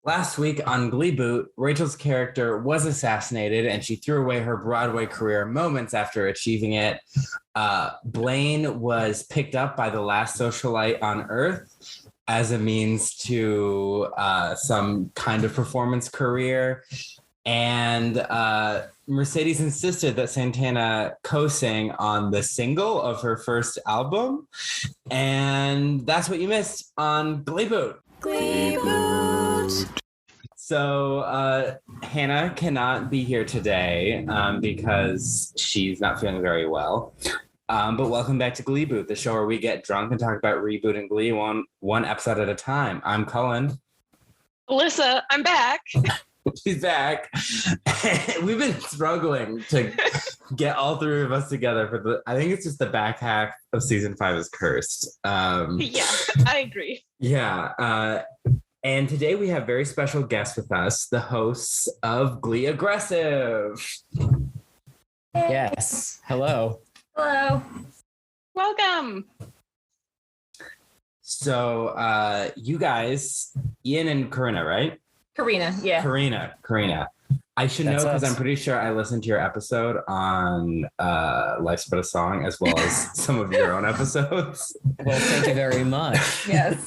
Last week on Gleeboot, Rachel's character was assassinated and she threw away her Broadway career moments after achieving it. Blaine was picked up by the last socialite on Earth as a means to some kind of performance career. And Mercedes insisted that Santana co-sing on the single of her first album. And that's what you missed on Gleeboot. Gleeboot. So Hannah cannot be here today because she's not feeling very well. But welcome back to Gleeboot, the show where we get drunk and talk about rebooting Glee one episode at a time. I'm Cullen. Allyssa, I'm back. She's back. We've been struggling to get all three of us together I think it's just the back half of season 5 is cursed. Yeah, I agree. Yeah. And today we have very special guests with us, the hosts of Glee Aggressive. Yes. Hello. Hello. Welcome. So you guys, Ian and Corrina, right? Corrina, yeah. Corrina. I should know because I'm pretty sure I listened to your episode on Life's But a Song as well as some of your own episodes. Well, thank you very much. Yes.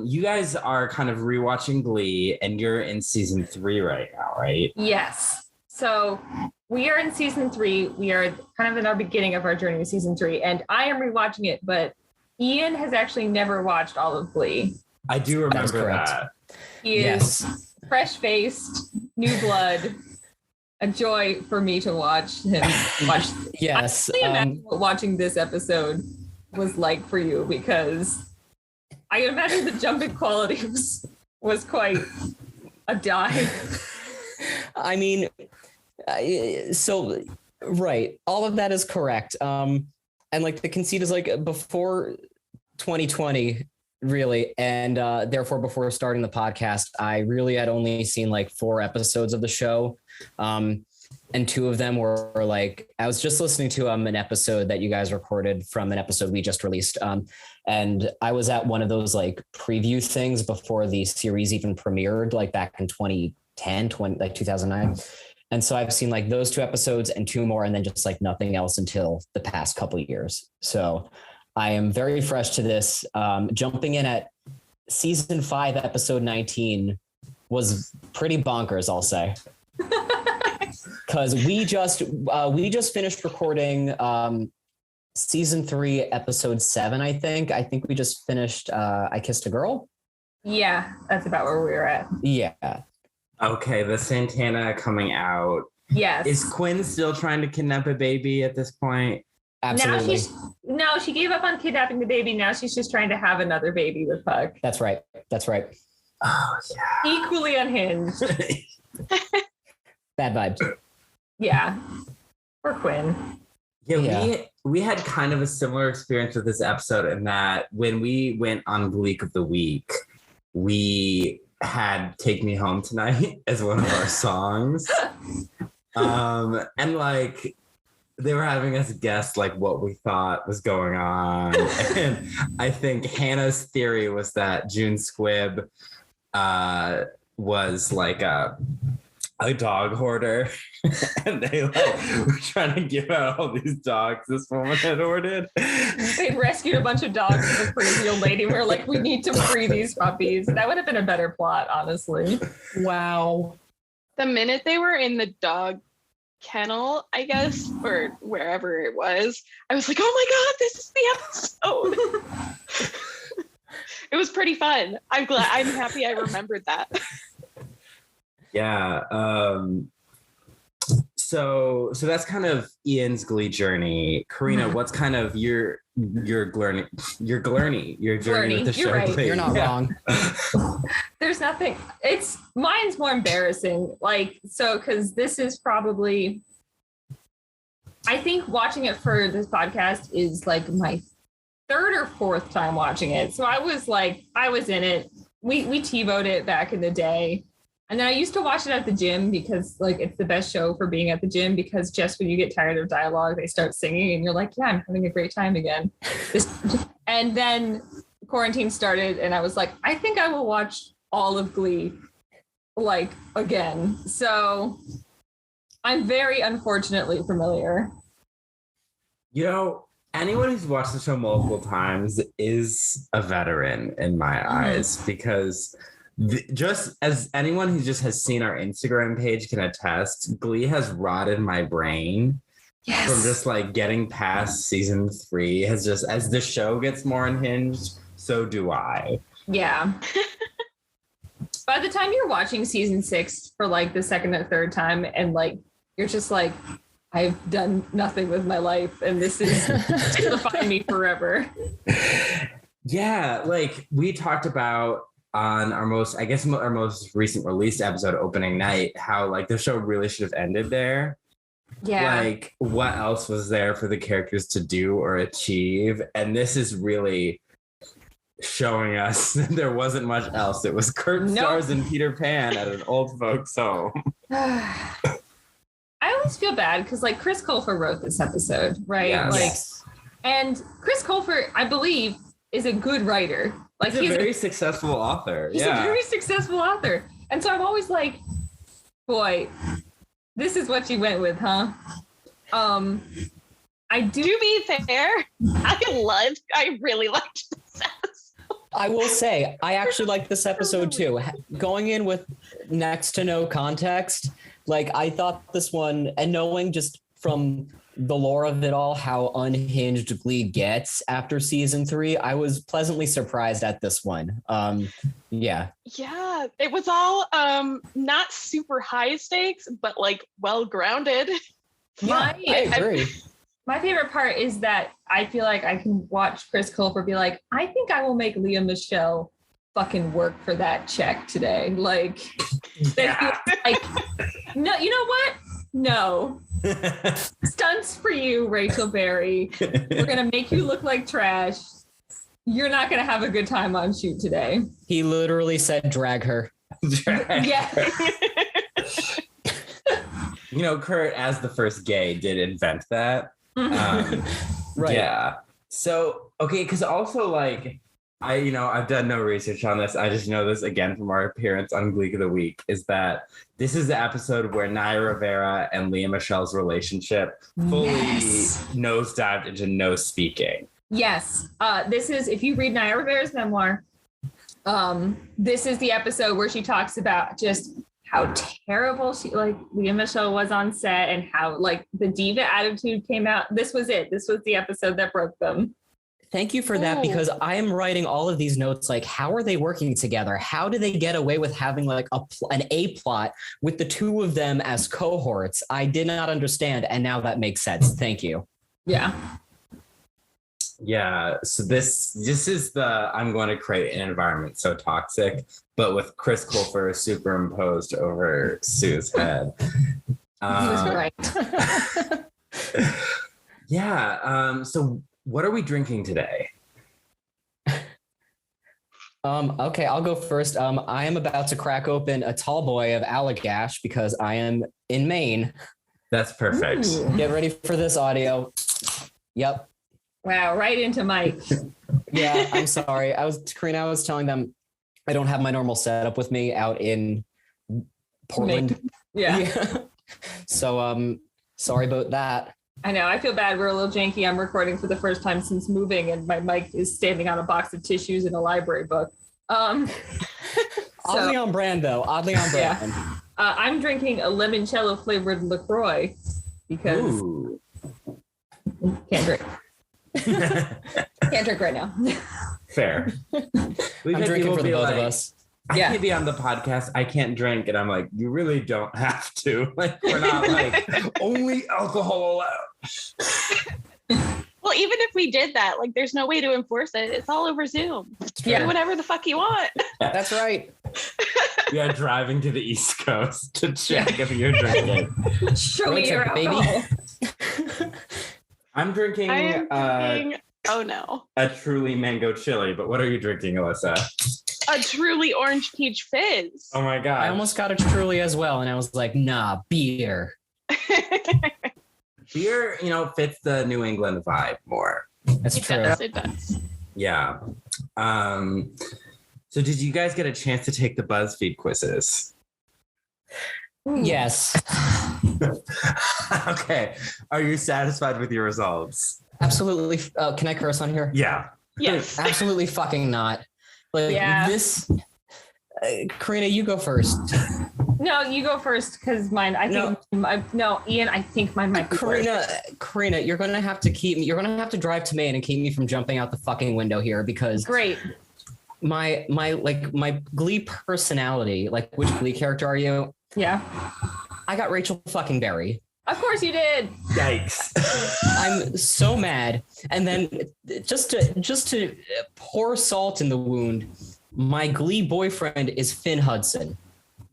You guys are kind of rewatching Glee and you're in season 3 right now, right? Yes. So we are in season 3. We are kind of in our beginning of our journey with season 3. And I am rewatching it, but Ian has actually never watched all of Glee. I do remember that. He is fresh-faced, new blood. A joy for me to watch him watch. Yes. I can't imagine what watching this episode was like for you, because I imagine the jumping quality was quite a dive. I mean, so, right. All of that is correct. And like the conceit is like before 2020, really. And therefore, before starting the podcast, I really had only seen like 4 episodes of the show. And 2 of them were like, I was just listening to an episode that you guys recorded from an episode we just released. And I was at one of those like preview things before the series even premiered, like back in 2009. And so I've seen like those 2 episodes and 2 more, and then just like nothing else until the past couple of years. So I am very fresh to this. Jumping in at season 5, episode 19 was pretty bonkers, I'll say. Because we just finished recording season 3, episode 7, I think. I think we just finished I Kissed a Girl. Yeah, that's about where we were at. Yeah. Okay, the Santana coming out. Yes. Is Quinn still trying to kidnap a baby at this point? Absolutely. Now she gave up on kidnapping the baby. Now she's just trying to have another baby with Puck. That's right. Oh, yeah. Equally unhinged. Bad vibes. Yeah. Or Quinn. Yeah, we had kind of a similar experience with this episode in that when we went on Gleek of the Week, we had Take Me Home Tonight as one of our songs. And like they were having us guess like what we thought was going on. And I think Hannah's theory was that June Squibb was like a dog hoarder. And they like were trying to give out all these dogs this woman had ordered. They rescued a bunch of dogs from a crazy old lady. We were like, we need to free these puppies. That would have been a better plot, honestly. Wow. The minute they were in the dog kennel, I guess, or wherever it was, I was like, oh my God, this is the episode. It was pretty fun. I'm happy I remembered that. Yeah. So that's kind of Ian's Glee journey. Corrina, what's kind of your journey with the show? Right. You're not wrong. There's nothing. Mine's more embarrassing. Because this is probably, I think watching it for this podcast is like my 3rd or 4th time watching it. So I was in it. We TiVo'd it back in the day. And then I used to watch it at the gym because it's the best show for being at the gym, because just when you get tired of dialogue, they start singing and you're like, yeah, I'm having a great time again. And then quarantine started and I was like, I think I will watch all of Glee, like, again. So I'm very unfortunately familiar. You know, anyone who's watched the show multiple times is a veteran in my eyes, because just as anyone who just has seen our Instagram page can attest, Glee has rotted my brain. Yes. From just like getting past season 3 has just, as the show gets more unhinged, so do I. Yeah. By the time you're watching season 6 for like the second or third time, and like you're just like, I've done nothing with my life, and this is to define me forever. Yeah, like we talked about on our most recent released episode, opening night, how like the show really should have ended there. Yeah. Like, what else was there for the characters to do or achieve? And this is really showing us that there wasn't much else. It was Kurt Stars and Peter Pan at an old folks' home. I always feel bad because, like, Chris Colfer wrote this episode, right? Yes. Like, and Chris Colfer, I believe, is a good writer. Like, he's a very successul author. He's a very successful author. And so I'm always like, boy, this is what you went with, huh? I do. To be fair, I really liked this episode. I will say, I actually liked this episode too. Going in with next to no context, like I thought this one, and knowing just from the lore of it all, how unhinged Glee gets after season 3, I was pleasantly surprised at this one. Yeah, it was all not super high stakes, but like well grounded. I agree. My favorite part is that I feel like I can watch Chris Colfer be like, I think I will make Lea Michele fucking work for that check today. Like, like, no, you know what? No. Stunts for you, Rachel Berry. We're gonna make you look like trash. You're not gonna have a good time on shoot today. He literally said, "Drag her." Yeah. You know, Kurt, as the first gay, did invent that. Right. Yeah. So, okay, because also, like, I've done no research on this. I just know this again from our appearance on Gleek of the Week, is that this is the episode where Naya Rivera and Lea Michele's relationship fully nosedived into no speaking. Yes. This is, if you read Naya Rivera's memoir, this is the episode where she talks about just how terrible Lea Michele was on set, and how like the diva attitude came out. This was it. This was the episode that broke them. Thank you for that, because I am writing all of these notes like, how are they working together? How do they get away with having like an A plot with the two of them as cohorts? I did not understand, and now that makes sense. Thank you. Yeah. Yeah, so this is the I'm going to create an environment so toxic, but with Chris Colfer superimposed over Sue's head. He was right. Yeah. So what are we drinking today? Okay, I'll go first. I am about to crack open a tall boy of Allagash because I am in Maine. That's perfect. Ooh. Get ready for this audio. Yep. Wow, right into Mike. Yeah, I'm sorry. Corrina, I was telling them I don't have my normal setup with me out in Portland. Yeah. So sorry about that. I know. I feel bad. We're a little janky. I'm recording for the first time since moving, and my mic is standing on a box of tissues in a library book. Oddly on brand, though. Oddly on brand. Yeah. I'm drinking a limoncello flavored LaCroix because can't drink. Can't drink right now. Fair. I'm drinking for the both of us. I can't be on the podcast. I can't drink. And I'm like, you really don't have to. Like, we're not like only alcohol allowed. Well, even if we did that, like, there's no way to enforce it. It's all over Zoom. Do whatever the fuck you want. That's right. Yeah, driving to the East Coast to check if you're drinking. Show me your alcohol. I'm drinking, oh no, a truly mango chili. But what are you drinking, Alyssa? A truly orange peach fizz. Oh my god! I almost got a truly as well, and I was like, nah, beer. Beer, fits the New England vibe more. That's true. It does. Yeah. So did you guys get a chance to take the BuzzFeed quizzes? Yes. Okay. Are you satisfied with your results? Absolutely. Can I curse on here? Yeah. Yes. Absolutely fucking not. Like this. Corrina, you go first. No, you go first because mine. Ian. I think mine might be Corrina, you're gonna have to keep me. You're gonna have to drive to Maine and keep me from jumping out the fucking window here because great. My Glee personality. Like, which Glee character are you? Yeah. I got Rachel fucking Berry. Of course you did. Yikes. I'm so mad. And then just to pour salt in the wound, my Glee boyfriend is Finn Hudson.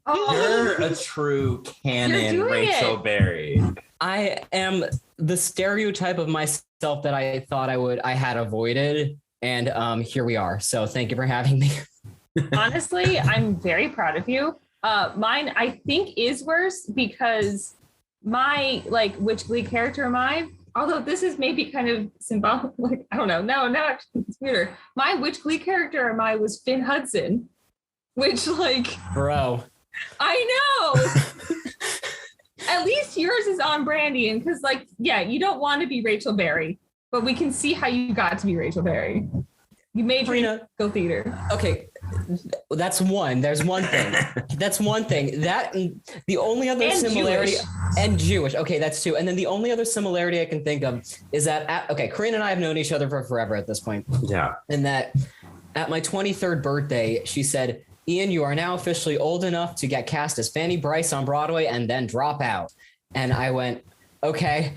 You're a true canon Rachel Berry. I am the stereotype of myself that I thought I had avoided. And here we are. So thank you for having me. Honestly, I'm very proud of you. Mine, I think, is worse because my, which Glee character am I? Although this is maybe kind of symbolic. I don't know. No, actually, it's weirder. My which Glee character am I was Finn Hudson, which, Bro. I know. At least yours is on Brandy. And because, you don't want to be Rachel Berry. But we can see how you got to be Rachel Berry. You made musical theater. Okay, that's one. There's one thing. That's one thing. That the only other similarity Jewish. And Jewish. Okay, that's two. And then the only other similarity I can think of is that Corrina and I have known each other for forever at this point. Yeah. And that at my 23rd birthday, she said, "Ian, you are now officially old enough to get cast as Fanny Bryce on Broadway and then drop out." And I went, okay.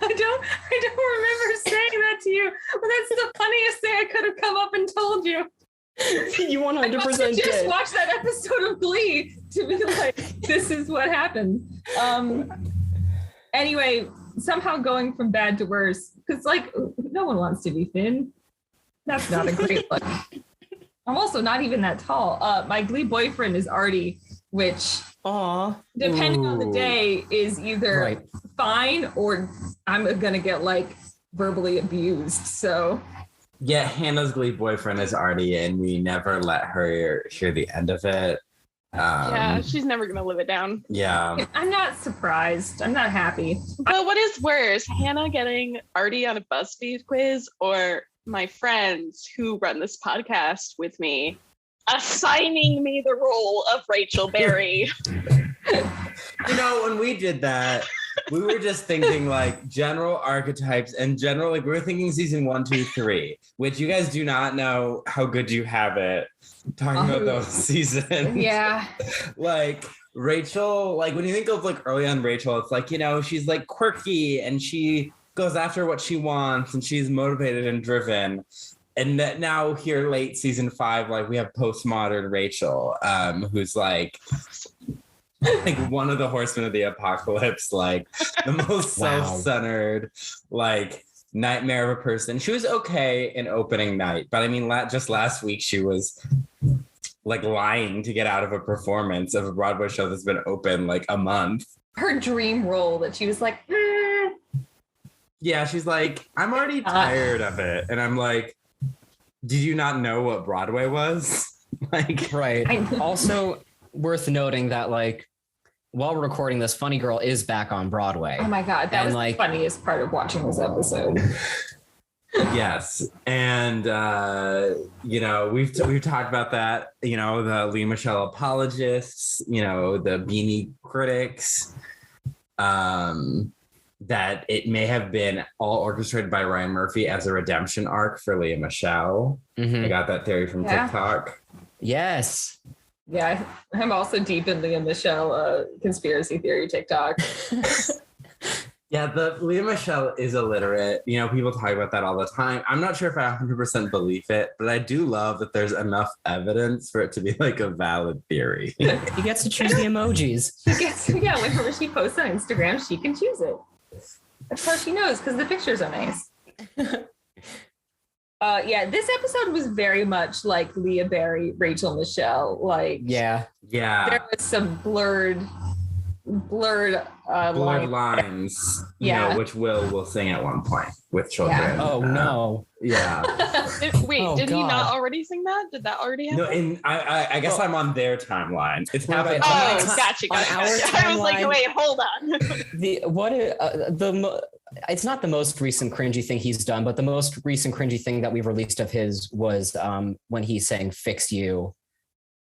I don't remember saying that to you, but that's the funniest thing I could have come up and told you. You 100% did. Just watch that episode of Glee to be like, this is what happened. Anyway, somehow going from bad to worse, because no one wants to be Finn. That's not a great look. I'm also not even that tall. My Glee boyfriend is Artie, which, depending on the day, is either fine or I'm gonna get verbally abused. So yeah, Hannah's Glee boyfriend is Artie, and we never let her hear the end of it. Yeah, she's never gonna live it down. Yeah, I'm not surprised. I'm not happy. But what is worse, Hannah getting Artie on a BuzzFeed quiz, or my friends who run this podcast with me assigning me the role of Rachel Berry? When we did that, we were just thinking general archetypes and general, we were thinking season 1, 2, 3, which you guys do not know how good you have it talking about those seasons. Yeah. Rachel, when you think of early on Rachel, it's she's quirky and she goes after what she wants and she's motivated and driven. And now here late season 5, we have postmodern Rachel, who's one of the horsemen of the apocalypse, the most self-centered, nightmare of a person. She was okay in opening night, but I mean, just last week she was lying to get out of a performance of a Broadway show that's been open a month. Her dream role that she was Yeah, she's I'm already tired of it. And I'm did you not know what Broadway was? Right. Also worth noting that while we're recording this, Funny Girl is back on Broadway. Oh my God, that was the funniest part of watching this episode. Yes. And, we've talked about that, the Lea Michele apologists, the Beanie critics, that it may have been all orchestrated by Ryan Murphy as a redemption arc for Lea Michele. Mm-hmm. I got that theory from TikTok. Yes. Yeah, I'm also deep in Lea Michele conspiracy theory TikTok. Yeah, the Lea Michele is illiterate. People talk about that all the time. I'm not sure if I 100% believe it, but I do love that there's enough evidence for it to be a valid theory. He gets to choose the emojis. Whenever she posts on Instagram, she can choose it. That's how she knows, because the pictures are nice. This episode was very much like Leah Berry, Rachel Michelle. Yeah. There was some blurred blurred lines, Yeah. which will sing at one point with children. Yeah. Oh no. Yeah. Wait, Oh, did he not God. already sing that? Did that already happen? No, I guess I'm on their timeline. It's Right, happened. right. Oh, gotcha. on our I was like, timeline- wait, hold on. It's not the most recent cringy thing he's done, but the most recent cringy thing that we've released of his was when he sang "Fix You"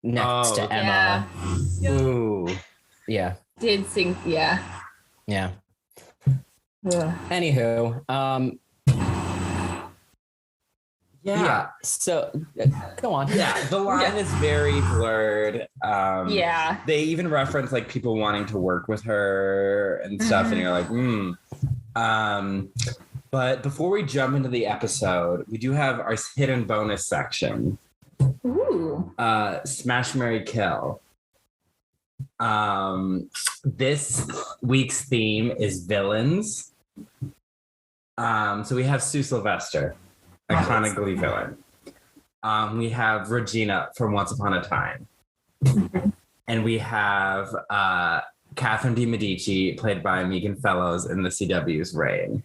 next to Emma. Ooh. Yeah, Did sing, yeah. yeah. Ugh. Anywho, yeah. So go on. Yeah, the line is very blurred. Yeah. They even reference like people wanting to work with her and stuff, and you're like, But before we jump into the episode, we do have our hidden bonus section. Ooh. Smash, Marry, Kill. This week's theme is villains. So we have Sue Sylvester, iconic Glee villain. We have Regina from Once Upon a Time. And we have Catherine de Medici, played by Megan Fellows in the CW's Reign.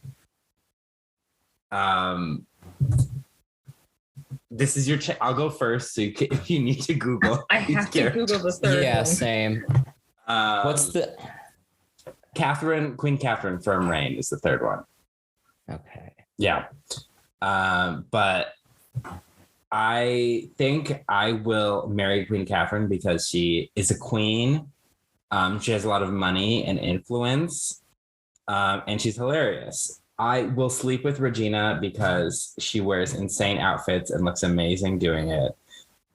This is your I'll go first, so if you need to Google. I have to Google the third Yeah, one. same. What's the Queen Catherine from Reign is the third one. Okay. Yeah. But I think I will marry Queen Catherine because she is a queen. She has a lot of money and influence, and she's hilarious. I will sleep with Regina because she wears insane outfits and looks amazing doing it.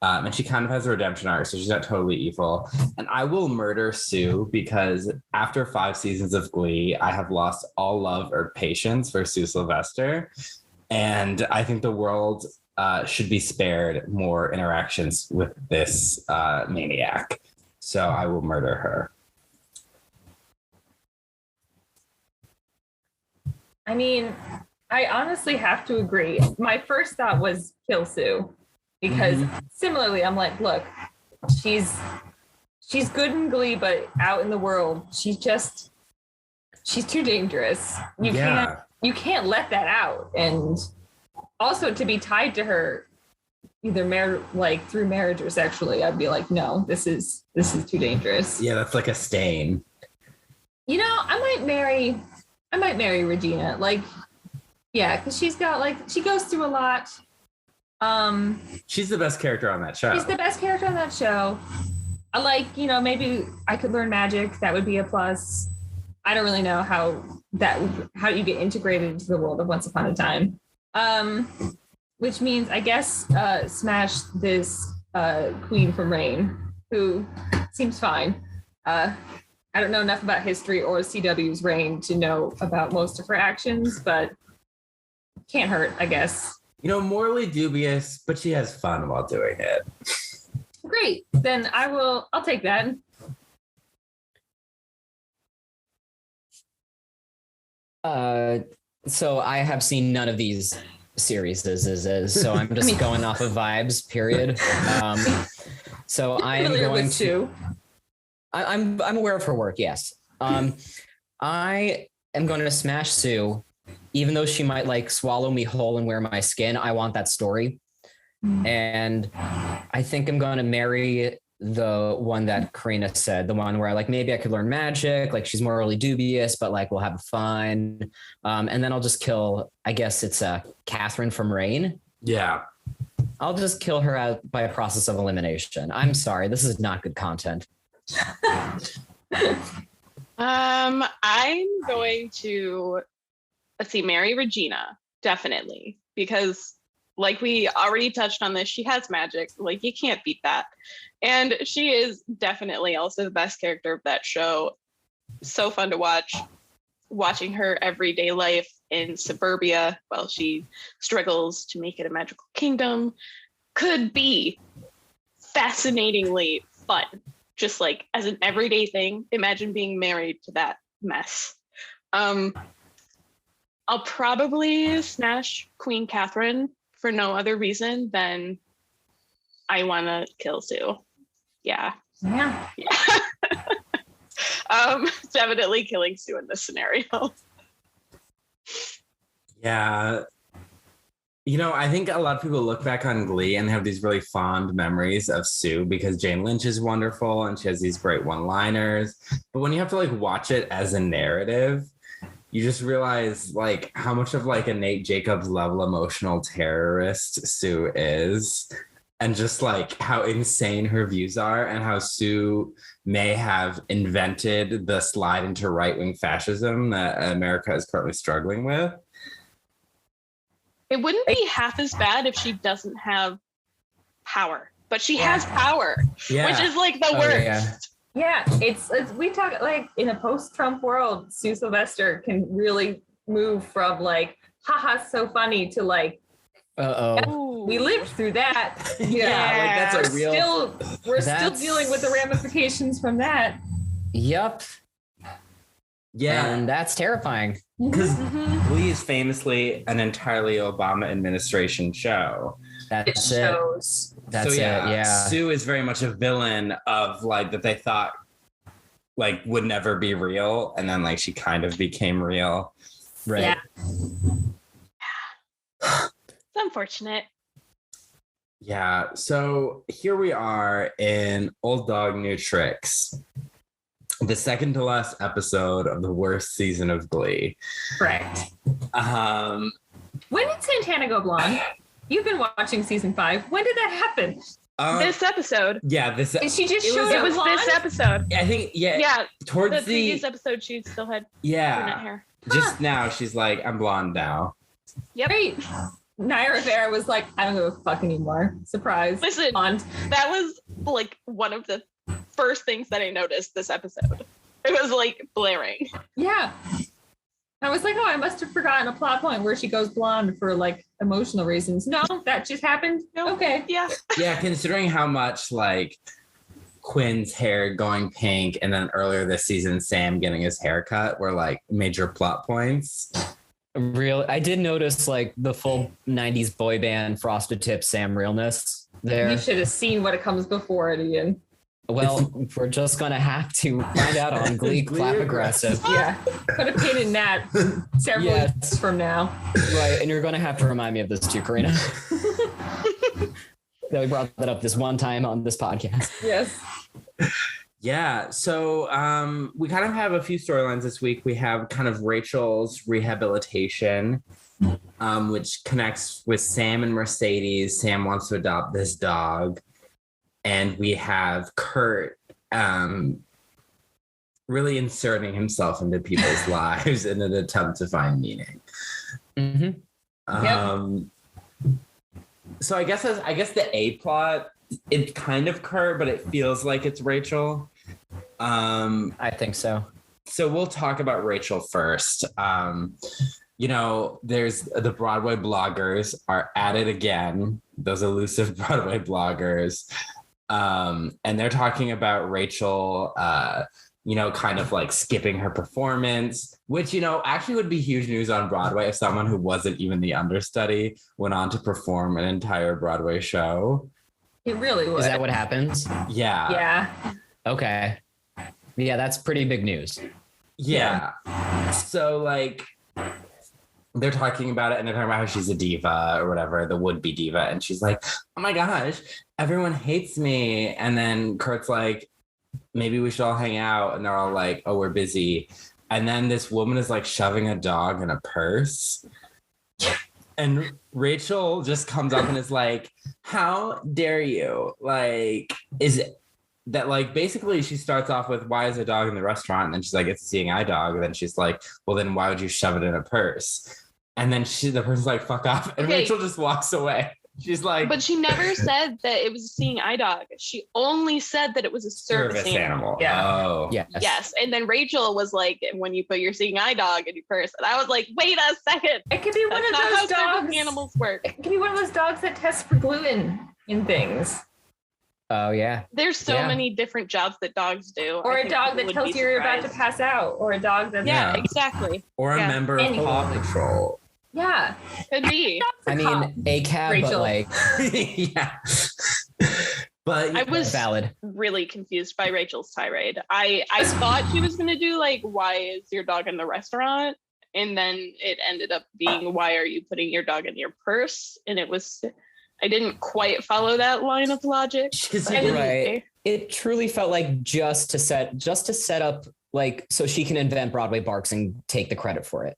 And she kind of has a redemption arc, so she's not totally evil. And I will murder Sue because after 5 seasons of Glee, I have lost all love or patience for Sue Sylvester. And I think the world should be spared more interactions with this maniac. So I will murder her. I mean, I honestly have to agree. My first thought was kill Sue because similarly, I'm like, look, she's good in Glee, but out in the world, she's too dangerous. You can't let that out. And also to be tied to her either through marriage or sexually, I'd be like, no, this is too dangerous. Yeah, that's like a stain. I might marry Regina. Because she goes through a lot. She's the best character on that show. She's the best character on that show. I maybe I could learn magic. That would be a plus. I don't really know how you get integrated into the world of Once Upon a Time. Which means I guess smash this queen from Reign, who seems fine. I don't know enough about history or CW's Reign to know about most of her actions, but can't hurt, I guess. Morally dubious, but she has fun while doing it. Great. Then I'll take that. So I have seen none of these series, so I'm just going off of vibes, period. So I am going to. I'm aware of her work, yes. I am going to smash Sue, even though she might swallow me whole and wear my skin. I want that story. And I think I'm going to marry the one that Corrina said, the one where maybe I could learn magic, she's morally dubious, but we'll have fun. And then I'll just kill, I guess it's Catherine from Reign. Yeah. I'll just kill her out by a process of elimination. I'm sorry, this is not good content. I'm going to marry Regina, definitely, because we already touched on this, she has magic, you can't beat that. And she is definitely also the best character of that show. So fun to watch, watching her everyday life in suburbia while she struggles to make it a magical kingdom could be fascinatingly fun. Just as an everyday thing, imagine being married to that mess. I'll probably smash Queen Catherine for no other reason than I want to kill Sue. Yeah. Definitely killing Sue in this scenario. Yeah. You know, I think a lot of people look back on Glee and have these really fond memories of Sue because Jane Lynch is wonderful and she has these great one-liners. But when you have to like watch it as a narrative, you just realize like how much of like a Nate Jacobs level emotional terrorist Sue is, and just like how insane her views are, and how Sue may have invented the slide into right-wing fascism that America is currently struggling with. It wouldn't be half as bad if she doesn't have power, but she has power, which is like the worst. Yeah, it's we talk like in a post-Trump world, Sue Sylvester can really move from like, haha, so funny to like, we lived through that. Like that's a real. We're still dealing with the ramifications from that. Yep. Yeah, and that's terrifying. Because Glee is famously an entirely Obama administration show. That's it. That's it. Yeah. Sue is very much a villain of like that they thought like would never be real, and then like she kind of became real. Right. Yeah. It's unfortunate. Yeah. So here we are in Old Dog New Tricks, the second to last episode of the worst season of Glee. Correct. When did Santana go blonde? You've been watching season 5. When did that happen? This episode. Yeah, Did she just show it was blonde? this episode. I think towards the previous episode she still had brunette hair. Just now she's like, I'm blonde now. Yep. Great. Naira Rivera was like, I don't give a fuck anymore. Surprise. Listen, blonde. That was like one of the first things that I noticed this episode. It was like blaring. Yeah. I was like, oh, I must have forgotten a plot point where she goes blonde for like emotional reasons. No, that just happened. No. Okay. Yeah. Yeah, considering how much like Quinn's hair going pink and then earlier this season Sam getting his hair cut were like major plot points. I did notice like the full 90s boy band Frosted Tips Sam realness there. You should have seen what it comes before it, Ian. Well, we're just gonna have to find out on Glee Clap Aggressive. Yeah, put a pin in that several weeks from now. Right, and you're gonna have to remind me of this too, Corrina. That we brought that up this one time on this podcast. Yes. Yeah, so we kind of have a few storylines this week. We have kind of Rachel's rehabilitation, which connects with Sam and Mercedes. Sam wants to adopt this dog. And we have Kurt really inserting himself into people's lives in an attempt to find meaning. So I guess the A plot, it's kind of Kurt, but it feels like it's Rachel. I think so. So we'll talk about Rachel first. You know, there's the Broadway bloggers are at it again. Those elusive Broadway bloggers. And they're talking about Rachel, kind of like skipping her performance, which, actually would be huge news on Broadway if someone who wasn't even the understudy went on to perform an entire Broadway show. It really would. Is that what happens? Yeah. Yeah. Okay. Yeah, that's pretty big news. Yeah. So like they're talking about it and they're talking about how she's a diva or whatever, the would-be diva. And she's like, oh my gosh, everyone hates me. And then Kurt's like, maybe we should all hang out. And they're all like, oh, we're busy. And then this woman is like shoving a dog in a purse. And Rachel just comes up and is like, how dare you? Like, is it that like basically she starts off with, why is a dog in the restaurant? And then she's like, it's a seeing eye dog. And then she's like, well, then why would you shove it in a purse? And then the person's like, fuck off. And Rachel just walks away. She's like, but she never said that it was a seeing eye dog. She only said that it was a service animal. Yeah. Oh. Yes. And then Rachel was like, when you put your seeing eye dog in your purse. And I was like, wait a second. It could be one of those dogs. Animals work. It could be one of those dogs that tests for gluten in things. Oh, yeah. There's so many different jobs that dogs do. Or a dog that tells you you're about to pass out. Or a dog that... Yeah, exactly. Or a member of Paw Patrol. Yeah. Could be. I mean, a cab, Rachel. but like... Yeah. But I was valid. really confused by Rachel's tirade. I thought she was going to do like, why is your dog in the restaurant? And then it ended up being, why are you putting your dog in your purse? And it was, I didn't quite follow that line of logic. Right. It truly felt like just to set up, like, so she can invent Broadway barks and take the credit for it.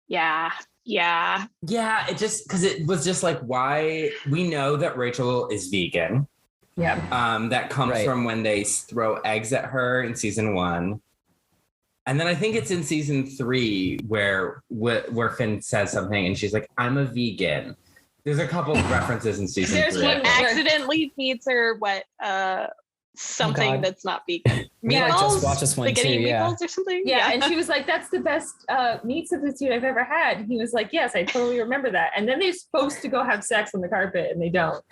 Yeah. it just, because it was just like, why? We know that Rachel is vegan. Yeah. That comes from when they throw eggs at her in season 1. And then I think it's in season 3 where Finn says something and she's like, I'm a vegan. There's a couple of references in season 3. There's one accidentally feeds her something that's not vegan. Yeah, just watch this one too. Meatballs or something. Yeah, and she was like, "That's the best meat substitute I've ever had." And he was like, "Yes, I totally remember that." And then they're supposed to go have sex on the carpet, and they don't.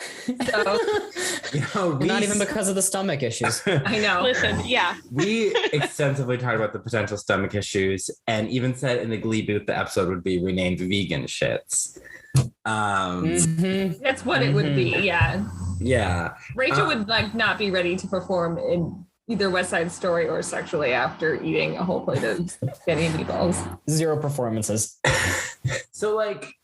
So, not even because of the stomach issues. I know. Listen, we extensively talked about the potential stomach issues, and even said in the Gleeboot the episode would be renamed "Vegan Shits." That's what it would be. Yeah. Rachel would like not be ready to perform in either West Side Story or Sexually after eating a whole plate of spaghetti and meatballs. 0 performances. So like,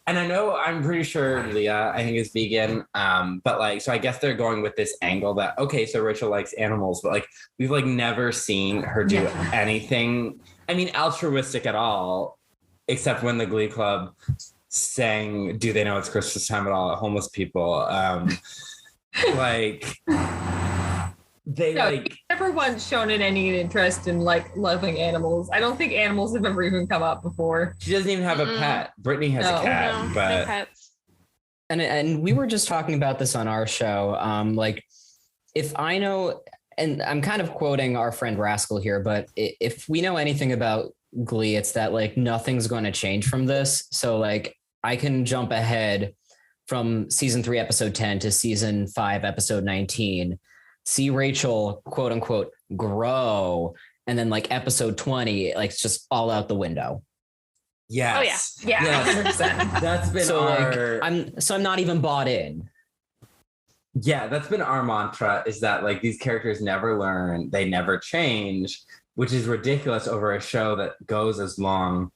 and I know I'm pretty sure Leah, I think, is vegan. But like, so I guess they're going with this angle that, okay, so Rachel likes animals, but like we've like never seen her do anything, I mean, altruistic at all, except when the Glee Club sang "Do They Know It's Christmas Time at All" at homeless people. Like they never once shown any interest in like loving animals. I don't think animals have ever even come up before. She doesn't even have a pet. Brittany has a cat, but pets. And we were just talking about this on our show. Like, if I know, and I'm kind of quoting our friend Rascal here, but if we know anything about Glee, it's that like nothing's going to change from this. So like I can jump ahead from season 3 episode 10 to season 5 episode 19, see Rachel quote unquote grow, and then like episode 20 like it's just all out the window. Yes. Oh yeah 100%. That's been so our I'm not even bought in. Yeah, that's been our mantra, is that like these characters never learn, they never change, which is ridiculous over a show that goes as long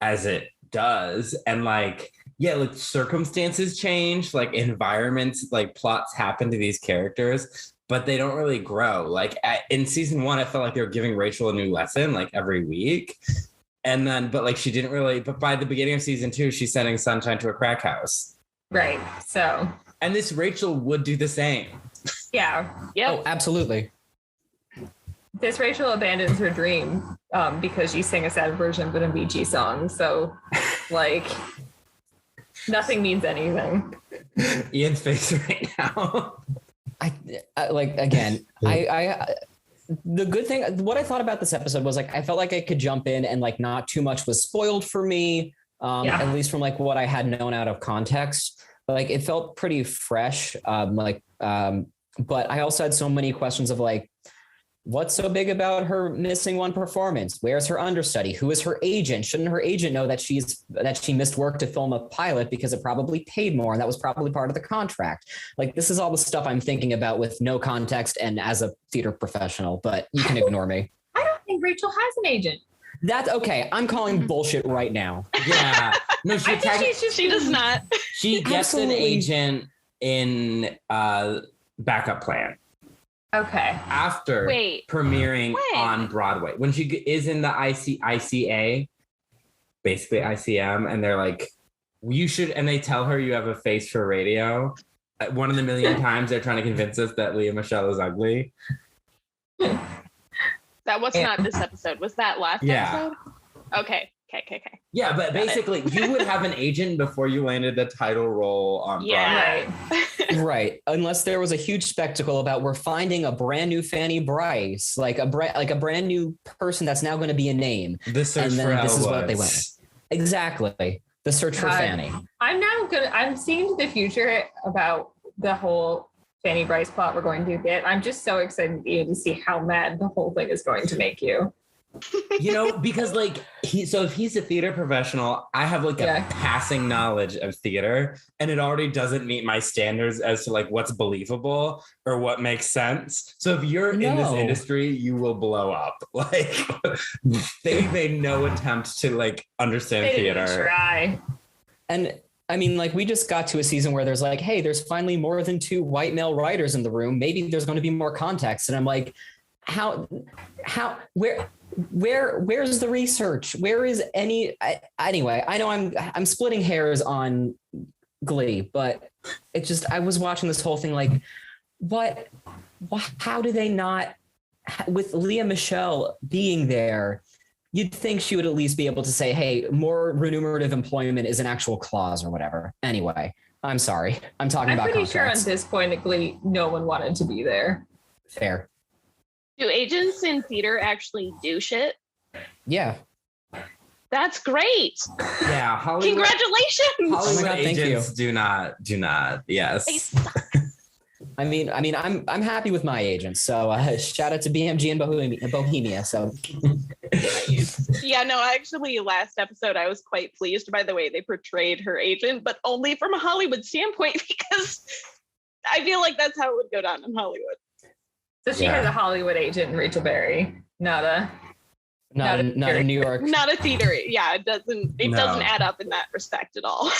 as it does. And like, yeah, like circumstances change, like environments, like plots happen to these characters, but they don't really grow. Like in season 1, I felt like they were giving Rachel a new lesson like every week. And then, but like she didn't really, but by the beginning of season 2, she's sending Sunshine to a crack house. Right. So. And this Rachel would do the same. Yeah. Yep. Oh, absolutely. This Rachel abandons her dream because she sang a sad version of an MBG song. So, like, nothing means anything. Ian's face right now. I like, again, I the good thing, what I thought about this episode was like, I felt like I could jump in and like not too much was spoiled for me, at least from like what I had known out of context. Like it felt pretty fresh. But I also had so many questions of like, what's so big about her missing one performance? Where's her understudy? Who is her agent? Shouldn't her agent know that she missed work to film a pilot because it probably paid more and that was probably part of the contract? Like this is all the stuff I'm thinking about with no context and as a theater professional, but you can ignore me. I don't think Rachel has an agent. That's okay. I'm calling bullshit right now. Yeah. No, she does not. She gets an agent in Backup Plan. Okay. After premiering on Broadway. When she is in the ICA, basically ICM, and they're like, you should, and they tell her you have a face for radio. One in a million times they're trying to convince us that Leah Michelle is ugly. That was not this episode. Was that last episode? Okay. Yeah, but basically you would have an agent before you landed the title role on Broadway. Right. Unless there was a huge spectacle about we're finding a brand new Fanny Bryce, like a brand new person that's now going to be a name. The search for Elle this is what they Woods. went with. Exactly. The search for Fanny. I'm seeing the future about the whole Fanny Bryce plot we're going to get. I'm just so excited to see how mad the whole thing is going to make you. Because like if he's a theater professional, I have like a passing knowledge of theater, and it already doesn't meet my standards as to like what's believable or what makes sense. So if you're in this industry, you will blow up. Like they made no attempt to like understand theater. Try. And I mean, like, we just got to a season where there's like, hey, there's finally more than 2 white male writers in the room. Maybe there's going to be more context. And I'm like, where's the research? Where is any, anyway, I know I'm splitting hairs on Glee, but it just, I was watching this whole thing like, how do they not, with Leah Michelle being there, you'd think she would at least be able to say, hey, more remunerative employment is an actual clause or whatever. Anyway, I'm sorry. I'm talking about pretty contracts. sure at this point at Glee, no one wanted to be there. Fair. Do agents in theater actually do shit? Yeah. That's great. Yeah. Hollywood, congratulations. Hollywood God, agents do not. Yes. They suck. I mean, I'm happy with my agents. So shout out to BMG and Bohemia. So yeah, no, actually last episode, I was quite pleased by the way they portrayed her agent, but only from a Hollywood standpoint, because I feel like that's how it would go down in Hollywood. So she has a Hollywood agent in Rachel Berry, not a New York. Not a theater. Yeah, it doesn't add up in that respect at all.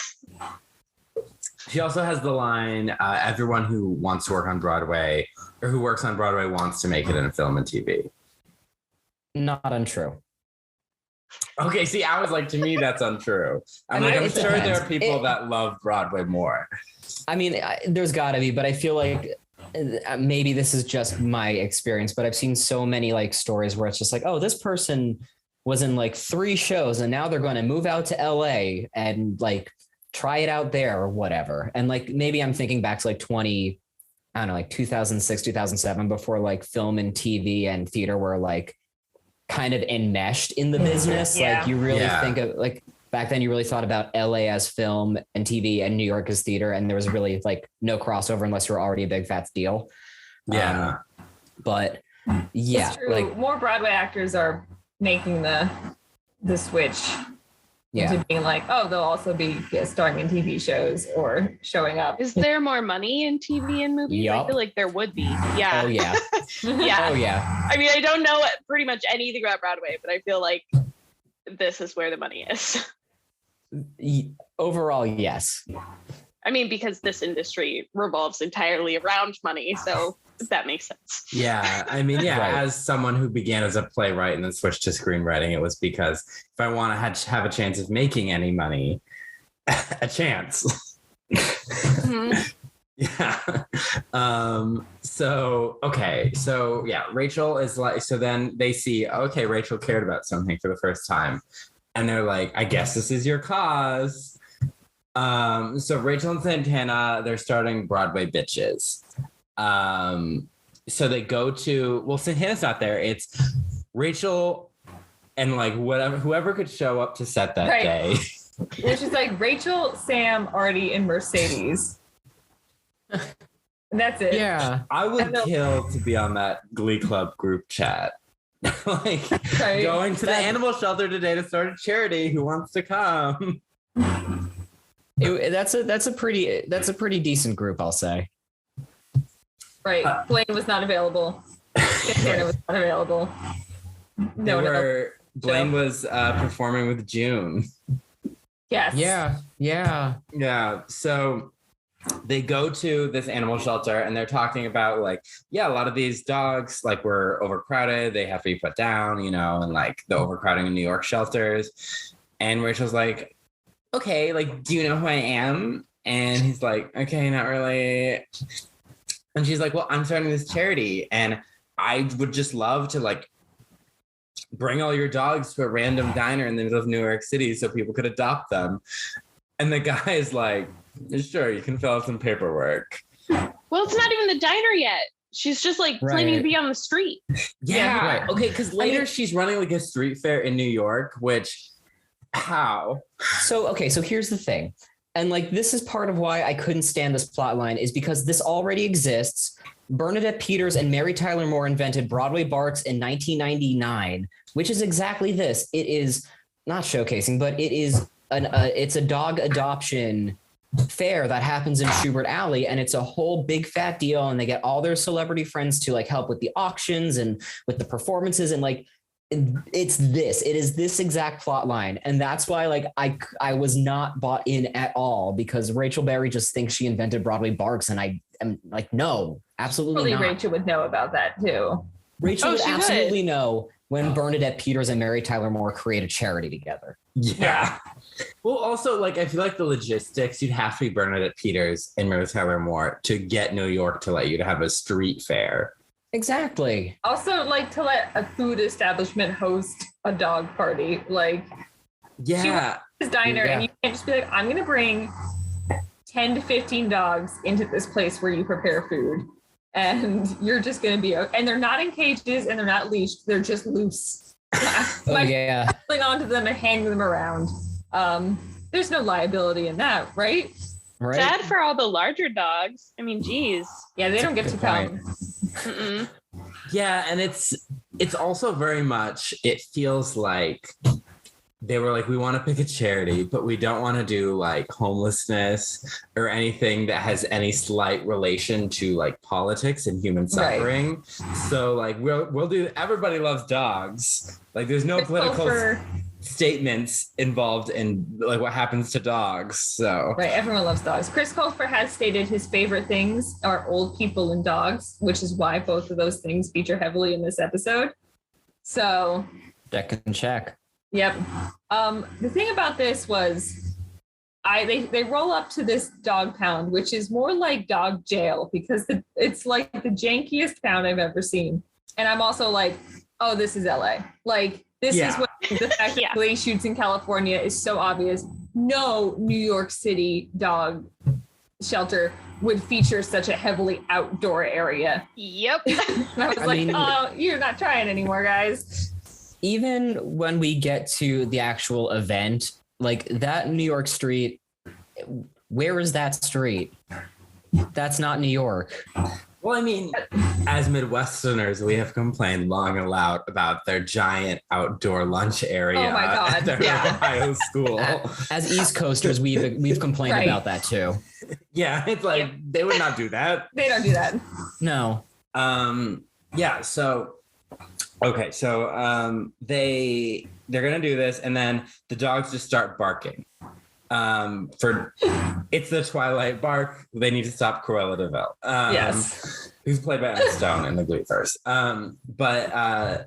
She also has the line, everyone who wants to work on Broadway or who works on Broadway wants to make it in film and TV. Not untrue. Okay, see, I was like, to me, that's untrue. I'm sure there are people that love Broadway more. I mean, there's gotta be, but I feel like maybe this is just my experience, but I've seen so many like stories where it's just like, oh, this person was in like 3 shows and now they're going to move out to LA and like try it out there or whatever. And like, maybe I'm thinking back to like 2006, 2007, before like film and TV and theater were like kind of enmeshed in the business. Yeah. Like you really think of like back then you really thought about LA as film and TV and New York as theater. And there was really like no crossover unless you were already a big fat deal. Yeah. But yeah, like more Broadway actors are making the switch into being like, oh, they'll also be starring in TV shows or showing up. Is there more money in TV and movies? Yep. I feel like there would be. Yeah. Oh yeah. Yeah. Oh yeah. I mean, I don't know pretty much anything about Broadway, but I feel like this is where the money is. Overall, yes. I mean, because this industry revolves entirely around money, so that makes sense. Yeah, I mean, right. As someone who began as a playwright and then switched to screenwriting, it was because if I want to have a chance of making any money, a chance. Mm-hmm. Yeah. So Rachel is like, so then they see, okay, Rachel cared about something for the first time. And they're like, I guess this is your cause. So Rachel and Santana, they're starting Broadway Bitches. So they go to, well, Santana's not there. It's Rachel and like whoever could show up to set that day. It's just like Rachel, Sam, Artie, and Mercedes. And that's it. Yeah. I would kill to be on that Glee Club group chat. Like going to the animal shelter today to start a charity. Who wants to come? That's a pretty decent group, I'll say. Right. Blaine was not available. Santana was not available. Blaine was performing with June. Yes. Yeah. So they go to this animal shelter and they're talking about like, a lot of these dogs like were overcrowded. They have to be put down, and like the overcrowding in New York shelters. And Rachel's like, okay, like, do you know who I am? And he's like, okay, not really. And she's like, well, I'm starting this charity and I would just love to like bring all your dogs to a random diner in the middle of New York City so people could adopt them. And the guy is like, sure, you can fill out some paperwork. Well, it's not even the diner yet. She's just like planning to be on the street. Yeah. Right. Okay, because later she's running like a street fair in New York, which how? So here's the thing. And like, this is part of why I couldn't stand this plot line, is because this already exists. Bernadette Peters and Mary Tyler Moore invented Broadway Barks in 1999, which is exactly this. It is not showcasing, but it is it's a dog adoption fair that happens in Schubert Alley, and it's a whole big fat deal, and they get all their celebrity friends to like help with the auctions and with the performances, and like it is this exact plot line. And that's why like I was not bought in at all, because Rachel Berry just thinks she invented Broadway Barks, and I am like, no, absolutely not. Rachel would know about that too. Rachel would absolutely know when Bernadette Peters and Mary Tyler Moore create a charity together. Yeah. Well, also, like, I feel like the logistics, you'd have to be Bernadette Peters and Mary Tyler Moore to get New York to let you to have a street fair. Exactly. Also, like, to let a food establishment host a dog party, like, yeah, this diner, and you can't just be like, I'm gonna bring 10 to 15 dogs into this place where you prepare food, and you're just gonna be, and they're not in cages and they're not leashed, they're just loose. Pulling onto them and hanging them around. There's no liability in that, right? Right. Sad for all the larger dogs. I mean, geez. Yeah, they don't get to come. Yeah, and it's also very much, it feels like they were like, we want to pick a charity, but we don't want to do like homelessness or anything that has any slight relation to like politics and human suffering. Right. So like we'll do everybody loves dogs. Like there's no political statements involved in like what happens to dogs. So right, everyone loves dogs. Chris Colfer has stated his favorite things are old people and dogs, which is why both of those things feature heavily in this episode. So check and check. Yep. The thing about this was they roll up to this dog pound, which is more like dog jail, because it's like the jankiest pound I've ever seen. And I'm also like, oh, this is LA. Like, this is what the fact that Glee shoots in California is so obvious. No New York City dog shelter would feature such a heavily outdoor area. Yep. And I was oh, you're not trying anymore, guys. Even when we get to the actual event, like that New York street, where is that street? That's not New York. Well, I mean, as Midwesterners, we have complained long and loud about their giant outdoor lunch area at their Ohio school. As East Coasters, we've complained about that too. Yeah, it's like they would not do that. They don't do that. No. Yeah. So. Okay, so they're gonna do this, and then the dogs just start barking. It's the Twilight bark. They need to stop Cruella de Vil. Yes, who's played by Emma Stone in the Gleeverse. But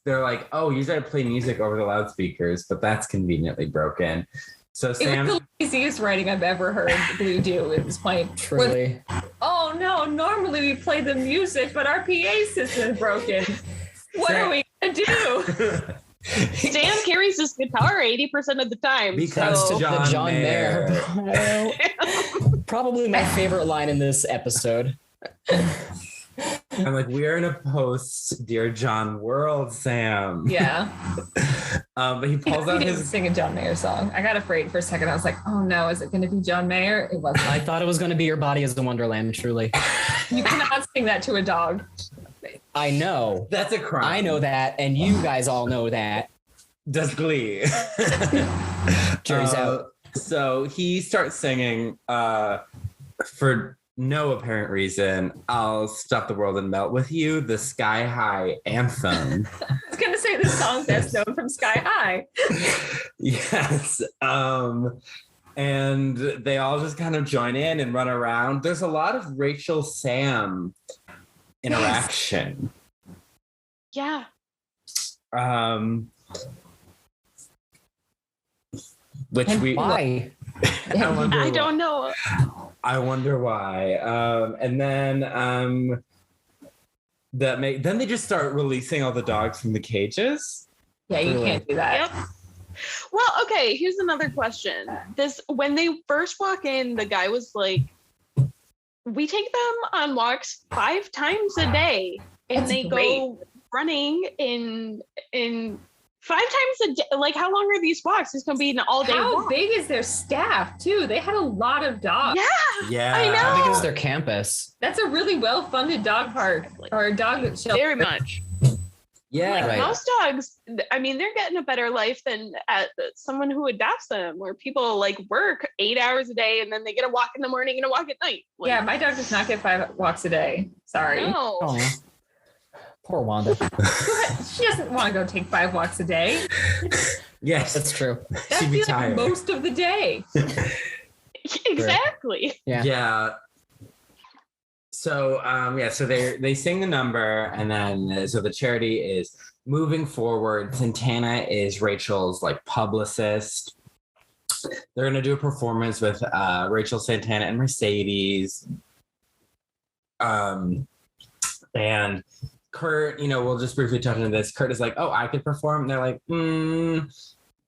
they're like, oh, you gotta play music over the loudspeakers, but that's conveniently broken. So Sam, it was the laziest writing I've ever heard Glee do at this point. Truly. Oh no, normally we play the music, but our PA system is broken. What are we gonna do? Sam carries his guitar 80% of the time. Because John Mayer. Probably my favorite line in this episode. I'm like, we are in a post Dear John world, Sam. Yeah. But he pulls out his sing a John Mayer song. I got afraid for a second. I was like, oh no, is it going to be John Mayer? It wasn't. I thought it was going to be Your Body is a Wonderland, truly. You cannot sing that to a dog. I know. That's a crime. I know that, and you guys all know that. Does Glee. Jury's out. So he starts singing for no apparent reason, I'll Stop the World and Melt With You, the Sky High anthem. I was going to say the song best known from Sky High. Yes. And they all just kind of join in and run around. There's a lot of Rachel Sam interaction. Yeah. Which why? I don't know. I wonder why. And then then they just start releasing all the dogs from the cages. Yeah, you can't do that. Yep. Well, okay, here's another question. When they first walk in, the guy was like, we take them on walks 5 times a day, and they go running in 5 times a day. Like, how long are these walks? It's gonna be an all day How walk. big is their staff too? They had a lot of dogs. Yeah, I How big know. is their campus? That's a really well-funded dog park or dog shelter. Very much. Yeah. Like Right. most dogs, I mean, they're getting a better life than someone who adopts them, where people like work 8 hours a day and then they get a walk in the morning and a walk at night. Like, Yeah, my dog does not get 5 walks a day. Sorry. no. Oh, poor Wanda. She doesn't want to go take 5 walks a day. Yes. That's true. That's She'd be like tired. most of the day. Exactly. Yeah. Yeah. So so they sing the number, and then so the charity is moving forward. Santana is Rachel's like publicist. They're gonna do a performance with Rachel, Santana, and Mercedes. And Kurt, we'll just briefly touch on this. Kurt is like, "Oh, I could perform." And they're like,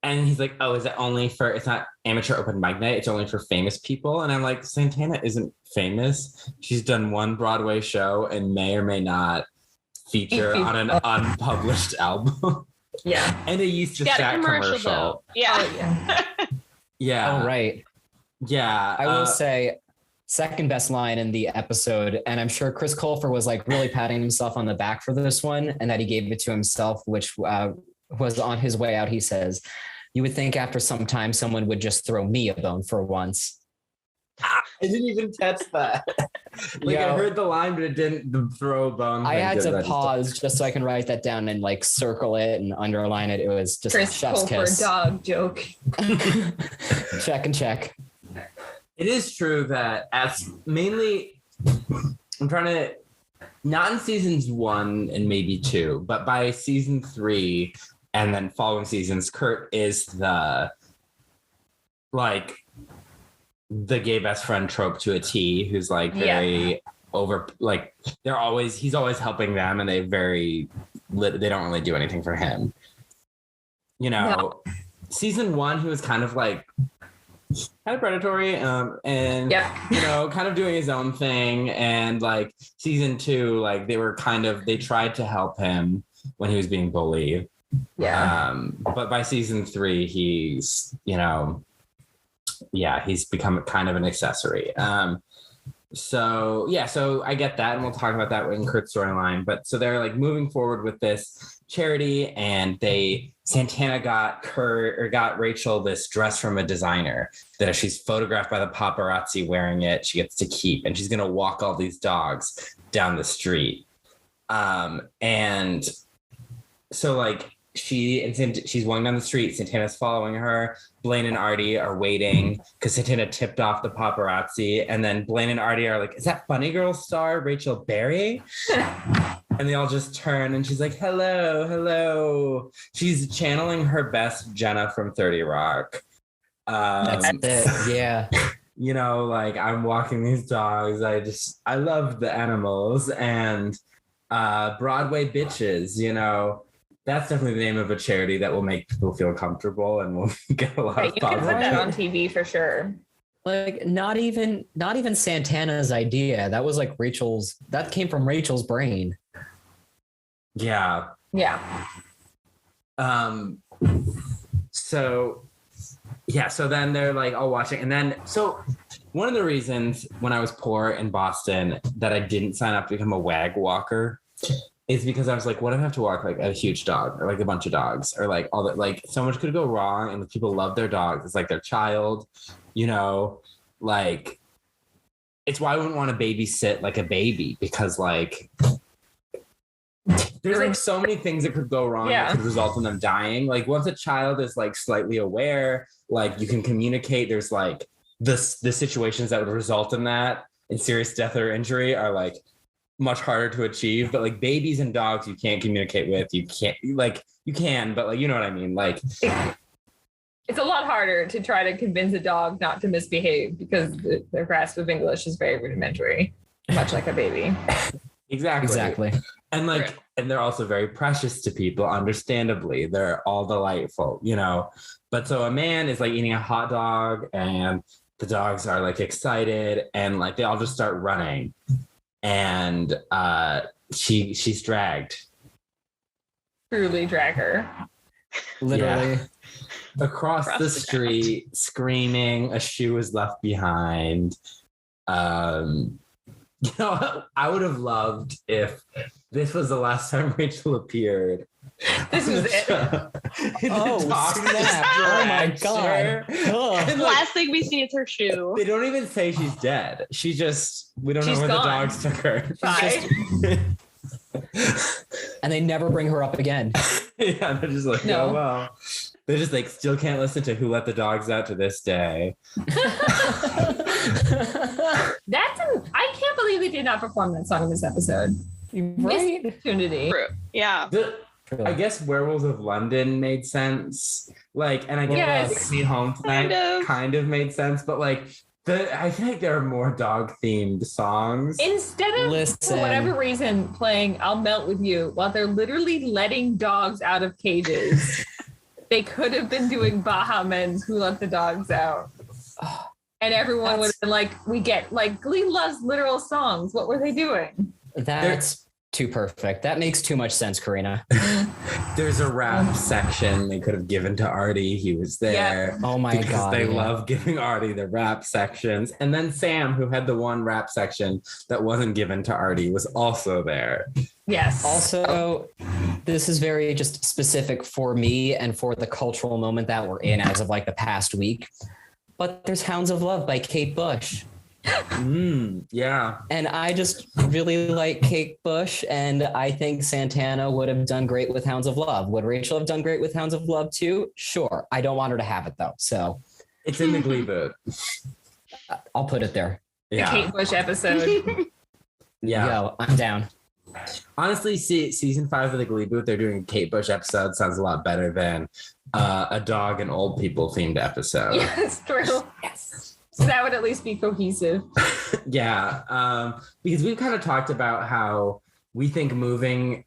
And he's like, "Oh, is it only for? It's not amateur open mic night. It's only for famous people." And I'm like, Santana isn't famous. She's done one Broadway show and may or may not feature on an unpublished album. Yeah. And a Yeast to Got a Chat commercial, commercial. though. Yeah. Oh, yeah. Yeah. Oh, right. Yeah. I will say, second best line in the episode, and I'm sure Chris Colfer was like really patting himself on the back for this one, and that he gave it to himself, which was on his way out. He says, "You would think after some time someone would just throw me a bone for once." I didn't even catch that. I heard the line, but it didn't throw a bone. I had to pause just so I can write that down and like circle it and underline it. It was just Chris chef's Colfer kiss. dog joke. Check and check. It is true that as mainly, I'm trying to, not in seasons 1 and maybe 2, but by season 3 and then following seasons, Kurt is the gay best friend trope to a T, who's like very over, like he's always helping them, and they don't really do anything for him. Season 1, he was kind of predatory, and kind of doing his own thing. And like season 2, like they tried to help him when he was being bullied. Yeah. But by season 3, he's he's become kind of an accessory. So I get that, and we'll talk about that in Kurt's storyline. But so they're like moving forward with this charity, and Santana got Rachel this dress from a designer that if she's photographed by the paparazzi wearing it, she gets to keep, and she's gonna walk all these dogs down the street. And so like she's walking down the street, Santana's following her. Blaine and Artie are waiting because Santana tipped off the paparazzi, and then Blaine and Artie are like, "Is that Funny Girl star Rachel Berry?" And they all just turn, and she's like, hello. She's channeling her best Jenna from 30 Rock. That's it. Yeah. I'm walking these dogs. I love the animals, and Broadway bitches, that's definitely the name of a charity that will make people feel comfortable and will get a lot of You can put that positive. on TV for sure. Like not even Santana's idea. That was like that came from Rachel's brain. Yeah. Yeah. So then they're like all watching, and then so one of the reasons when I was poor in Boston that I didn't sign up to become a wag walker is because I was like, what if I have to walk like a huge dog or like a bunch of dogs or like all that, like so much could go wrong, and people love their dogs. It's like their child, like it's why I wouldn't want to babysit like a baby, because like there's like so many things that could go wrong that could result in them dying. Like once a child is like slightly aware, like you can communicate, there's like the situations that would result in that and serious death or injury are like much harder to achieve. But like babies and dogs you can't communicate with. You can, but like, you know what I mean? Like it's a lot harder to try to convince a dog not to misbehave because their grasp of English is very rudimentary, much like a baby. Exactly. And like, right. And they're also very precious to people, understandably. They're all delightful, But so a man is like eating a hot dog, and the dogs are like excited, and like they all just start running. And she's dragged. Truly drag her. Literally. Yeah. Across the street, screaming, a shoe is left behind. You know, I would have loved if this was the last time Rachel appeared. This was it. Oh, snap. Oh my God. The last thing we see is her shoe. They don't even say she's dead. We don't know where gone. the dogs took her. Bye. And they never bring her up again. Yeah, they're just like, No. oh, well. They just like still can't listen to Who Let the Dogs Out to this day. I can't believe they did not perform that song in this episode. Right? Missed opportunity. Yeah. I guess Werewolves of London made sense. Like, and I guess Yes. Take Me Home Tonight kind of made sense, but like I feel like there are more dog themed songs. Instead of, for whatever reason, playing I'll Melt With You while they're literally letting dogs out of cages, they could have been doing Baha Men's Who Let the Dogs Out. And everyone would have been like, we get, like, Glee loves literal songs. What were they doing? That's too perfect. That makes too much sense, Corrina. There's a rap section they could have given to Artie. He was there. Yeah. Oh my God. Because they love giving Artie the rap sections. And then Sam, who had the one rap section that wasn't given to Artie, was also there. Yes. Also, this is very just specific for me and for the cultural moment that we're in as of like the past week. But there's Hounds of Love by Kate Bush. Yeah. And I just really like Kate Bush, and I think Santana would have done great with Hounds of Love. Would Rachel have done great with Hounds of Love too? Sure. I don't want her to have it though. So it's in the Gleeboot. I'll put it there. Yeah. The Kate Bush episode. Yeah. Yo, I'm down. Honestly, season 5 of the Gleeboot, they're doing a Kate Bush episode. Sounds a lot better than a dog and old people themed episode. Yeah, it's true. Yes. So that would at least be cohesive. Yeah. Because we've kind of talked about how we think moving,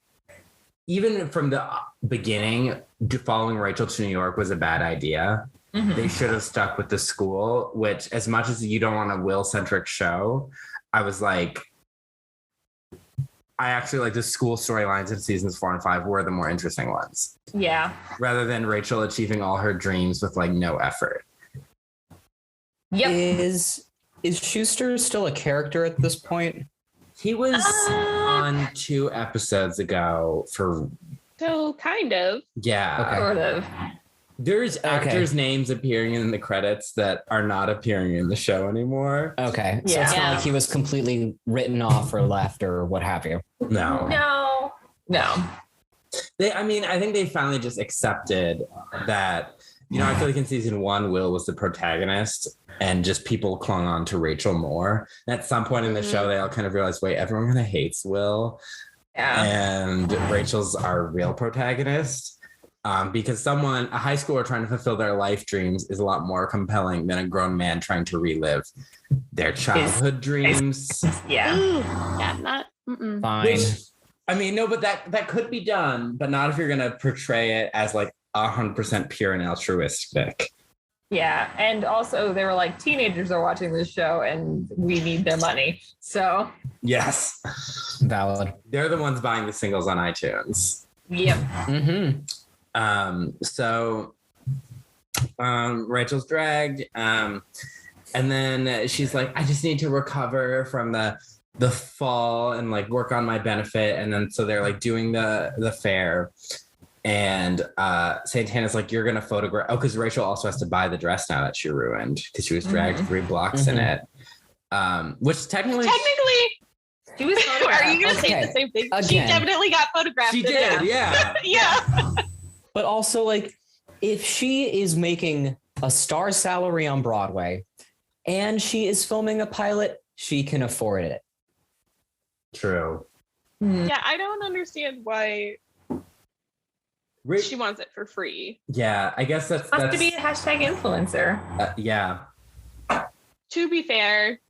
even from the beginning, following Rachel to New York was a bad idea. Mm-hmm. They should have stuck with the school, which, as much as you don't want a Will-centric show, I was like, I actually like the school storylines in seasons 4 and 5 were the more interesting ones. Yeah. Rather than Rachel achieving all her dreams with like no effort. Yep. Is Schuster still a character at this point? He was on 2 episodes ago for. So kind of. Yeah. Okay. Sort of. There's actors' names appearing in the credits that are not appearing in the show anymore. Okay. So it's not like he was completely written off or left or what have you. No. No. I think they finally just accepted that, I feel like in season 1, Will was the protagonist and just people clung on to Rachel more. And at some point in the show, they all kind of realized, wait, everyone kind of hates Will. Yeah. And Rachel's our real protagonist. Because a high schooler trying to fulfill their life dreams is a lot more compelling than a grown man trying to relive their childhood dreams. Yeah. Yeah, not. Fine. But that could be done, but not if you're going to portray it as like 100% pure and altruistic. Yeah. And also they were like, teenagers are watching this show and we need their money. So. Yes. Valid. They're the ones buying the singles on iTunes. Yep. Mm-hmm. So Rachel's dragged. And then she's like, I just need to recover from the fall and like work on my benefit. And then so they're like doing the fair. And Santana's like, you're gonna photograph. Oh, because Rachel also has to buy the dress now that she ruined because she was dragged 3 blocks in it. Which technically she was photographed. Are you gonna say the same thing? Again. She definitely got photographed. She did, yeah. Yeah. But also, like, if she is making a star salary on Broadway and she is filming a pilot, she can afford it. True. Yeah, I don't understand why she wants it for free. Yeah, I guess that's to be a hashtag influencer. Yeah. To be fair,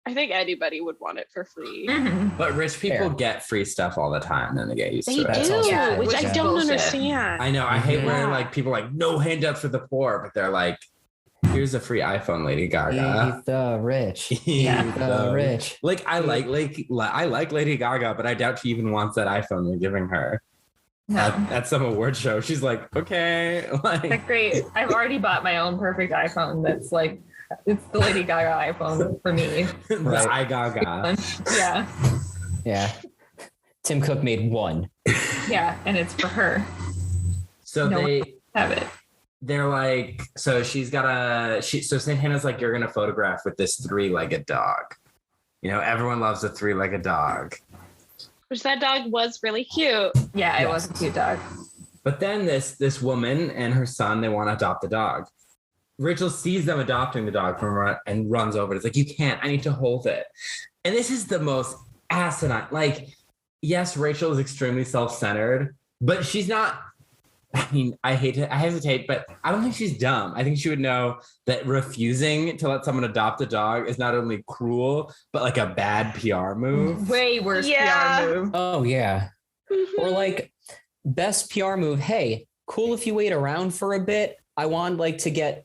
I think anybody would want it for free. Mm-hmm. But rich people get free stuff all the time and they get used They to it. do, Yeah, which which I is don't bullshit. understand. I know. I hate when like people are like no handouts for the poor, but they're like, here's a free iPhone, Lady Gaga. Eat the rich. Yeah. Eat the rich. Like I like Lady Gaga, but I doubt she even wants that iPhone they're giving her. No. at some award show. She's like, okay, Like, great. I've already bought my own perfect iPhone. That's like, it's the Lady Gaga iPhone for me. the Right. iGaga. Yeah. Yeah. Tim Cook made one. Yeah. And it's for her. So No. they Have it. they're like, so she's got so Santana's like, you're gonna photograph with this 3-legged dog. You know, everyone loves a 3-legged dog. Which that dog was really cute. Yeah, it Yes. was a cute dog. But then this woman and her son, they want to adopt the dog. Rachel sees them adopting the dog from her and runs over. It's like, you can't, I need to hold it. And this is the most asinine. Like, yes, Rachel is extremely self-centered, but she's not, I mean, I hesitate, but I don't think she's dumb. I think she would know that refusing to let someone adopt a dog is not only cruel, but like a bad PR move. Way worse Yeah. PR move. Oh yeah. Or like best PR move. Hey, cool if you wait around for a bit. I want like to get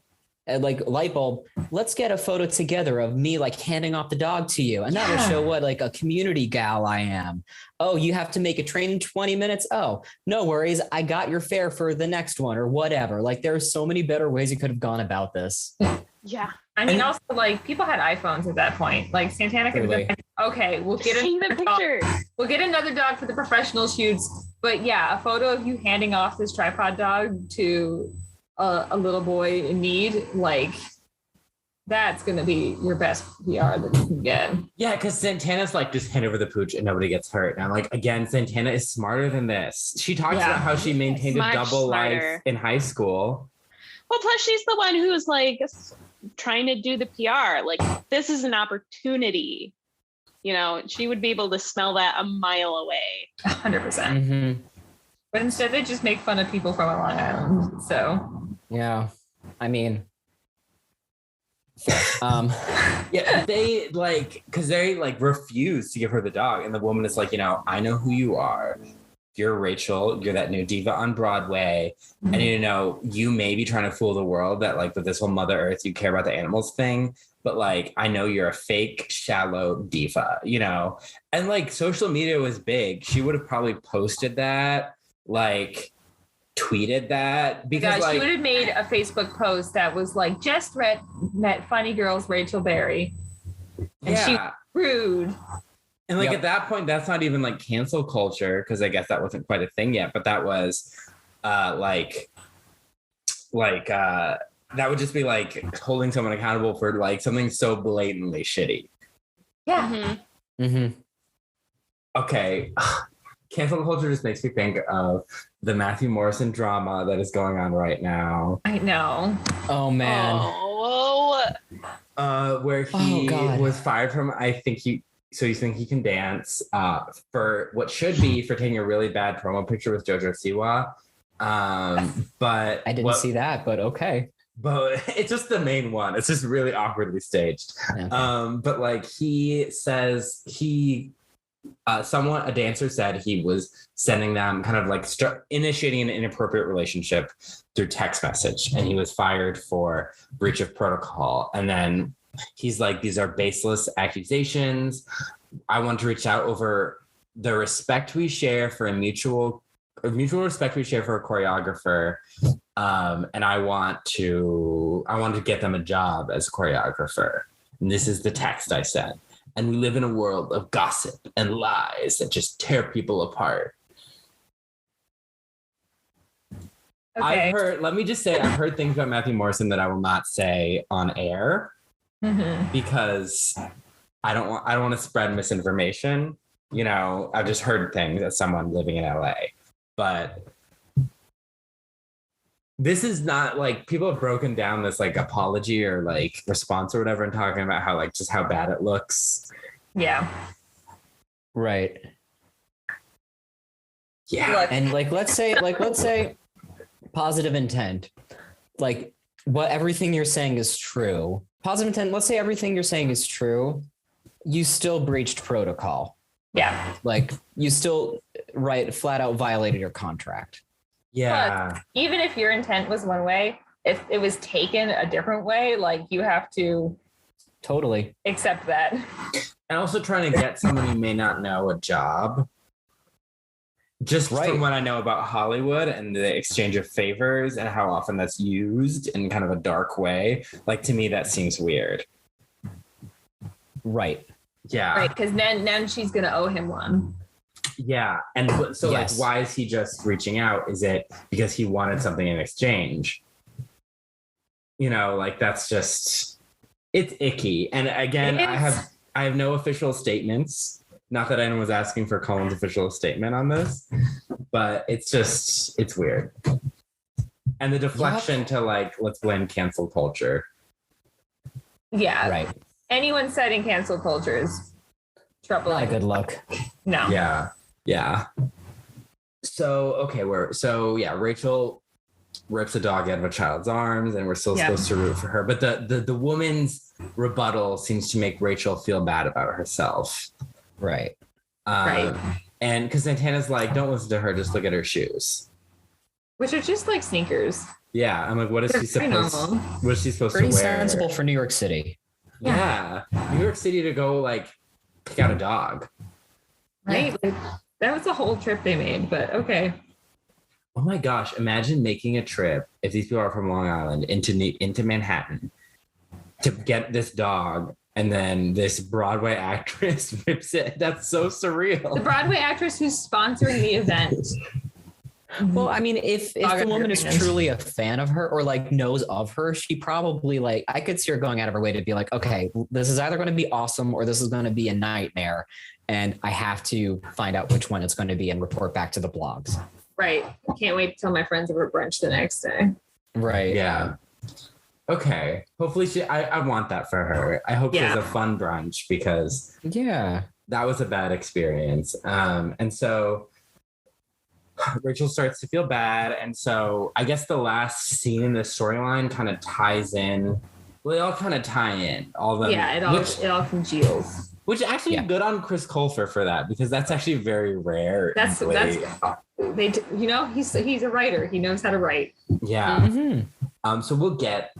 like light bulb. Let's get a photo together of me like handing off the dog to you, and that'll Yeah. show what like a community gal I am. Oh, you have to make a train in 20 minutes. Oh, no worries. I got your fare for the next one or whatever. Like there are so many better ways you could have gone about this. Yeah. I mean, And- also, like, people had iPhones at that point. Like, Santana could have Really? been, okay, we'll get Take the another dog. picture. We'll get another dog for the professional shoots. But yeah, a photo of you handing off this tripod dog to a little boy in need, like, that's going to be your best PR that you can get. Yeah, because Santana's like, just hand over the pooch and nobody gets hurt. And I'm like, again, Santana is smarter than this. She talks Yeah. about how she maintained Much a double smarter. life in high school. Well, plus she's the one who's like trying to do the PR. Like, this is an opportunity. You know, she would be able to smell that a mile away. 100%. Mm-hmm. But instead, they just make fun of people from Long Island. So, Yeah. I mean, Yeah, they like, because they like refuse to give her the dog. And the woman is like, you know, I know who you are. You're Rachel. You're that new diva on Broadway. And, you know, you may be trying to fool the world that like with this whole Mother Earth, you care about the animals thing. But like, I know you're a fake, shallow diva, you know? And like social media was big. She would have probably posted that, like tweeted that because yeah, like, she would have made a Facebook post that was like, just met Funny Girls Rachel Berry. And she yeah. rude. And like Yep. at that point, that's not even like cancel culture, because I guess that wasn't quite a thing yet. But that was that would just be like holding someone accountable for like something so blatantly shitty. Yeah. Mhm. mm-hmm. Okay. Cancel culture just makes me think of the Matthew Morrison drama that is going on right now. I know. Oh man. Oh, Where he God. was fired from, I think he think he can dance for what should be for taking a really bad promo picture with Jojo Siwa. But I didn't see that, but okay. But it's just the main one. It's just really awkwardly staged. Okay. But like he says a dancer said he was sending them kind of like initiating an inappropriate relationship through text message, and he was fired for breach of protocol. And then he's like, these are baseless accusations. I want to reach out over the respect we share for a mutual respect we share for a choreographer. And I want to get them a job as a choreographer. And this is the text I sent. And we live in a world of gossip and lies that just tear people apart. Okay. I've heard things about Matthew Morrison that I will not say on air Mhm. because I don't want to spread misinformation. You know, I've just heard things as someone living in LA, but this is not like, people have broken down this like apology or like response or whatever and talking about how like just how bad it looks. Yeah. Right. Yeah. Look, And like let's say positive intent. Like what everything you're saying is true. Positive intent, let's say everything you're saying is true. You still breached protocol. yeah. Like you still flat out violated your contract. Yeah. Even if your intent was one way, if it was taken a different way, like you have to Totally. accept that. And also trying to get someone you may not know a job. just from what I know about Hollywood and the exchange of favors and how often that's used in kind of a dark way, like to me that seems weird. Right. Yeah. Right, because then she's gonna owe him one. Yeah. And so like why is he just reaching out? Is it because he wanted something in exchange? You know, like that's just, it's icky. And again, I have no official statements. Not that anyone was asking for Cullen's official statement on this, but it's weird. And the deflection to like, let's blame cancel culture. Yeah. Right. Anyone citing cancel culture is troubling. Not a good look. No. Yeah. Yeah. So, okay. Rachel rips a dog out of a child's arms and we're still supposed to root for her. But the woman's rebuttal seems to make Rachel feel bad about herself. Right. Right. And because Santana's like, don't listen to her, just look at her shoes. Which are just like sneakers. Yeah. I'm like, what is she supposed to wear? Pretty sensible for New York City. Yeah. New York City to go like pick out a dog. Right. Like, that was a whole trip they made, but okay. Oh my gosh. Imagine making a trip, if these people are from Long Island, into Manhattan to get this dog. And then this Broadway actress rips it. That's so surreal. The Broadway actress who's sponsoring the event. Well, I mean, if the woman is truly a fan of her or like knows of her, she probably like, I could see her going out of her way to be like, okay, this is either going to be awesome or this is going to be a nightmare. And I have to find out which one it's going to be and report back to the blogs. Right. Can't wait to tell my friends over brunch the next day. Right. Yeah. Okay. Hopefully I want that for her. I hope she has a fun brunch because that was a bad experience. And so Rachel starts to feel bad. And so I guess the last scene in the storyline kind of ties in. Well, they all kind of tie in. All of them. Yeah, it all congeals. Which actually good on Chris Colfer for that, because that's actually very rare. That's he's a writer. He knows how to write. Yeah. Mm-hmm. So we'll get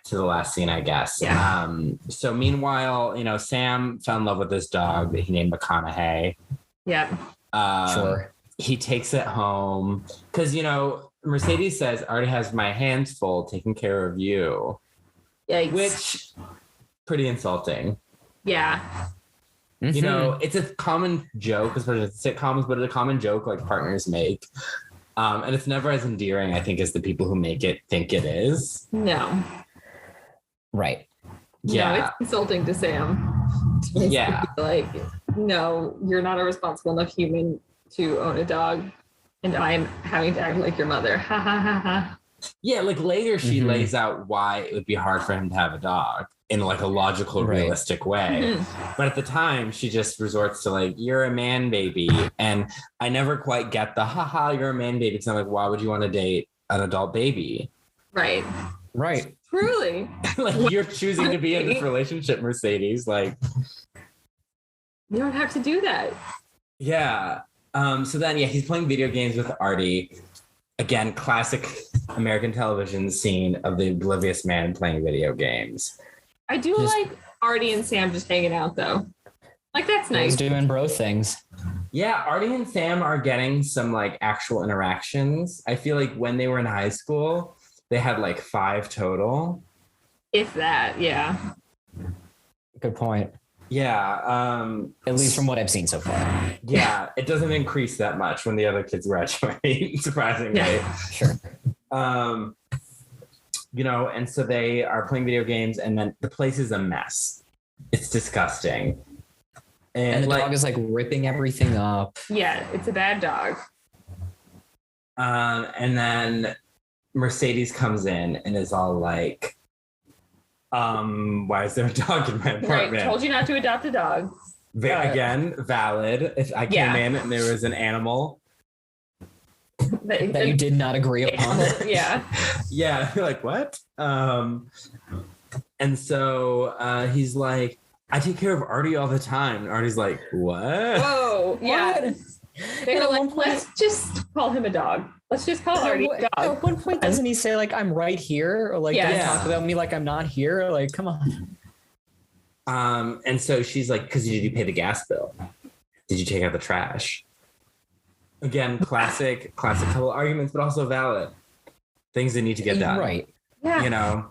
to the last scene, I guess. Yeah. So meanwhile, Sam fell in love with this dog that he named McConaughey. Yeah. Sure. He takes it home because Mercedes says, "I already has my hands full taking care of you." Yikes. Which pretty insulting. Yeah. Mm-hmm. It's a common joke, especially in sitcoms, but it's a common joke like partners make. And it's never as endearing, I think, as the people who make it think it is. No. Right. Yeah. No, it's insulting to Sam. Yeah. Like, no, you're not a responsible enough human to own a dog, and I'm having to act like your mother. Ha ha ha ha. Yeah, like later she lays out why it would be hard for him to have a dog in like a logical, realistic way. Mm-hmm. But at the time, she just resorts to like, you're a man baby. And I never quite get the haha, you're a man baby. Because I'm like, why would you want to date an adult baby? Right. Right. Truly. Like you're choosing to be in this relationship, Mercedes. Like you don't have to do that. Yeah. So then, he's playing video games with Artie. Again, classic American television scene of the oblivious man playing video games. I do like Artie and Sam just hanging out, though. Like, that's nice. Doing bro things. Yeah, Artie and Sam are getting some, like, actual interactions. I feel like when they were in high school, they had, like, 5 total. If that, yeah. Good point. Yeah. At least from what I've seen so far. Yeah, it doesn't increase that much when the other kids graduate, surprisingly. Yeah. Sure. And so they are playing video games, and then the place is a mess. It's disgusting. And the dog is like ripping everything up. Yeah, it's a bad dog. And then Mercedes comes in and is all like, why is there a dog in my apartment? Right, told you not to adopt a dog. Again, valid. If I came in and there was an animal that you did not agree upon. Yeah. Yeah, like what? And so he's like, I take care of Artie all the time. And Artie's like, what? Whoa, yeah. They're like, let's just call him a dog. Let's just call Artie a dog. At one point, doesn't he say like, I'm right here? Or like, don't talk about me like I'm not here? Like, come on. And so she's like, because did you pay the gas bill? Did you take out the trash? Again, classic couple arguments, but also valid things that need to get done. Right. Yeah. You know?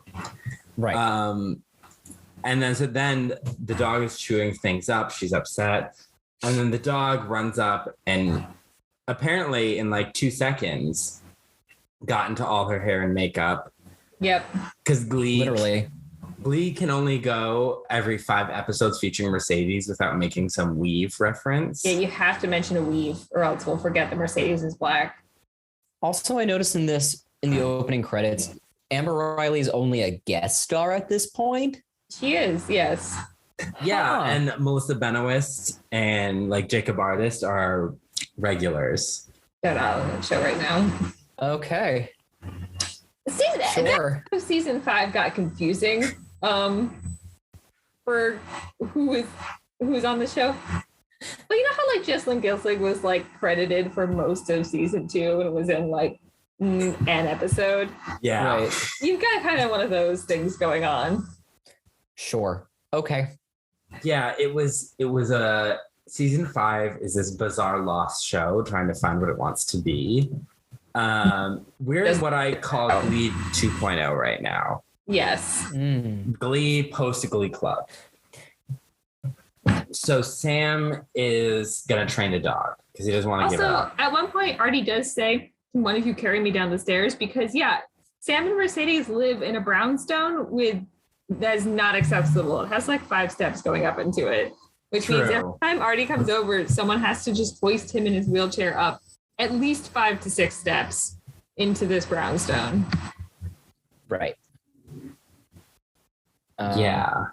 Right. And then the dog is chewing things up. She's upset. And then the dog runs up and apparently in like 2 seconds got into all her hair and makeup. Yep. Because Glee can only go every 5 episodes featuring Mercedes without making some weave reference. Yeah, you have to mention a weave or else we'll forget that Mercedes is black. Also, I noticed in the opening credits, Amber Riley is only a guest star at this point. She is, yes. Yeah, Huh. and Melissa Benoist and like Jacob Artist are regulars. Shout out on the show right now. Okay. Sure. Season 5 got confusing for who's on the show. Well, you know how like Jesslyn Gilsig was like credited for most of season 2 and was in like an episode. Yeah. Right. You've got kind of one of those things going on. Sure. Okay. Yeah, it was a season 5 is this bizarre lost show trying to find what it wants to be. We're in what I call Glee 2.0 right now. Yes. Glee post Glee Club. So Sam is gonna train the dog because he doesn't want to give up. At one point, Artie does say, "Can one of you carry me down the stairs?" Because Sam and Mercedes live in a brownstone that is not accessible. It has like 5 steps going up into it, which means every time Artie comes over, someone has to just hoist him in his wheelchair up at least 5 to 6 steps into this brownstone. Right. Yeah.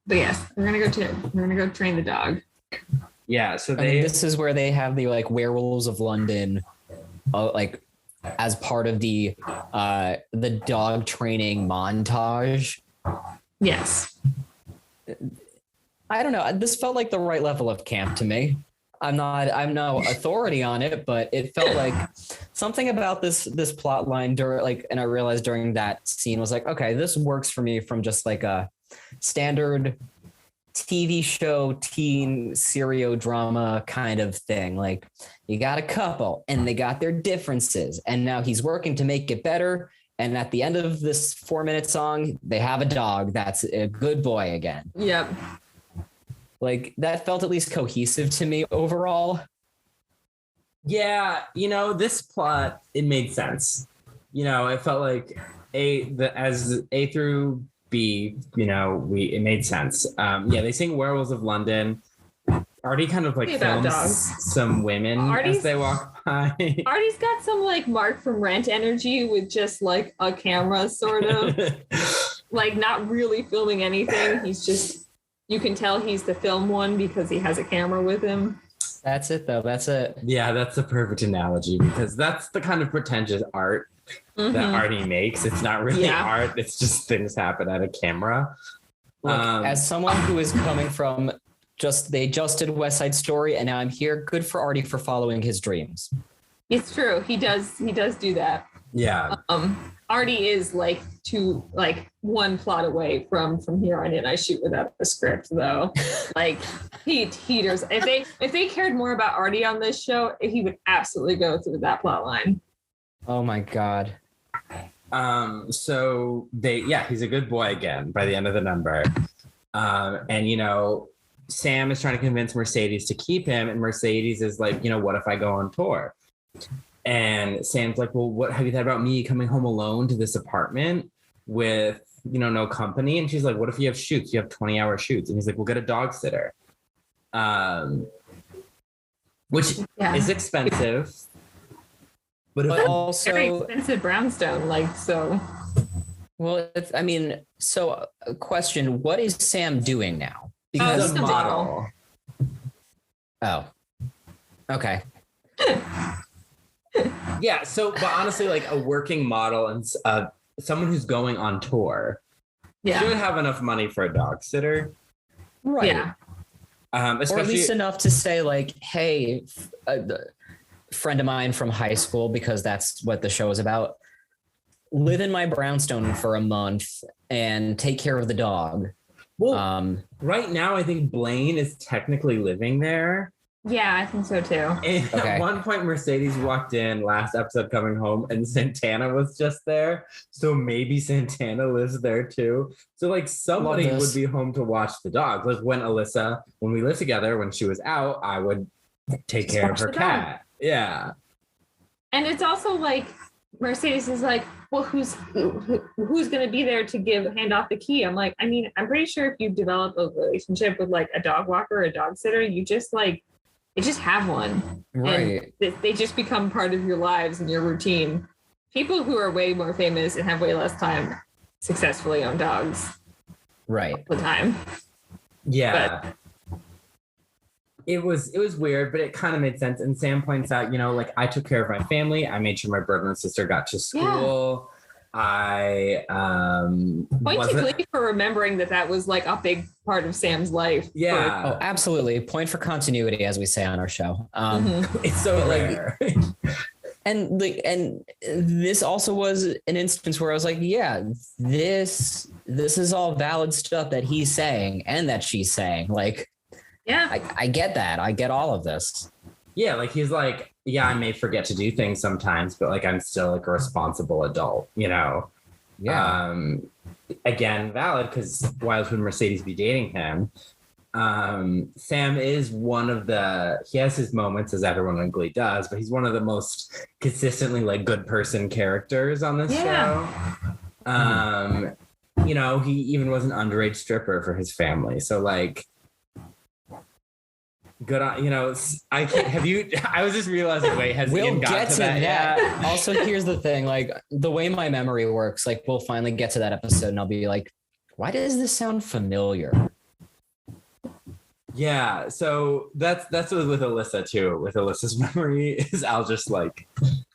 But yes, we're gonna go train the dog. Yeah. So this is where they have the like Werewolves of London, like as part of the dog training montage. Yes. I don't know. This felt like the right level of camp to me. I'm no authority on it, but it felt like something about this plot line and I realized during that scene was like, okay, this works for me from just like a standard TV show, teen serial drama kind of thing. Like you got a couple and they got their differences and now he's working to make it better. And at the end of this 4-minute song, they have a dog that's a good boy again. Yep. Like that felt at least cohesive to me overall. Yeah, this plot, it made sense. It felt like as A through B, it made sense. They sing Werewolves of London. Artie kind of like films some women as they walk by. Artie's got some like Mark from Rent energy with just like a camera sort of like not really filming anything. He's just, you can tell he's the film one because he has a camera with him. That's it though. That's it. Yeah, that's a perfect analogy because that's the kind of pretentious art that Artie makes. It's not really art. It's just things happen at a camera. Look, as someone who is coming from they just did West Side Story and now I'm here. Good for Artie for following his dreams. It's true. He does do that. Yeah. Artie is like one plot away from here on in. I shoot without a script though. Like he does. If they cared more about Artie on this show, he would absolutely go through that plot line. Oh my God. So he's a good boy again by the end of the number. And Sam is trying to convince Mercedes to keep him, and Mercedes is like, what if I go on tour? And Sam's like, well, what have you thought about me coming home alone to this apartment with, no company? And she's like, what if you have shoots? You have 20-hour shoots. And he's like, we'll get a dog sitter. Which is expensive. But also very expensive brownstone, so. Well, so a question, what is Sam doing now? Because the model. Oh. Okay. Yeah, but honestly, like a working model and someone who's going on tour should have enough money for a dog sitter. Right. Yeah. Or at least enough to say like, hey, a friend of mine from high school, because that's what the show is about, live in my brownstone for a month and take care of the dog. Well, right now, I think Blaine is technically living there. Yeah, I think so too. And at one point, Mercedes walked in last episode coming home, and Santana was just there. So maybe Santana lives there too. So like somebody would be home to watch the dog. Like when we lived together, when she was out, I would take care of her cat. Yeah. And it's also like Mercedes is like, well, who's going to be there to hand off the key? I'm like, I mean, I'm pretty sure if you develop a relationship with like a dog walker or a dog sitter, you just have one. Right. And they just become part of your lives and your routine. People who are way more famous and have way less time successfully own dogs. Right. All the time. Yeah. But it was weird, but it kind of made sense. And Sam points out, like I took care of my family. I made sure my brother and sister got to school. Yeah. I point to Glee for remembering that was like a big part of Sam's life. Yeah. Oh, absolutely. Point for continuity, as we say on our show. It's so rare. And this also was an instance where I was like, yeah, this is all valid stuff that he's saying and that she's saying. Like, yeah, I get that. I get all of this. Yeah, like he's like, yeah, I may forget to do things sometimes, but like I'm still like a responsible adult, Yeah. Again, valid, because why else would Mercedes be dating him? Sam is he has his moments, as everyone in Glee does, but he's one of the most consistently like good person characters on this show. He even was an underage stripper for his family. So like, good on, I can't have you. I was just realizing, wait, has Ian got to that yet? Also, here's the thing, like the way my memory works, like we'll finally get to that episode and I'll be like, why does this sound familiar? Yeah, so that's with Allyssa too. With Alyssa's memory is I'll just like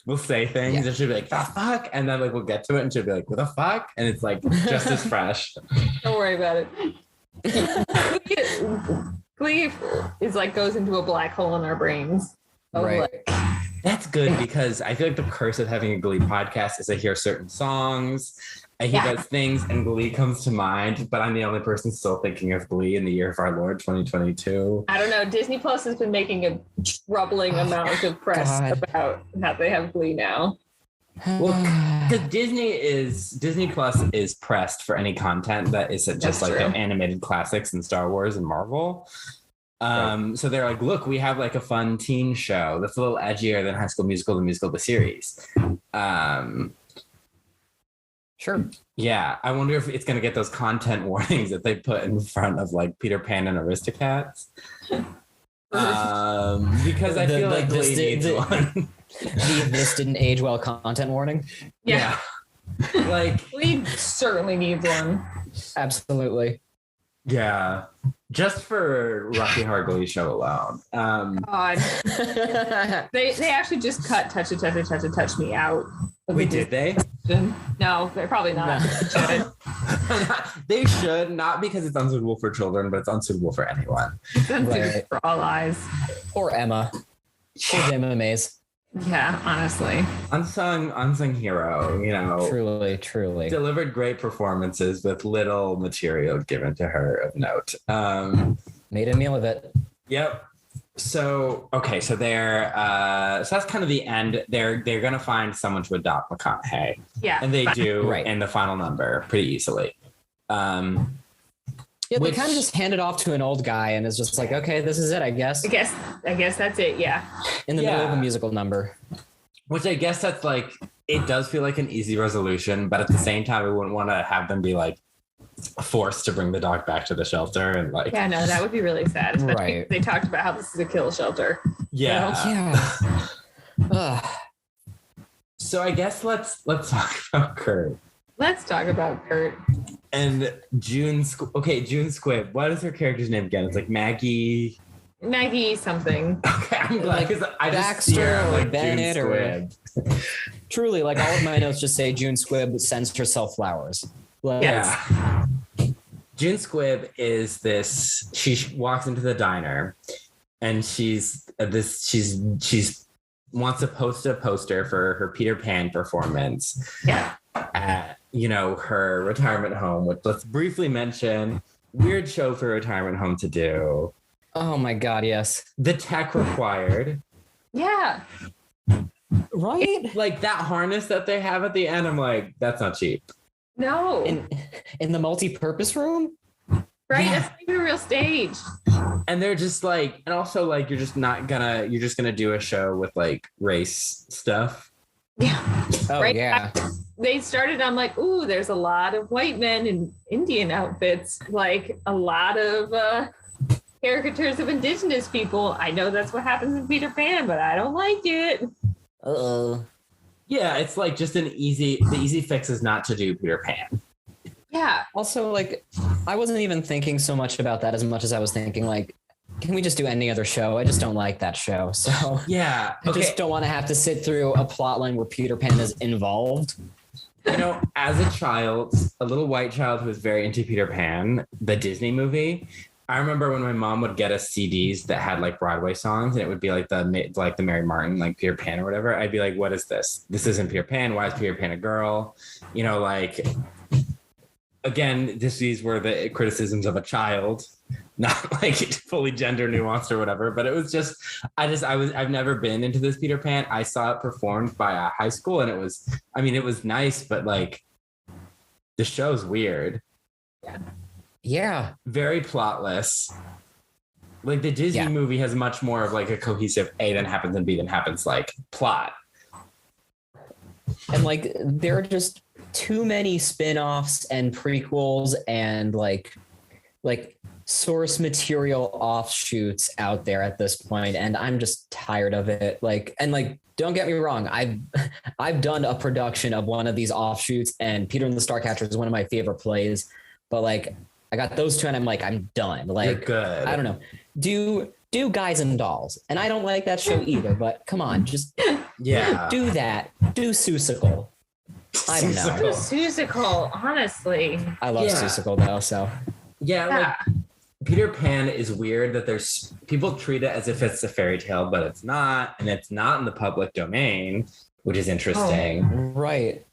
we'll say things and she'll be like, the fuck, and then like we'll get to it and she'll be like, what the fuck? And it's like just as fresh. Don't worry about it. Glee is like goes into a black hole in our brains. Right. Like, that's good because I feel like the curse of having a Glee podcast is I hear certain songs, I hear those things, and Glee comes to mind, but I'm the only person still thinking of Glee in the year of our Lord 2022. I don't know. Disney Plus has been making a troubling amount of press about how they have Glee now. Well, because Disney Plus is pressed for any content that isn't just like the animated classics in Star Wars and Marvel. So they're like, look, we have like a fun teen show that's a little edgier than High School Musical, the series. Sure. Yeah, I wonder if it's going to get those content warnings that they put in front of like Peter Pan and Aristocats. Because I feel like Glee needs one. This didn't age well content warning. Yeah. Like Glee certainly needs one. Absolutely. Yeah. Just for Rocky Horror Glee show alone. God. They actually just cut Touch It, Touch Me out. Wait, did they? No, they're probably not. They should, not because it's unsuitable for children, but it's unsuitable for anyone. It's unsuitable for all eyes. Or Emma. Or Emma Mays. Yeah, honestly. Unsung hero, Truly. Delivered great performances with little material given to her of note. Made a meal of it. Yep. So they're so that's kind of the end. They're gonna find someone to adopt McConaughey. Yeah. And they do in the final number pretty easily. Yeah, they kind of just hand it off to an old guy and it's just like, okay, this is it, I guess. I guess that's it, yeah. In the middle of a musical number. Which I guess that's like, it does feel like an easy resolution, but at the same time, we wouldn't want to have them be like forced to bring the dog back to the shelter and like. Yeah, no, that would be really sad. Especially right. They talked about how this is a kill shelter. Yeah. Yeah. So I guess let's talk about Kurt. Let's talk about Kurt. And June Squibb. What is her character's name again? It's like Maggie something. Okay, I'm glad because I just Baxter see her like Bennett June Squibb. Truly, like all of my notes just say June Squibb sends herself flowers. Like, yeah. June Squibb is this. She walks into the diner, and she's wants to post a poster for her Peter Pan performance. Yeah. At her retirement home, which let's briefly mention, weird show for a retirement home to do. Oh my God, yes. The tech required. Yeah. Right? Like that harness that they have at the end, I'm like, that's not cheap. No. In the multi-purpose room? Right? Yeah. That's not even a real stage. And they're just like, and also like, you're just gonna do a show with like race stuff. Yeah. Oh, Right? yeah. They started, I'm like, ooh, there's a lot of white men in Indian outfits, like a lot of caricatures of indigenous people. I know that's what happens in Peter Pan, but I don't like it. Uh-oh. Yeah, it's like just the easy fix is not to do Peter Pan. Yeah. Also, like, I wasn't even thinking so much about that as much as I was thinking, like, can we just do any other show? I just don't like that show. So Yeah. I just don't want to have to sit through a plot line where Peter Pan is involved. You know, as a child, a little white child who was very into Peter Pan, the Disney movie, I remember when my mom would get us CDs that had like Broadway songs, and it would be like the Mary Martin, like Peter Pan or whatever. I'd be like, what is this? This isn't Peter Pan. Why is Peter Pan a girl? You know, like, again, these were the criticisms of a child, not like fully gender nuanced or whatever, but it was just, I've never been into this Peter Pan. I saw it performed by a high school, and it was nice, but like the show's weird. Yeah. Very plotless. Like the Disney movie has much more of like a cohesive A then happens and B then happens like plot. And like there are just too many spin-offs and prequels and like source material offshoots out there at this point, and I'm just tired of it. Like, and like, don't get me wrong, I've done a production of one of these offshoots, and Peter and the Starcatcher is one of my favorite plays, but like I got those two and I'm like, I'm done. Like, you're good. I don't know. Do Guys and Dolls. And I don't like that show either, but come on, just do that. Do Seussical. I don't know. Seussical, honestly. I love Seussical though, so. Yeah, like Peter Pan is weird that there's people treat it as if it's a fairy tale, but it's not, and it's not in the public domain, which is interesting. Oh, right.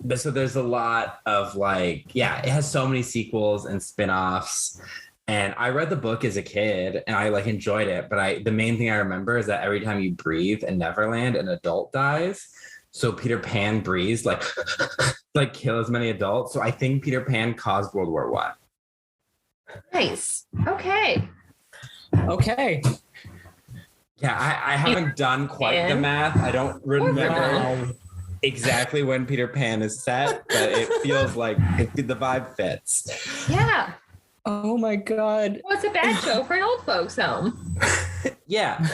But so there's a lot of like, it has so many sequels and spin-offs. And I read the book as a kid and I like enjoyed it. But the main thing I remember is that every time you breathe in Neverland, an adult dies. So Peter Pan breathes like like kill as many adults. So I think Peter Pan caused World War I. Nice. Okay. Yeah, I haven't done quite the math. I don't remember exactly when Peter Pan is set, but it feels like the vibe fits. Yeah. Oh my God. Well, it's a bad show for an old folks home. Yeah.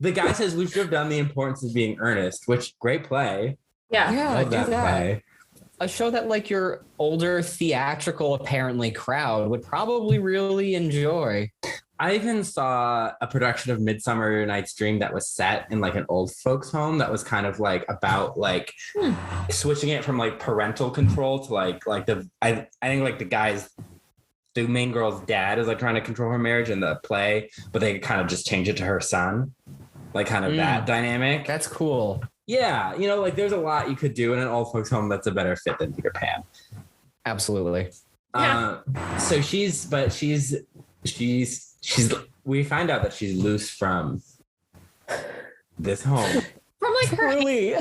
The guy says we should have done The Importance of Being Earnest, which great play. Yeah. Love that play. A show that like your older theatrical apparently crowd would probably really enjoy. I even saw a production of Midsummer Night's Dream that was set in like an old folks home that was kind of like about like switching it from like parental control to like I think like the main girl's dad is like trying to control her marriage in the play, but they kind of just change it to her son, like kind of that dynamic. That's cool. Yeah, you know, like there's a lot you could do in an old folks home that's a better fit than Peter Pan. Absolutely. So we find out that she's loose from this home. From like her Really?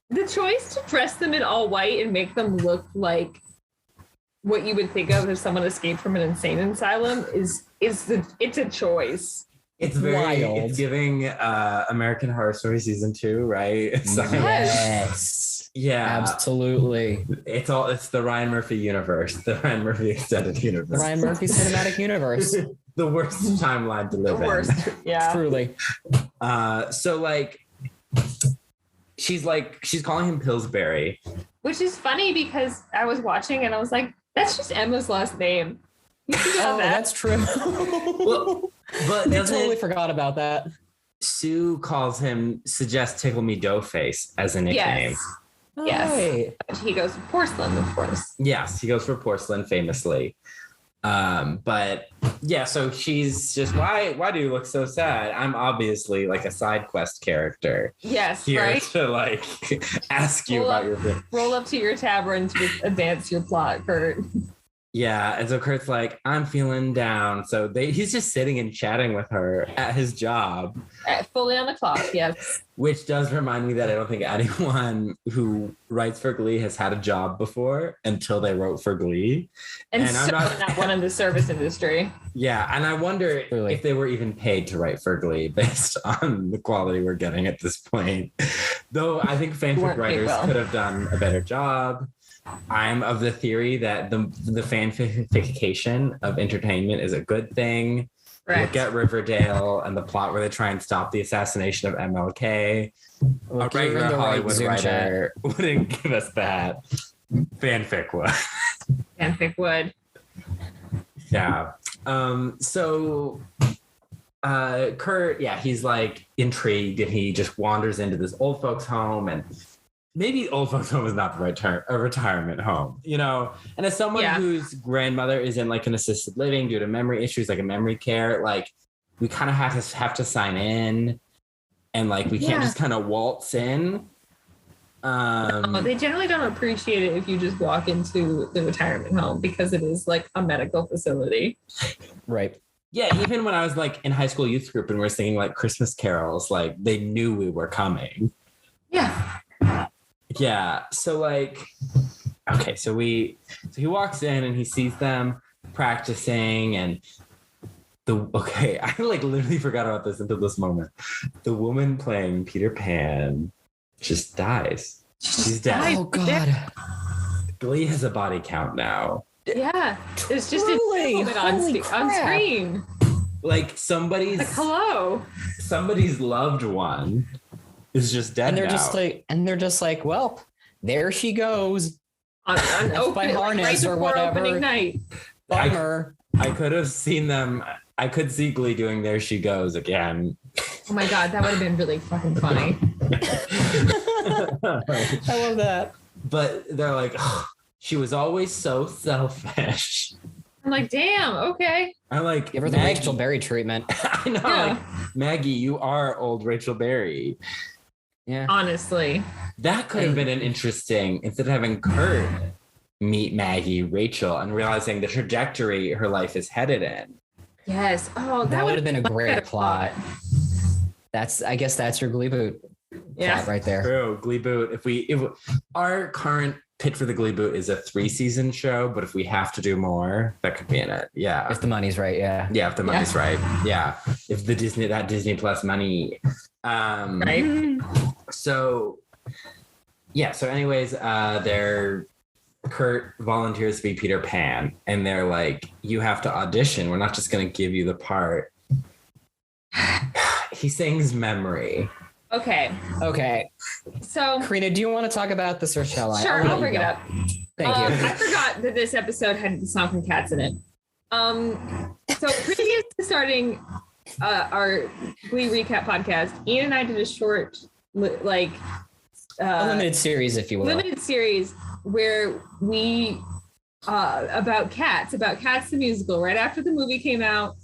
the choice to dress them in all white and make them look like what you would think of if someone escaped from an insane asylum is it's a choice. It's very wild. It's giving American Horror Story season 2, right? It's like, Yes. yeah, Absolutely. It's the Ryan Murphy universe, the Ryan Murphy extended universe. Ryan Murphy cinematic universe. The worst timeline to live Worst. in. Yeah. Truly. So like she's calling him Pillsbury. Which is funny because I was watching and I was like, that's just Emma's last name. You should know that. That's true. Well, but I totally forgot about that. Sue suggests Tickle Me Dough Face as a nickname. Yes. Right. He goes for porcelain, of course. Yes, he goes for porcelain famously. But yeah, so she's just, why do you look so sad? I'm obviously like a side quest character. Yes, Here right? to like ask you about your Roll up to your tavern to advance your plot, Kurt. Yeah, and so Kurt's like, I'm feeling down. So he's just sitting and chatting with her at his job. Fully on the clock, yes. Which does remind me that I don't think anyone who writes for Glee has had a job before until they wrote for Glee. And I'm not one in the service industry. Yeah, and I wonder if they were even paid to write for Glee based on the quality we're getting at this point. Though I think fanfic writers could have done a better job. I'm of the theory that the fanfication of entertainment is a good thing. Right. Look at Riverdale and the plot where they try and stop the assassination of MLK. A regular Hollywood writer wouldn't give us that. Fanfic would. Fanfic would. Yeah. So Kurt, he's like intrigued and he just wanders into this old folks home, and maybe old folks home is not the right term, a retirement home, you know? And as someone whose grandmother is in like an assisted living due to memory issues, like a memory care, like we kind of have to sign in, and like we can't just kind of waltz in. No, they generally don't appreciate it if you just walk into the retirement home because it is like a medical facility. Right. Yeah, even when I was like in high school youth group and we were singing like Christmas carols, like they knew we were coming. Yeah. Yeah. So like, okay, so he walks in and he sees them practicing, and I like literally forgot about this until this moment. The woman playing Peter Pan just dies. She's dead. Oh God. Glee has a body count now. Yeah. It's just on screen. Like somebody's like, hello. Somebody's loved one is just dead. And they're just like, well, there she goes. On by harness or whatever. Opening night. Bummer. I could have seen them. I could see Glee doing There She Goes again. Oh my God, that would have been really fucking funny. I love that. But they're like, oh, she was always so selfish. I'm like, damn, okay. I like give her the Rachel Berry treatment. I know. Yeah. Like, Maggie, you are old Rachel Berry. Yeah. Honestly. That could have been an interesting, instead of having Kurt meet Maggie, Rachel, and realizing the trajectory her life is headed in. Yes. Oh, that would have been a great plot. I guess that's your Gleeboot plot right there. True. Gleeboot. If our current pitch for the Gleeboot is a 3-season show, but if we have to do more, that could be in it. Yeah. If the money's right, yeah. Yeah, if the money's right. Yeah. If the Disney Plus money. Right. So anyways, Kurt volunteers to be Peter Pan, and they're like, you have to audition. We're not just going to give you the part. He sings Memory. Okay. So, Corrina, do you want to talk about this or shall I? Sure, I'll bring it up. Thank you. I forgot that this episode had the song from Cats in it. So previous to starting our Glee recap podcast, Ian and I did a short, a limited series, if you will. Limited series where we about Cats the musical. Right after the movie came out.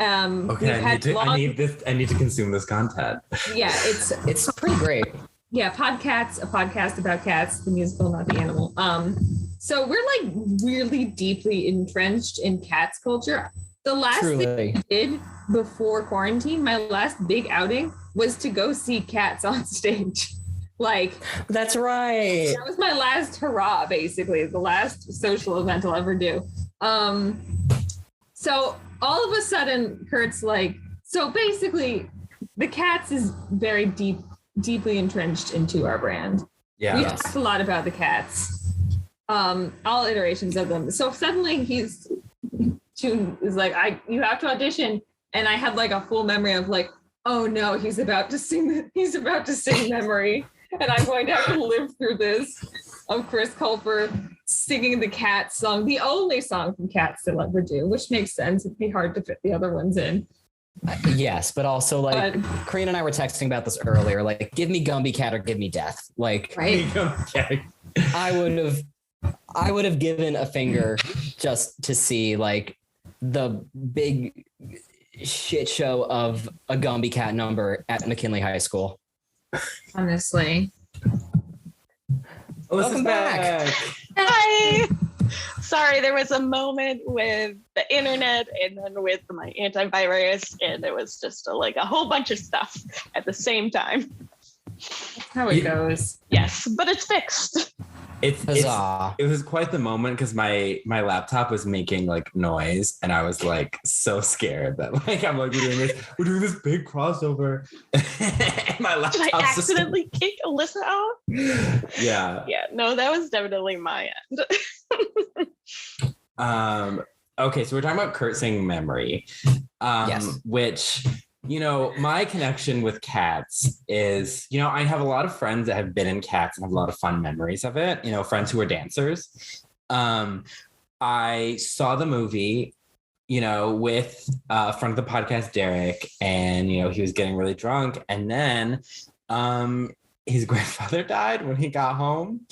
Okay, I need to consume this content. Yeah, it's pretty great. Yeah, Podcats, a podcast about cats, the musical, not the animal. So we're like really deeply entrenched in Cats culture. The last thing I did before quarantine, my last big outing was to go see Cats on stage. Like, that's right. That was my last hurrah, basically, the last social event I'll ever do. So all of a sudden, Kurt's like, so basically, the Cats is very deeply entrenched into our brand. Yeah, we talked a lot about the Cats, all iterations of them. So suddenly June is like, you have to audition, and I had like a full memory of like, oh no, he's about to sing Memory. And I'm going to have to live through this of Chris Colfer singing the Cats song, the only song from Cats they'll ever do, which makes sense. It'd be hard to fit the other ones in. Yes, but also like Corrina and I were texting about this earlier. Like, give me Gumby Cat or give me death. Like, right? I would have given a finger just to see like the big shit show of a Gumby Cat number at McKinley High School. Honestly. Welcome back. Hi. sorry, there was a moment with the internet and then with my antivirus, and it was just a whole bunch of stuff at the same time. That's how it goes. Yes, but it's fixed. It was quite the moment because my laptop was making like noise and I was like so scared that like I'm like we're doing this big crossover. And my laptop. Did I accidentally kick Alyssa out? Yeah. Yeah. No, that was definitely my end. Okay, so we're talking about Kurt saying memory. Yes. Which, my connection with cats is, I have a lot of friends that have been in cats and have a lot of fun memories of it, friends who are dancers. I saw the movie, with a friend of the podcast, Derek, and, he was getting really drunk. And then his grandfather died when he got home.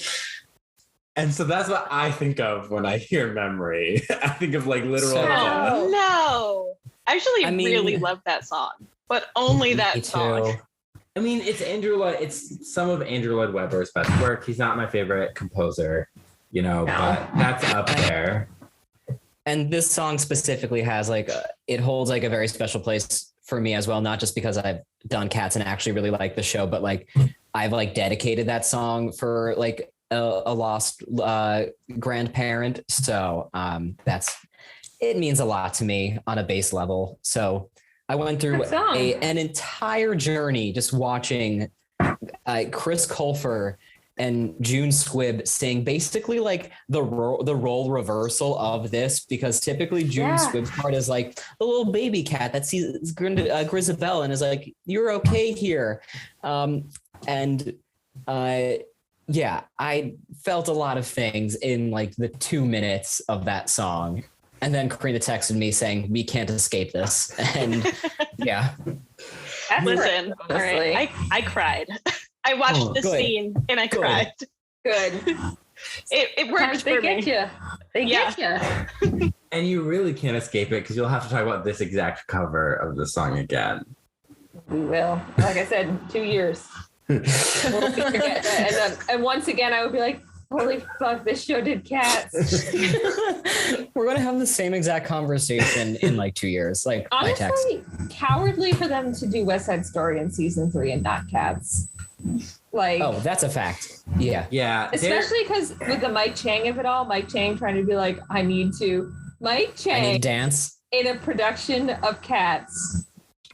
And so that's what I think of when I hear memory. I think of like literal death. Oh, no. Actually, I really love that song, but only that song. I mean, it's some of Andrew Lloyd Webber's best work. He's not my favorite composer, but that's up there. And this song specifically has it holds like a very special place for me as well, not just because I've done Cats and actually really like the show, but like I've like dedicated that song for like a lost grandparent. So it means a lot to me on a base level. So I went through an entire journey just watching Chris Colfer and June Squibb sing basically like the role reversal of this, because typically June Squibb's part is like the little baby cat that sees Grisabelle and is like, "You're okay here," I felt a lot of things in like the 2 minutes of that song. And then Corrina texted me saying, "We can't escape this." And yeah. Listen, all right. I cried. I watched the scene and I cried. Good. It worked for me. They get you. And you really can't escape it because you'll have to talk about this exact cover of the song again. We will. Like I said, 2 years. We'll forget that. And once again, I would be like, "Holy fuck, this show did Cats." We're going to have the same exact conversation in like 2 years. Like, honestly, cowardly for them to do West Side Story in season 3 and not Cats. Like, oh, that's a fact. Yeah. Yeah. Especially because with the Mike Chang of it all, Mike Chang trying to be like, Mike Chang dance in a production of Cats.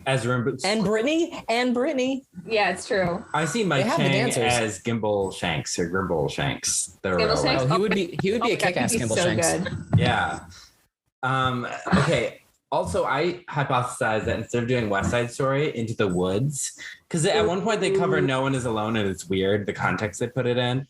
As and Brittany. Yeah, it's true. I see Mike Chang as Gimble Shanks or Grimble Shanks. Shanks. He would be a kick-ass Gimble Shanks. Good. Yeah. Okay. Also, I hypothesized that instead of doing West Side Story, Into the Woods, because at one point they cover No One Is Alone and it's weird, the context they put it in.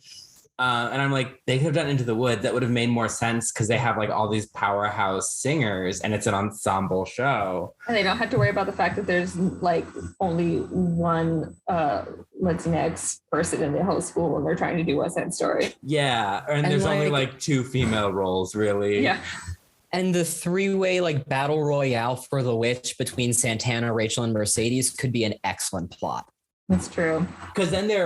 And I'm like, they could have done Into the Woods. That would have made more sense because they have like all these powerhouse singers and it's an ensemble show. And they don't have to worry about the fact that there's like only one Latinx person in the whole school when they're trying to do West Side Story. Yeah. And there's only like 2 female roles, really. Yeah. And the 3-way like battle royale for the witch between Santana, Rachel, and Mercedes could be an excellent plot. That's true. Because then they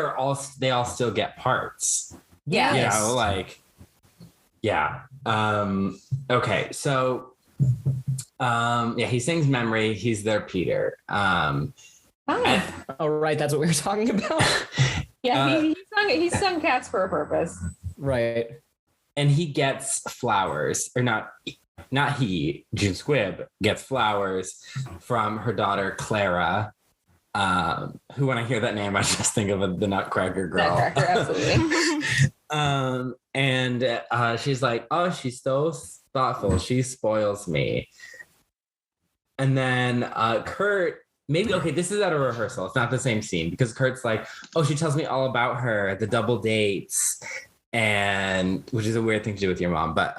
all still get parts. Yeah. Okay, so he sings Memory. He's their Peter. Oh, right, that's what we were talking about. Yeah, he sung Cats for a purpose. Right. And he gets flowers, or not he, June Squibb gets flowers from her daughter Clara, who, when I hear that name, I just think of the Nutcracker Girl. Nutcracker, absolutely. And she's like, "Oh, she's so thoughtful. She spoils me." And then Kurt, this is at a rehearsal. It's not the same scene because Kurt's like, "Oh, she tells me all about her, the double dates," and which is a weird thing to do with your mom, but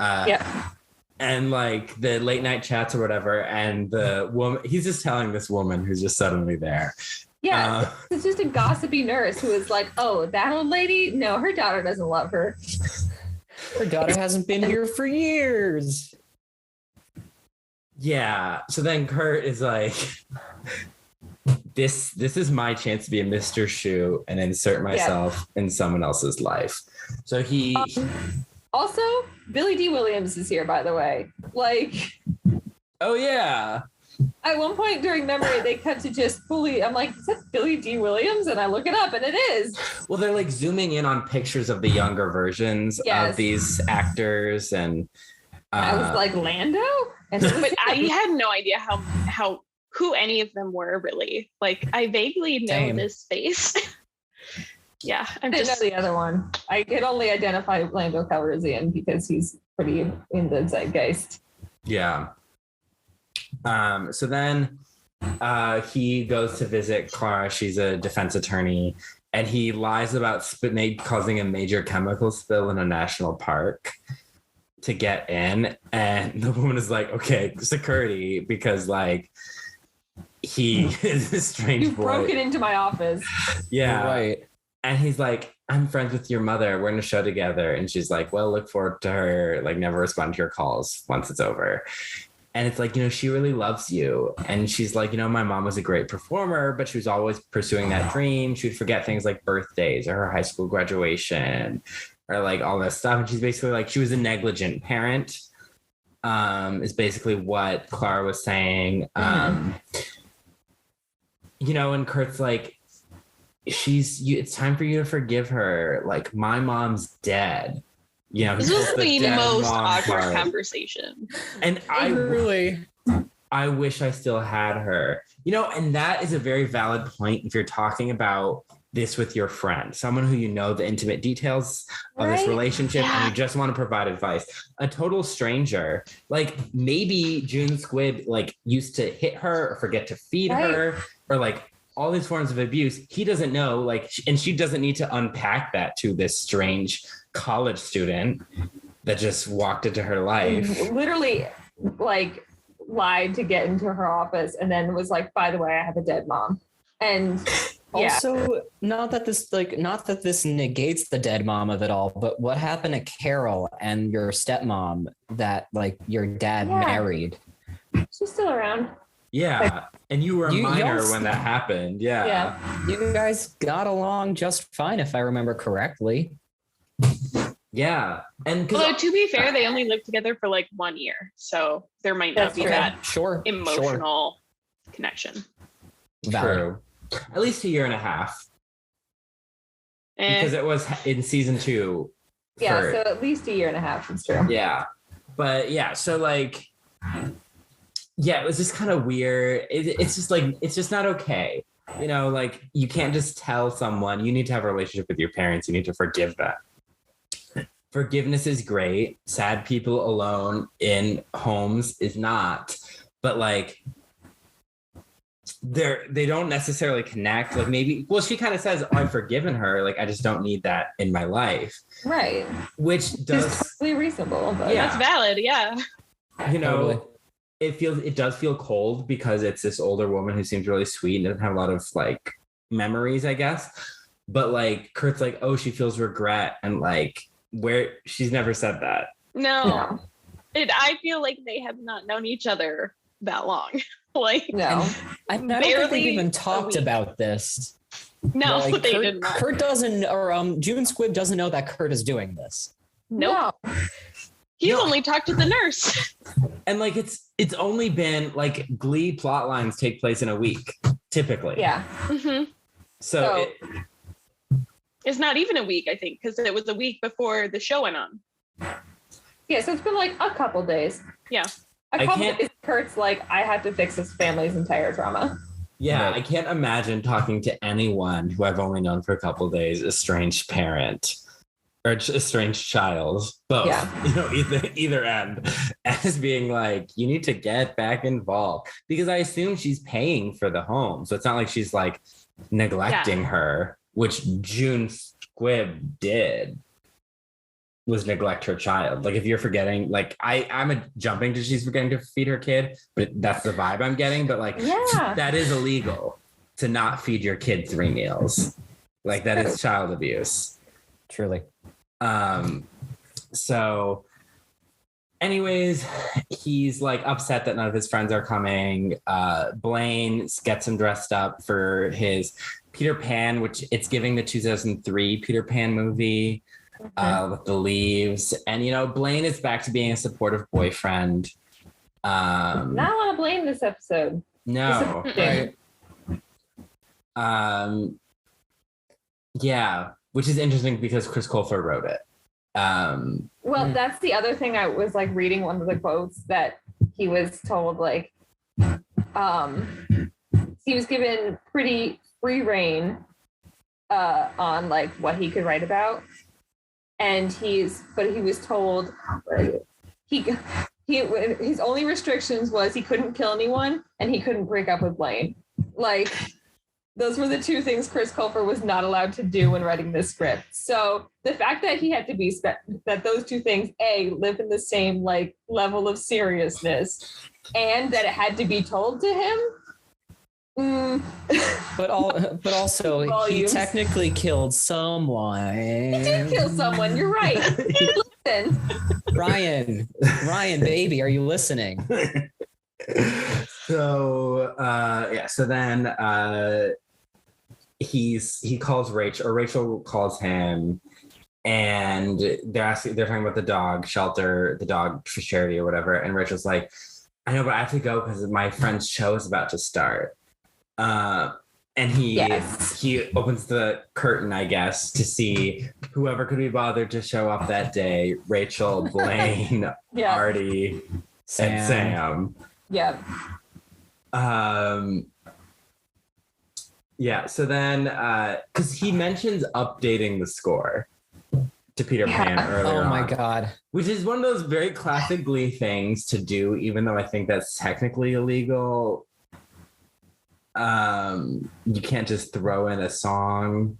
and like the late night chats or whatever. And the woman, he's just telling this woman who's just suddenly there. Yeah, it's just a gossipy nurse who is like, "Oh, that old lady? No, her daughter doesn't love her. Her daughter hasn't been here for years." Yeah. So then Kurt is like, this is my chance to be a Mr. Shoe and insert myself in someone else's life. So he also, Billy D. Williams is here, by the way. Like, Oh yeah. at one point during memory, they cut to just fully. I'm like, is that Billy D. Williams? And I look it up, and it is. Well, they're like zooming in on pictures of the younger versions Yes. of these actors, and I was like, Lando? And it was But I had no idea how who any of them were really. Like, I vaguely know Same. this face. Yeah, I didn't know the other one. I could only identify Lando Calrissian because he's pretty in the zeitgeist. yeah. So then he goes to visit Clara. She's a defense attorney, and he lies about causing a major chemical spill in a national park to get in. And the woman is like, okay, security, because like he is a strange You boy. broke it into my office. Yeah. Right. And he's like, I'm friends with your mother. We're in a show together. And she's like, well, look forward to her. Like, never respond to your calls once it's over. And it's like, she really loves you. And she's like, my mom was a great performer, but she was always pursuing that dream. She would forget things like birthdays or her high school graduation or like all this stuff. And she's basically like, she was a negligent parent, is basically what Clara was saying. And Kurt's like, it's time for you to forgive her. Like, my mom's dead. This was the most awkward conversation. And I wish I still had her. And that is a very valid point if you're talking about this with your friend, someone who the intimate details of this relationship, and you just want to provide advice. A total stranger, like maybe June Squibb like used to hit her or forget to feed her or like all these forms of abuse. He doesn't know, like, and she doesn't need to unpack that to this strange college student that just walked into her life. Literally, like, lied to get into her office and then was like, by the way, I have a dead mom. And also, not that this negates the dead mom of it all, but what happened to Carol and your stepmom that like your dad married? She's still around. Yeah. And you were a minor when that happened. Yeah. You guys got along just fine, if I remember correctly. Yeah. And although to be fair, they only lived together for like 1 year. So there might not be that emotional connection. True. At least 1.5 years. Because it was in season 2. Yeah, so at least 1.5 years. It's true. Yeah. But yeah, so like, yeah, it was just kind of weird. It's just like, it's just not okay. Like you can't just tell someone, you need to have a relationship with your parents. You need to forgive them. Forgiveness is great. Sad people alone in homes is not. But like, they don't necessarily connect. Like maybe, well, she kind of says, I've forgiven her. Like, I just don't need that in my life. Right. Which does totally reasonable. But that's valid. Yeah. Totally. It does feel cold because it's this older woman who seems really sweet and doesn't have a lot of like memories, I guess. But like Kurt's like, oh, she feels regret, and like she's never said that. No. I feel like they have not known each other that long. Like, no. I don't think they've even talked about this. No, like, they did not. Kurt doesn't, or June Squibb doesn't know that Kurt is doing this. Nope. No. He's only talked to the nurse. And like it's only been like Glee plot lines take place in a week, typically. Yeah. Mm-hmm. So it's not even a week, I think, because it was a week before the show went on. Yeah, so it's been like a couple days. Yeah. A couple days, Kurt's like, I have to fix his family's entire trauma. Yeah, I can't imagine talking to anyone who I've only known for a couple days, a strange parent or a strange child, both, either end, as being like, you need to get back involved, because I assume she's paying for the home. So it's not like she's like neglecting her, which June Squibb did, was neglect her child. Like if you're forgetting, like I'm jumping to she's forgetting to feed her kid, but that's the vibe I'm getting. But like, that is illegal to not feed your kid 3 meals. Like that is child abuse. Truly. So anyways, he's like upset that none of his friends are coming. Blaine gets him dressed up for his Peter Pan, which it's giving the 2003 Peter Pan movie. with the leaves. And, Blaine is back to being a supportive boyfriend. Not a lot of blame this episode. No. Right. Yeah, which is interesting because Chris Colfer wrote it. Well, that's the other thing. I was like reading one of the quotes that he was told, like, he was given pretty free reign on like what he could write about, and he was told his only restrictions was he couldn't kill anyone and he couldn't break up with Blaine. Like, those were the two things Chris Colfer was not allowed to do when writing this script. So the fact that he had to be that those two things, live in the same like level of seriousness, and that it had to be told to him. But also Volumes. he technically killed someone. He did kill someone. You're right. Listen, Ryan, baby, are you listening? So then he calls Rachel, or Rachel calls him, and they're talking about the dog shelter, the dog for charity or whatever. And Rachel's like, I know, but I have to go because my friend's show is about to start. And he opens the curtain, I guess, to see whoever could be bothered to show up that day. Rachel, Blaine, Artie, and Sam. Yeah. So then, because he mentions updating the score to Peter Pan earlier Oh my on, God. which is one of those very classic Glee things to do, even though I think that's technically illegal. You can't just throw in a song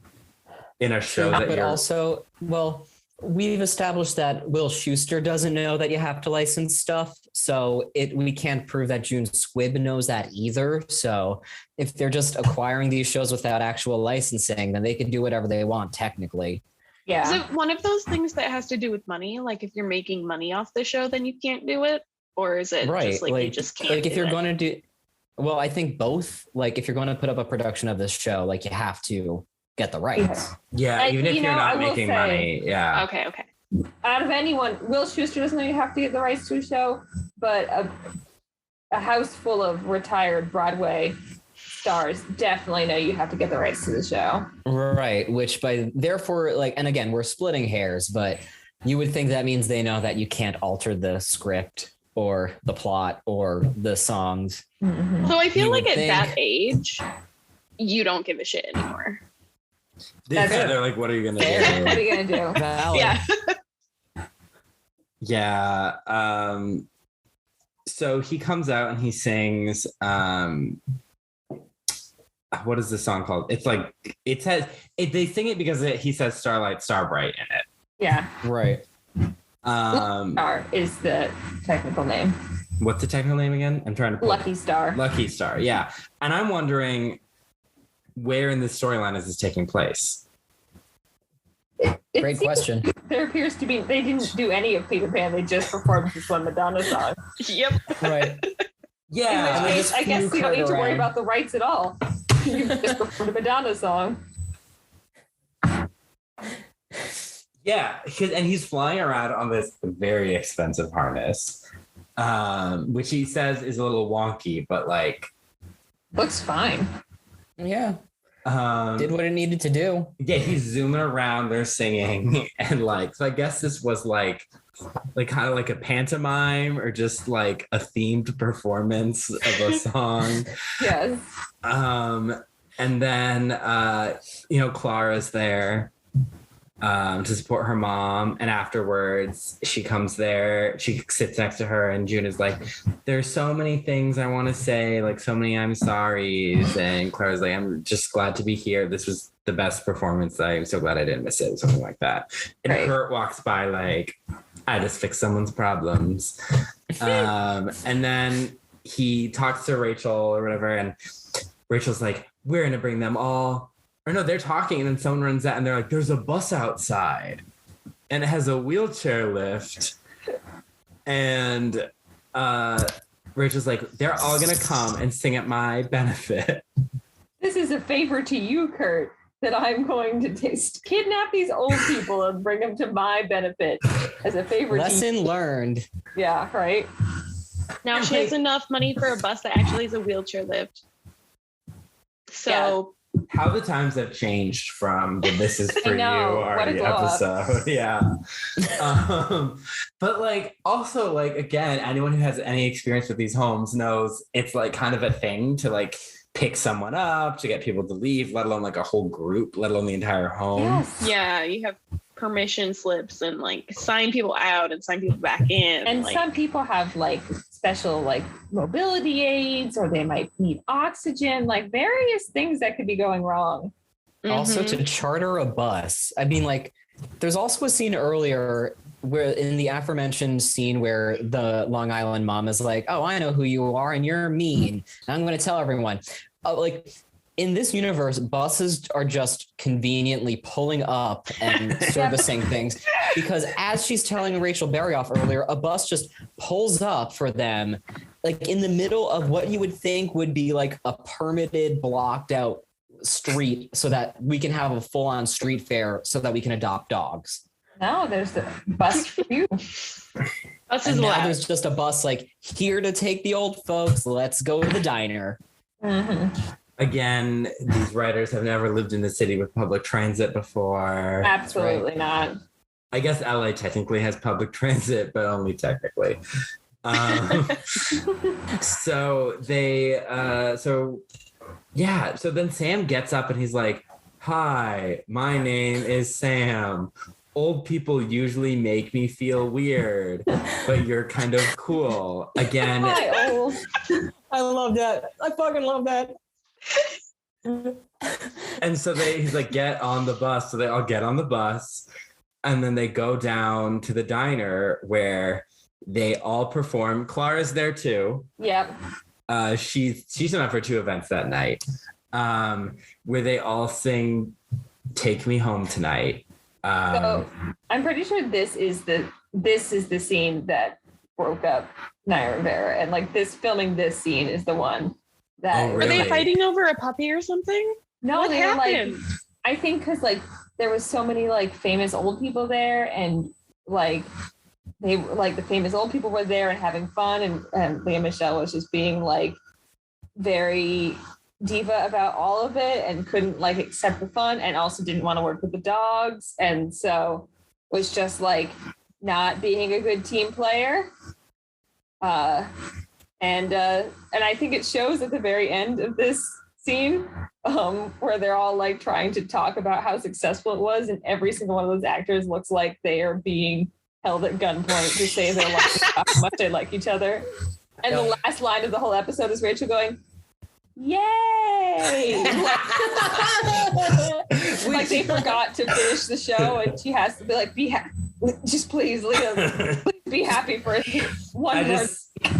in a show that you're... also, well, we've established that Will Schuester doesn't know that you have to license stuff, so we can't prove that June Squibb knows that either. So if they're just acquiring these shows without actual licensing, then they can do whatever they want technically. Yeah. Is it one of those things that has to do with money? Like if you're making money off the show, then you can't do it? Or is it just like you just can't? Like if you're going to do... Well, I think both. Like if you're going to put up a production of this show, like you have to get the rights. Yeah, even if you're not making money. Yeah. Okay. Out of anyone, Will Schuester doesn't know you have to get the rights to a show, but a house full of retired Broadway stars definitely know you have to get the rights to the show. Right, which therefore, like, and again, we're splitting hairs, but you would think that means they know that you can't alter the script or the plot or the songs. Mm-hmm. So I feel like at that age, you don't give a shit anymore. They're like, what are you going to do? What are you going to do? Valid. Yeah. So he comes out and he sings, what is the song called? It's like, they sing it because he says Starlight, Starbright in it. Yeah. Right. Star is the technical name. What's the technical name again? I'm trying to Lucky Star. Lucky Star, yeah. And I'm wondering, where in the storyline is this taking place? Great question. There appears to be, they didn't do any of Peter Pan. They just performed this one Madonna song. Yep. Right. Yeah. In which case, I guess we don't need to worry about the rights at all. You just performed a Madonna song. Yeah, and he's flying around on this very expensive harness, which he says is a little wonky, but like... Looks fine. Yeah. Did what it needed to do. Yeah, he's zooming around, they're singing, and like, so I guess this was like kind of like a pantomime or just like a themed performance of a song. Yes. And then, Clara's there to support her mom, and afterwards she comes there, she sits next to her, and June is like, there's so many things I want to say, like so many I'm sorry's, and Clara's like, I'm just glad to be here, this was the best performance, I'm so glad I didn't miss it, something like that. And right. Kurt walks by like, I just fixed someone's problems. And then he talks to Rachel or whatever, and Rachel's like, we're gonna bring them all. Or no, they're talking, and then someone runs out and they're like, there's a bus outside and it has a wheelchair lift. And Rachel's like, they're all gonna come and sing at my benefit. This is a favor to you, Kurt. that I'm going to kidnap these old people and bring them to my benefit as a favor. Lesson learned. Yeah, right. Now she has enough money for a bus that actually is a wheelchair lift. So how the times have changed from the This Is For You already episode. Yeah. But like, also like, again, anyone who has any experience with these homes knows it's like kind of a thing to like pick someone up, to get people to leave, let alone like a whole group, let alone the entire home. Yes. Yeah, you have permission slips and like sign people out and sign people back in. And like, some people have like special like mobility aids, or they might need oxygen, like various things that could be going wrong. Also to charter a bus. I mean, like, there's also a scene earlier where in the aforementioned scene where the Long Island mom is like, oh, I know who you are and you're mean. And I'm going to tell everyone. Like, in this universe, buses are just conveniently pulling up and servicing things, because as she's telling Rachel Berry off earlier, a bus just pulls up for them, like in the middle of what you would think would be like a permitted, blocked out street, so that we can have a full-on street fair so that we can adopt dogs. No, there's the bus for you. buses Now there's just a bus like, here to take the old folks, let's go to the diner. Again, these writers have never lived in the city with public transit before. Absolutely not. I guess LA technically has public transit, but only technically. So then Sam gets up and he's like, hi, my name is Sam. Old people usually make me feel weird, but you're kind of cool. Again. Hi, old. I love that. I fucking love that. And so he's like, get on the bus. So they all get on the bus, and then they go down to the diner where they all perform. Clara's there too. Yep. She's been up for 2 events that night, where they all sing "Take Me Home Tonight." So I'm pretty sure this is the scene that broke up Naya Rivera, and like filming this scene is the one that. Oh, really? Are they fighting over a puppy or something? No, what they happened? were like, I think because like there was so many like famous old people there, and like they like the famous old people were there and having fun, and Leah Michelle was just being like very diva about all of it and couldn't like accept the fun, and also didn't want to work with the dogs, and so was just like not being a good team player. And I think it shows at the very end of this scene, where they're all like trying to talk about how successful it was, and every single one of those actors looks like they are being held at gunpoint to say their lives, how much they like each other. And the last line of the whole episode is Rachel going, "Yay!" Like they forgot to finish the show, and she has to be like, just please, Leah, please be happy for one more.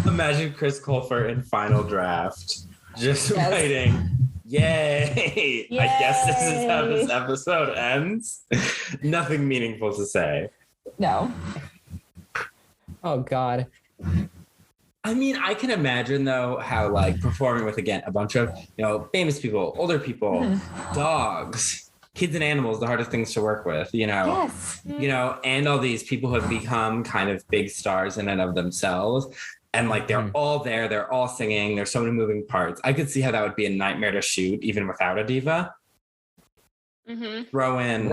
Imagine Chris Colfer in Final Draft, just writing, Yay! I guess this is how this episode ends. Nothing meaningful to say. No. Oh, God. I mean, I can imagine, though, how, like, performing with, again, a bunch of, famous people, older people, dogs, kids and animals, the hardest things to work with, Yes. And all these people who have become kind of big stars in and of themselves. And like, they're all there, they're all singing, there's so many moving parts. I could see how that would be a nightmare to shoot, even without a diva. Throw in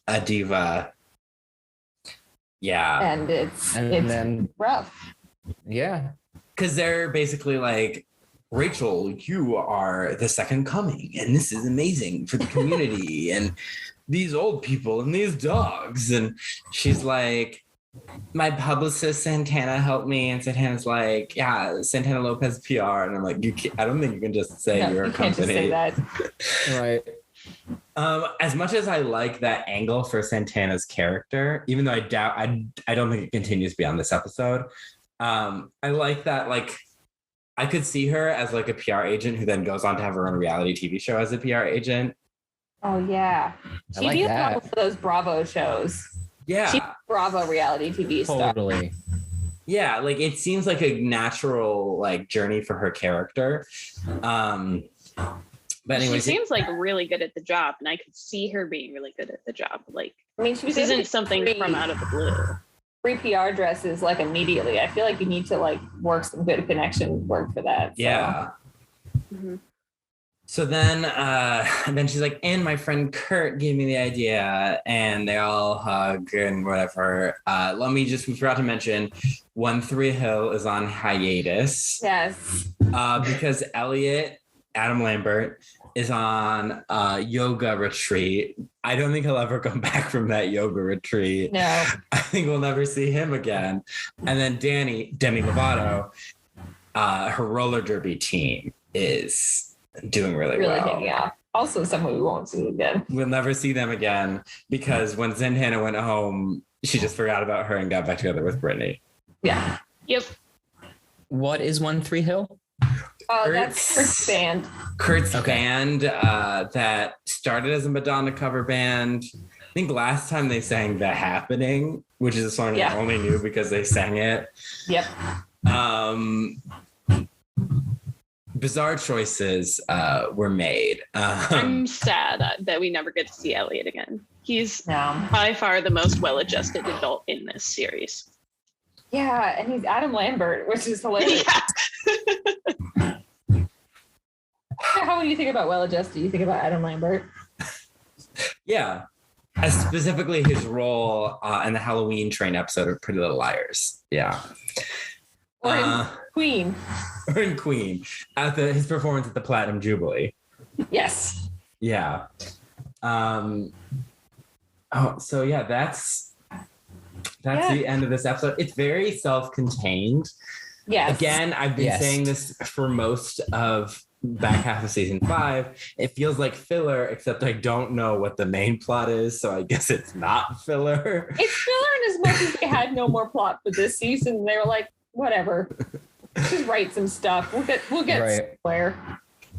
a diva. Yeah. And it's then rough. Yeah. Because they're basically like, Rachel, you are the second coming, and this is amazing for the community, and these old people and these dogs. And she's like, my publicist Santana helped me, and Santana's like, yeah, Santana Lopez PR, and I'm like, I don't think you can just say you're a company. Can't just say that. Right. As much as I like that angle for Santana's character, even though I don't think it continues beyond this episode. I like that, like, I could see her as like a PR agent who then goes on to have her own reality TV show as a PR agent. Oh yeah, she'd be a model for those Bravo shows. Yeah, she's a Bravo reality TV star. Totally. Yeah, like it seems like a natural like journey for her character. But She anyways, seems like really good at the job, and I could see her being really good at the job. Like, I mean, she was this able isn't to something free- from out of the blue. free PR dresses like immediately. I feel like you need to like work some good connection work for that. So. yeah. Mm-hmm. So then she's like, and my friend Kurt gave me the idea, and they all hug and whatever. We forgot to mention 1-3 Hill is on hiatus. Yes. Because Elliot, Adam Lambert, is on a yoga retreat. I don't think he'll ever come back from that yoga retreat. No. I think we'll never see him again. And then Demi Lovato, her roller derby team is doing really well. Taking off. Also, someone we won't see again. We'll never see them again because when Zendhannah went home, she just forgot about her and got back together with Brittany. Yeah. Yep. What is 1-3 Hill? That's Kurt's band. Kurt's band that started as a Madonna cover band. I think last time they sang The Happening, which is a song I only knew because they sang it. Yep. Bizarre choices were made. I'm sad that we never get to see Elliot again. He's by far the most well-adjusted adult in this series. Yeah, and he's Adam Lambert, which is hilarious. Yeah. How when you think about well-adjusted, you think about Adam Lambert. Yeah. Specifically his role in the Halloween Train episode of Pretty Little Liars. Yeah. Or in Queen. Or in Queen. His performance at the Platinum Jubilee. Yes. Yeah. So yeah, that's the end of this episode. It's very self-contained. Yes. Again, I've been saying this for most of back half of season 5. It feels like filler, except I don't know what the main plot is, so I guess it's not filler. It's filler in as much as they had no more plot for this season. They were like, whatever. Just write some stuff. We'll get somewhere.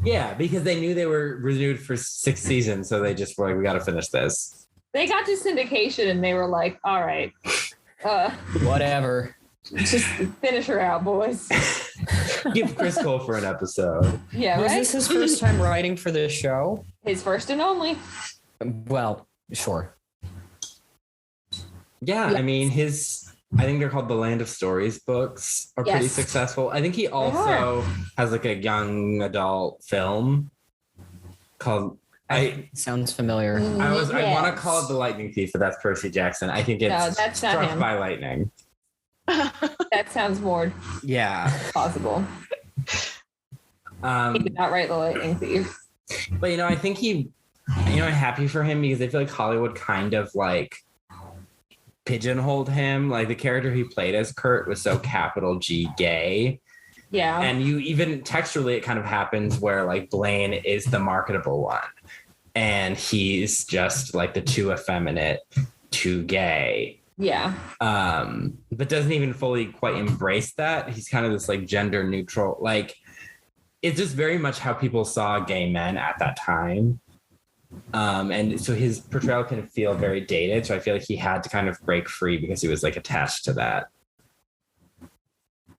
Yeah, because they knew they were renewed for 6 seasons, so they just were like, we got to finish this. They got to syndication and they were like, all right. Whatever. Just finish her out, boys. Give Chris Colfer an episode. Yeah, Was this his first time writing for this show? His first and only. Well, sure. Yeah, I mean, I think they're called the Land of Stories books are pretty successful. I think he also has like a young adult film called sounds familiar. I want to call it The Lightning Thief, but that's Percy Jackson. I think it's that's not Struck him. by Lightning. That sounds more possible. He did not write The Lightning Thief. But I think I'm happy for him because I feel like Hollywood kind of like pigeonholed him. Like the character he played as Kurt was so capital G gay. Yeah. And you even textually, it kind of happens where like Blaine is the marketable one and he's just like the too effeminate, too gay. Yeah. But doesn't even fully quite embrace that. He's kind of this like gender neutral, like it's just very much how people saw gay men at that time. And so his portrayal can feel very dated. So I feel like he had to kind of break free because he was like attached to that.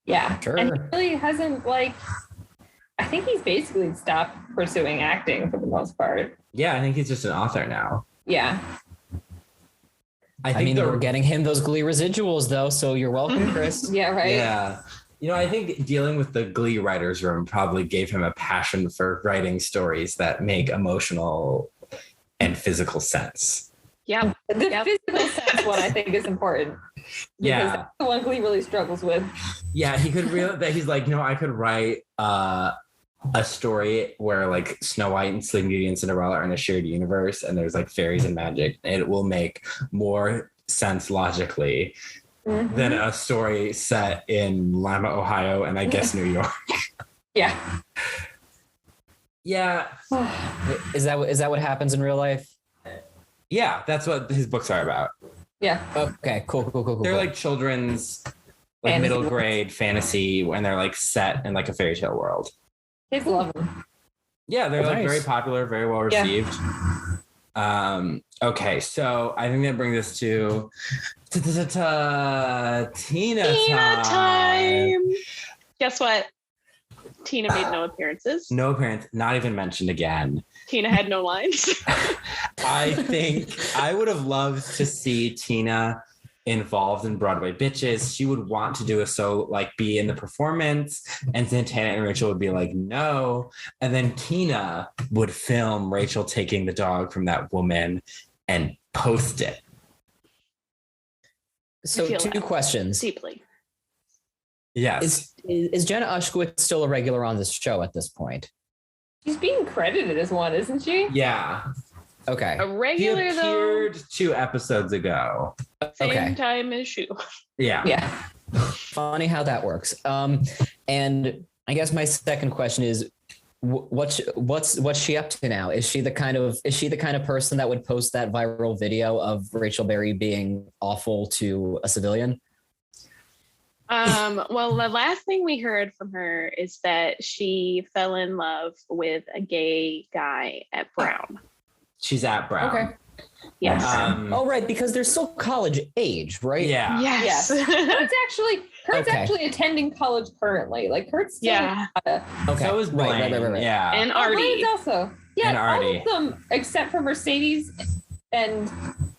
Yeah. Sure. And he really hasn't I think he's basically stopped pursuing acting for the most part. Yeah, I think he's just an author now. Yeah. I think we're getting him those Glee residuals though, so you're welcome, Chris. Yeah, right. Yeah. I think dealing with the Glee writers' room probably gave him a passion for writing stories that make emotional and physical sense. Yeah. The physical sense one I think is important. Because that's the one Glee really struggles with. Yeah, he could realize that he's like, I could write a story where like Snow White and Sleeping Beauty and Cinderella are in a shared universe and there's like fairies and magic, and it will make more sense logically than a story set in Lima, Ohio, and I guess New York. Yeah. Yeah. Is that what happens in real life? Yeah, that's what his books are about. Yeah. Okay, cool. They're like children's like middle grade fantasy when they're like set in like a fairy tale world. Kids love them. Yeah, they're like nice. very popular, very well received. Okay, so I think that brings us to Tina time. Guess what? Tina made no appearances. No appearance, not even mentioned again. Tina had no lines. I think I would have loved to see Tina involved in Broadway Bitches. She would want to do be in the performance, and Santana and Rachel would be like, no. And then Tina would film Rachel taking the dog from that woman and post it. So 2 questions. Deeply. Yes. Is Jenna Ushkowitz still a regular on this show at this point? She's being credited as one, isn't she? Yeah. Okay. A regular, she appeared 2 episodes ago. Same time as Shu. Yeah. Yeah. Funny how that works. And I guess my second question is, what's she up to now? Is she the kind of person that would post that viral video of Rachel Berry being awful to a civilian? Well, the last thing we heard from her is that she fell in love with a gay guy at Brown. She's at Brown. Okay. Yes. Oh, right, because they're still college age, right? Yeah. Yes. Kurt's actually attending college currently. Like Kurt's still Okay. So is Blaine. Right. Yeah. And Artie. Blaine's also. Yeah, And all Artie. of them except for Mercedes and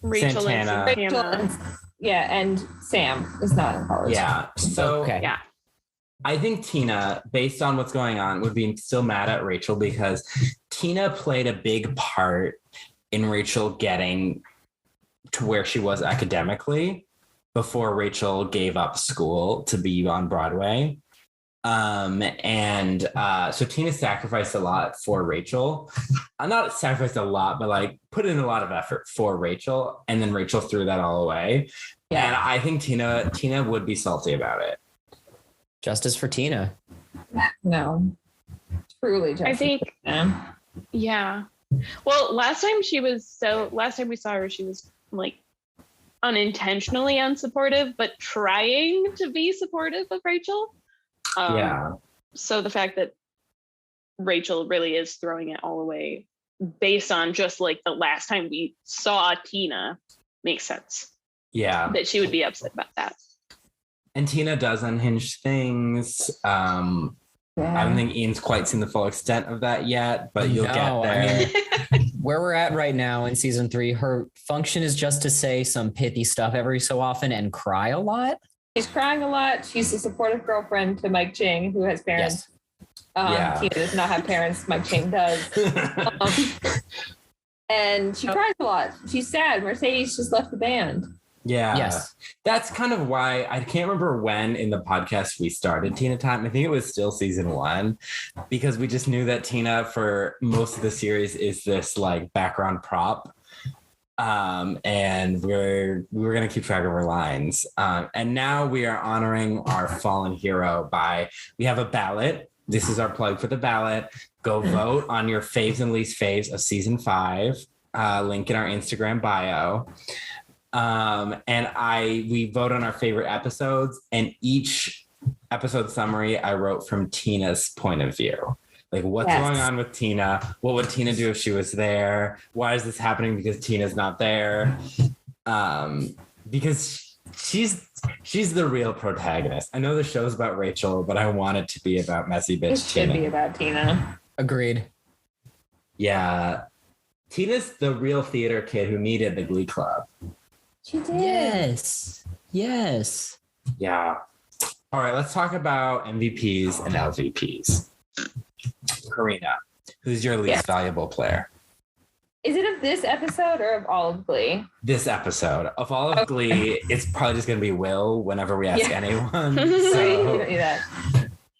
Rachel Santana. and Rachel and Sam is not in college. Yeah. So Okay. Yeah. I think Tina, based on what's going on, would be still mad at Rachel because Tina played a big part in Rachel getting to where she was academically before Rachel gave up school to be on Broadway. So Tina sacrificed a lot for Rachel. Not sacrificed a lot, but like put in a lot of effort for Rachel. And then Rachel threw that all away. Yeah. And I think Tina would be salty about it. Justice for Tina. No. Truly justice. I think, yeah. Well, last time we saw her, she was like unintentionally unsupportive, but trying to be supportive of Rachel. So the fact that Rachel really is throwing it all away based on just like the last time we saw Tina makes sense. Yeah. That she would be upset about that. And Tina does unhinged things. I don't think Ian's quite seen the full extent of that yet, but you'll get there. I mean, where we're at right now in season 3, her function is just to say some pithy stuff every so often and cry a lot. She's crying a lot. She's a supportive girlfriend to Mike Chang, who has parents. Yes. Tina does not have parents. Mike Chang does. And she cries a lot. She's sad. Mercedes just left the band. Yeah. Yes. That's kind of why I can't remember when in the podcast we started Tina Time. I think it was still season 1 because we just knew that Tina for most of the series is this like background prop. And we were going to keep track of our lines. And now we are honoring our fallen hero we have a ballot. This is our plug for the ballot. Go vote on your faves and least faves of season 5. Link in our Instagram bio. We vote on our favorite episodes, and each episode summary I wrote from Tina's point of view. Like what's going on with Tina? What would Tina do if she was there? Why is this happening because Tina's not there? Because she's the real protagonist. I know the show's about Rachel, but I want it to be about messy bitch It should Tina. be about Tina. Agreed. Yeah. Tina's the real theater kid who needed the Glee Club. She did. Yes. Yeah. All right, let's talk about MVPs and LVPs. Corrina, who's your least valuable player? Is it of this episode or of all of Glee? This episode. Of all of Glee, it's probably just going to be Will whenever we ask anyone. You So. don't need that.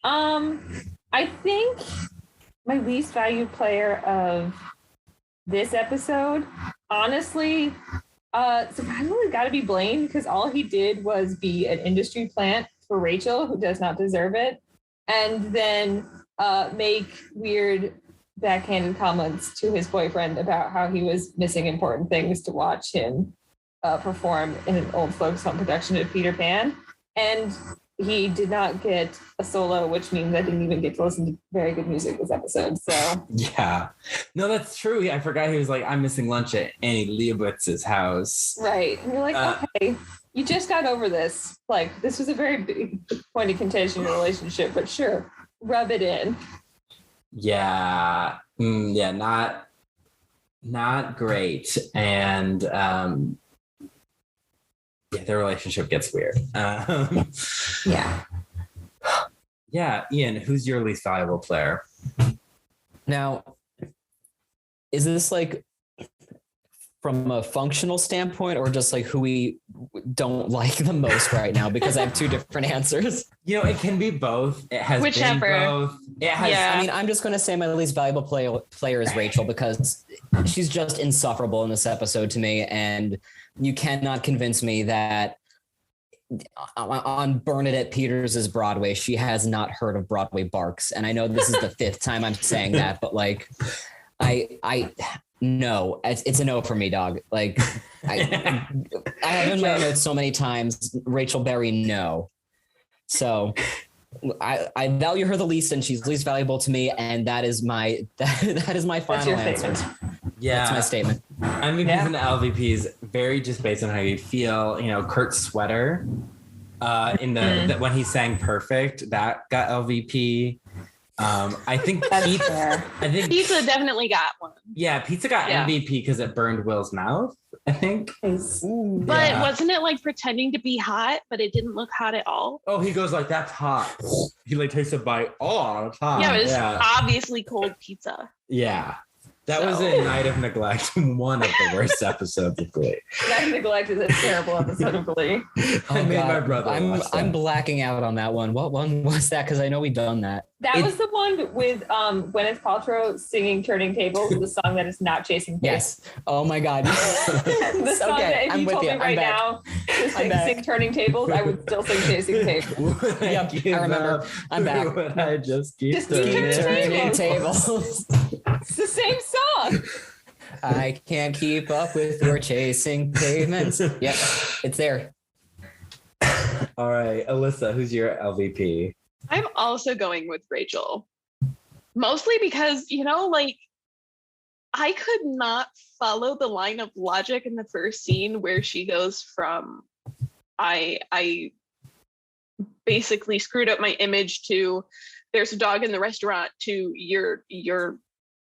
I think my least valued player of this episode, honestly, surprisingly got to be Blaine, because all he did was be an industry plant for Rachel, who does not deserve it, and then make weird backhanded comments to his boyfriend about how he was missing important things to watch him perform in an old folks home production of Peter Pan. And he did not get a solo, which means I didn't even get to listen to very good music this episode. So Yeah. No, that's true. I forgot he was like, I'm missing lunch at Annie Leobitz's house. right. And you're like, okay, you just got over this. Like, this was a very big point of contention in your relationship, but sure. rub it in. Yeah. Yeah, not great. And their relationship gets weird. Yeah. Yeah, Ian, who's your least valuable player? Now, is this like from a functional standpoint or just like who we don't like the most right now? Because I have two different answers. You know, it can be both. It has Whichever. been both. It has. Yeah. I mean, I'm just going to say my least valuable player is Rachel because she's just insufferable in this episode to me. And you cannot convince me that on Bernadette Peters' Broadway, she has not heard of Broadway Barks. And I know this is the fifth time I'm saying that, but like, no, it's a no for me, dog. Like I have in my notes so many times, Rachel Berry, no. So I value her the least and she's least valuable to me. And that is my final answer. Yeah. That's my statement. MVPs and LVPs vary just based on how you feel. You know, Kurt's sweater in the when he sang Perfect, that got LVP. I think Pizza definitely got one. Yeah, Pizza got MVP because it burned Will's mouth, I think. But wasn't it like pretending to be hot, but it didn't look hot at all? Oh, he goes like, that's hot. He like takes a bite. Oh, it's hot. Yeah, it was obviously cold pizza. Yeah. That was a Night of Neglect, one of the worst episodes of Glee. Night of Neglect is a terrible episode of Glee. I made my brother I'm blacking out on that one. What one was that? Because I know we've done that. That was the one with Gwyneth Paltrow singing Turning Tables, the song that is not Chasing Tables. Yes. Oh my God. The song that if you told me right now to sing Turning Tables, I would still sing Chasing Tables. Yep, I remember. I'm back. Would I just keep turning tables. It's the same song. I can't keep up with your chasing pavements. Yep, it's there. All right, Alyssa, who's your LVP? I'm also going with Rachel. Mostly because, you know, like, I could not follow the line of logic in the first scene where she goes from I basically screwed up my image to there's a dog in the restaurant to you're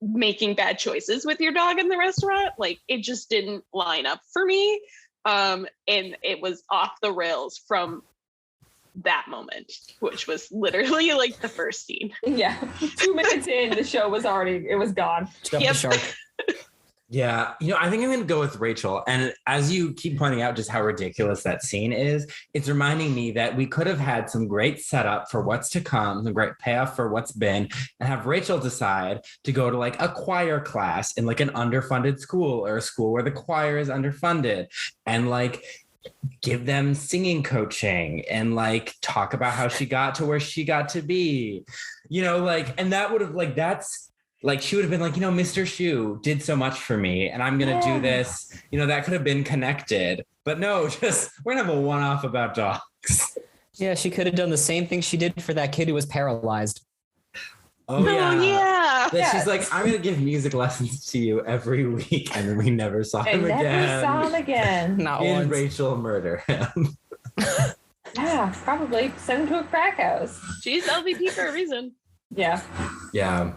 making bad choices with your dog in the restaurant. Like, it just didn't line up for me. And it was off the rails from that moment, which was literally like the first scene. Yeah. 2 minutes in, the show was gone. Jump the shark. Yeah, you know, I think I'm going to go with Rachel. And as you keep pointing out just how ridiculous that scene is, it's reminding me that we could have had some great setup for what's to come, some great payoff for what's been, and have Rachel decide to go to like a choir class in like an underfunded school or a school where the choir is underfunded and like give them singing coaching and like talk about how she got to where she got to be, you know, like, and that would have like, that's, like she would have been like, you know, Mr. Shu did so much for me and I'm going to do this. You know, that could have been connected. But no, just we're going to have a one-off about dogs. Yeah, she could have done the same thing she did for that kid who was paralyzed. Oh, yeah. Yeah. She's like, I'm going to give music lessons to you every week. And then we never saw him again. Never saw him again. Not Did once. Rachel murder him? Yeah, probably. Send him to a crack house. She's LVP for a reason. Yeah. Yeah.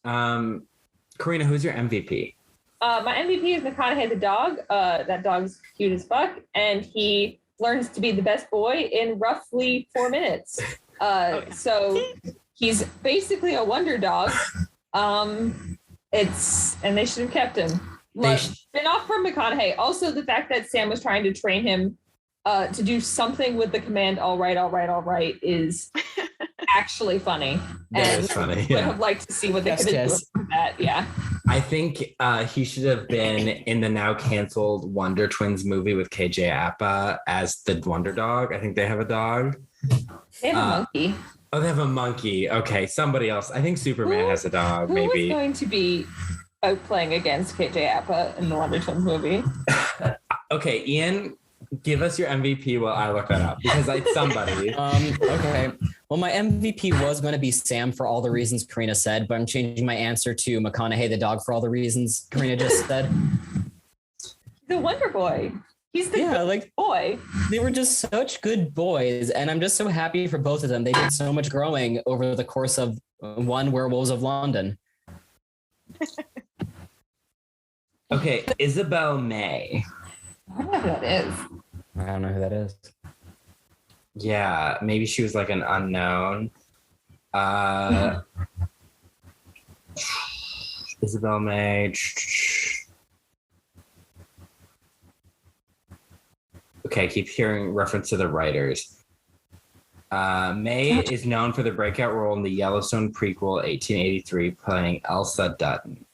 Corrina, who's your MVP? My MVP is McConaughey the dog. That dog's cute as fuck, and he learns to be the best boy in roughly 4 minutes. So he's basically a wonder dog. And they should have kept him. Spin off from McConaughey. Also, the fact that Sam was trying to train him to do something with the command "all right" is actually funny. That is funny. Would have liked to see what they could have done with that. Yeah. I think he should have been in the now canceled Wonder Twins movie with KJ Apa as the Wonder Dog. I think they have a dog. They have a monkey. Oh, they have a monkey. Okay, somebody else. I think Superman has a dog. Maybe. Who was going to be out playing against KJ Apa in the Wonder Twins movie? Okay, Ian, give us your MVP while I look that up because it's somebody. Okay. Well, my MVP was going to be Sam for all the reasons Corrina said, but I'm changing my answer to McConaughey the dog for all the reasons Corrina just said. The Wonder Boy. He's the good boy. They were just such good boys, and I'm just so happy for both of them. They did so much growing over the course of one Werewolves of London. Okay, Isabel May. I don't know who that is. I don't know who that is. Yeah, maybe she was like an unknown. Isabel May. Okay, I keep hearing reference to the writers. May is known for the breakout role in the Yellowstone prequel 1883, playing Elsa Dutton.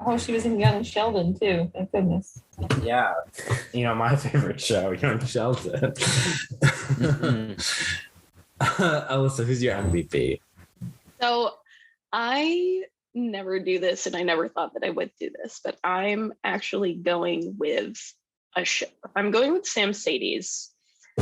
Oh, she was in Young Sheldon too. Thank goodness. Yeah, my favorite show, Young Sheldon. Alyssa, who's your MVP? So I never do this, and I never thought that I would do this, but I'm actually going with a show. I'm going with Sam Sadie's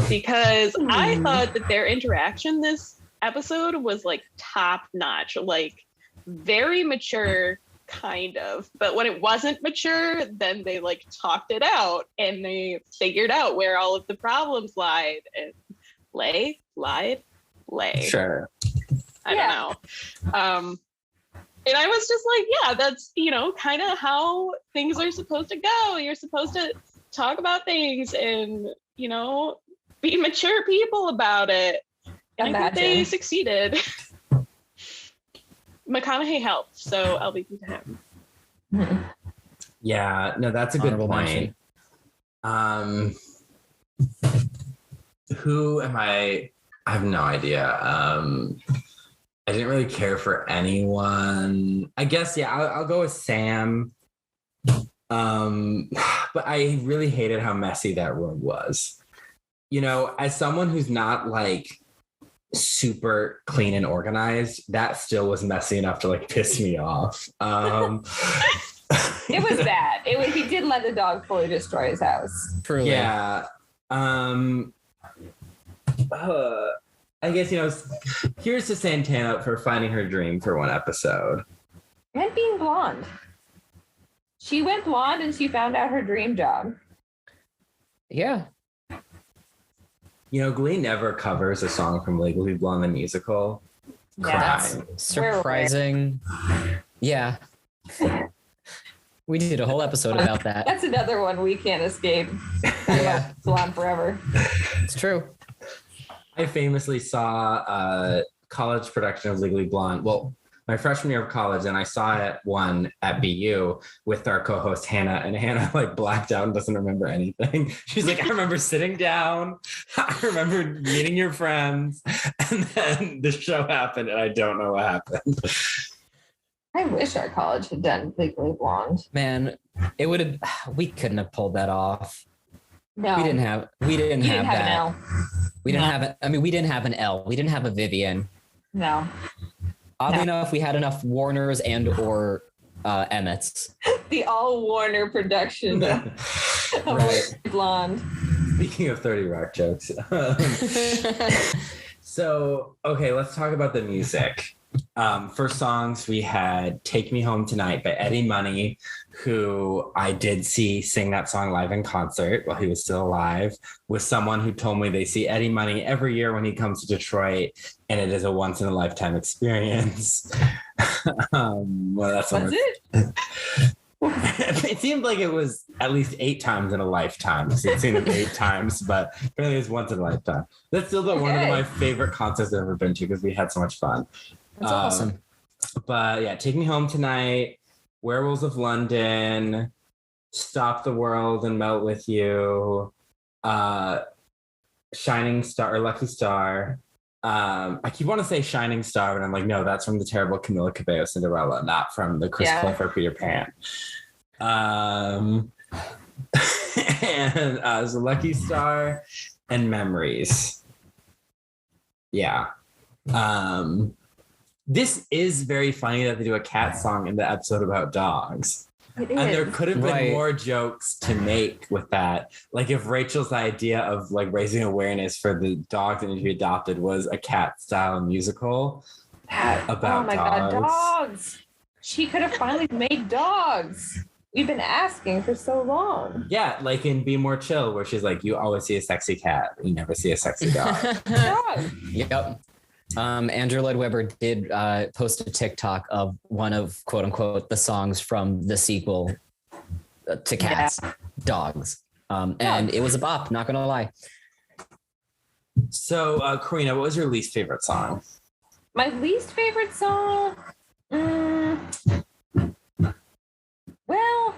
because I thought that their interaction this episode was like top notch, like very mature, kind of. But when it wasn't mature, then they like talked it out and they figured out where all of the problems lied and lay. Sure. I don't know. And I was just like, yeah, that's, kind of how things are supposed to go. You're supposed to talk about things and, be mature people about it. And I think they succeeded. McConaughey helped, so I'll be to him. Yeah, no, that's a good point. Who am I? I have no idea. I didn't really care for anyone. I guess, yeah, I'll go with Sam. But I really hated how messy that room was. As someone who's not like super clean and organized, that still was messy enough to like piss me off. It was bad. He did let the dog fully destroy his house. Truly. Yeah. I guess, here's to Santana for finding her dream for one episode. And being blonde. She went blonde and she found out her dream job. Yeah. Glee never covers a song from Legally Blonde the musical. Yeah, Crying. Surprising. Yeah. We did a whole episode about that. That's another one we can't escape. Yeah. Blonde forever. It's true. I famously saw a college production of Legally Blonde. Well, my freshman year of college, and I saw it one at BU with our co-host Hannah, and Hannah like blacked out and doesn't remember anything. She's like, I remember sitting down, I remember meeting your friends, and then the show happened, and I don't know what happened. I wish our college had done Legally Blonde. Man, we couldn't have pulled that off. No, we didn't have that. An L. We didn't have it. I mean, we didn't have an L. We didn't have a Vivian. No. Oddly enough, we had enough Warners and or Emmets. The all Warner production of Right. Blonde. Speaking of 30 Rock jokes. So, okay, let's talk about the music. For songs, we had Take Me Home Tonight by Eddie Money, who I did see sing that song live in concert while he was still alive, with someone who told me they see Eddie Money every year when he comes to Detroit, and it is a once-in-a-lifetime experience. Well, that's Was it? It seemed like it was at least 8 times in a lifetime. So I've seen it 8 times, but apparently it was once in a lifetime. That's still one of my favorite concerts I've ever been to because we had so much fun. That's awesome. But yeah, Take Me Home Tonight, Werewolves of London, Stop the World and Melt With You, Shining Star or Lucky Star. I keep wanting to say Shining Star, but I'm like, no, that's from the terrible Camila Cabello Cinderella, not from the Chris Colfer Peter Pan. And so Lucky Star and Memories. Yeah. This is very funny that they do a cat song in the episode about dogs. And there could have been more jokes to make with that. Like if Rachel's idea of like raising awareness for the dogs that need to be adopted was a cat style musical about dogs. God, dogs. She could have finally made dogs. we've been asking for so long. Yeah, like in Be More Chill, where she's like, you always see a sexy cat, you never see a sexy dog. Yep. Andrew Lloyd Webber did post a TikTok of one of quote unquote the songs from the sequel to Cats, Dogs. And it was a bop, not gonna lie. So, Corrina, what was your least favorite song? My least favorite song? Well,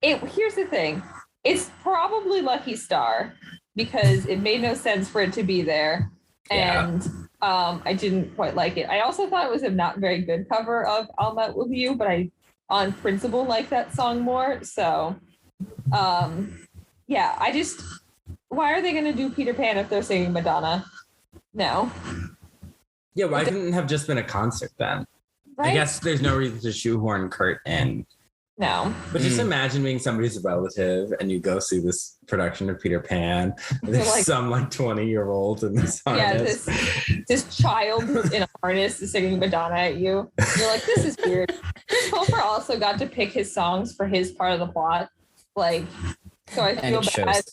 here's the thing. It's probably Lucky Star because it made no sense for it to be there. And I didn't quite like it. I also thought it was a not very good cover of I'll Melt With You, but I, on principle, like that song more. So, why are they going to do Peter Pan if they're singing Madonna? No. Yeah, why couldn't it have just been a concert then? Right? I guess there's no reason to shoehorn Kurt in. No. But just imagine being somebody's relative and you go see this production of Peter Pan. There's some 20-year-old in this harness. Yeah, this child in a harness is singing Madonna at you. You're like, this is weird. Chris Colfer also got to pick his songs for his part of the plot. So I feel bad.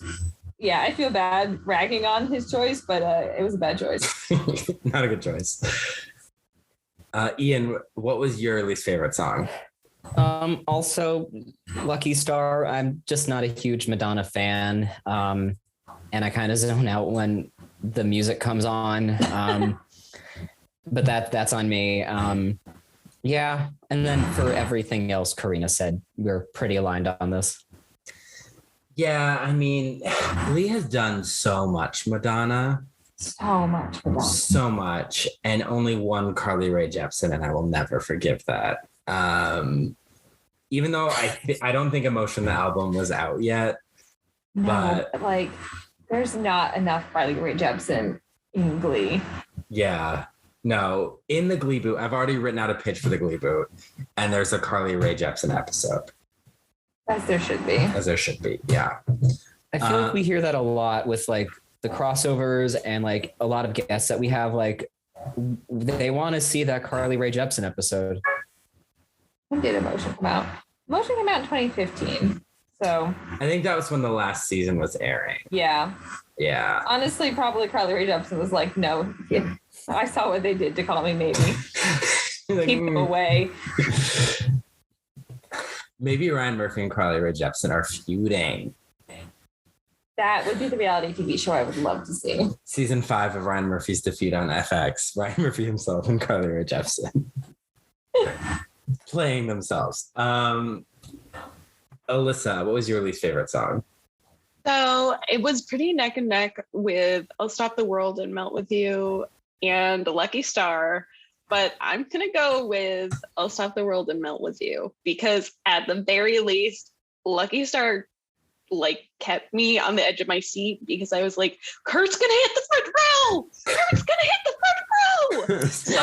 Yeah, I feel bad ragging on his choice, but it was a bad choice. Not a good choice. Ian, what was your least favorite song? Also Lucky Star. I'm just not a huge Madonna fan. And I kind of zone out when the music comes on. But that's on me. Yeah. And then for everything else Corrina said, we're pretty aligned on this. Yeah, I mean, Glee has done so much Madonna. So much. And only one Carly Rae Jepsen, and I will never forgive that. Even though I don't think Emotion the album was out yet. No, but there's not enough Carly Rae Jepsen in Glee. Yeah. No, in the Gleeboot, I've already written out a pitch for the Gleeboot, and there's a Carly Rae Jepsen episode. As there should be. Yeah. I feel like we hear that a lot with the crossovers and a lot of guests that we have. They want to see that Carly Rae Jepsen episode. When did Emotion come out? Emotion came out in 2015. So I think that was when the last season was airing. Yeah. Yeah. Honestly, probably Carly Rae Jepsen was like, no, I saw what they did to Call Me Maybe. Keep them away. Maybe Ryan Murphy and Carly Rae Jepsen are feuding. That would be the reality TV show I would love to see. Season 5 of Ryan Murphy's Defeat on FX. Ryan Murphy himself and Carly Rae Jepsen. Playing themselves. Alyssa, what was your least favorite song? So it was pretty neck and neck with I'll Stop the World and Melt With You and Lucky Star. But I'm going to go with I'll Stop the World and Melt With You because at the very least, Lucky Star kept me on the edge of my seat because I was like, Kurt's going to hit the front row. Kurt's going to hit the front row. So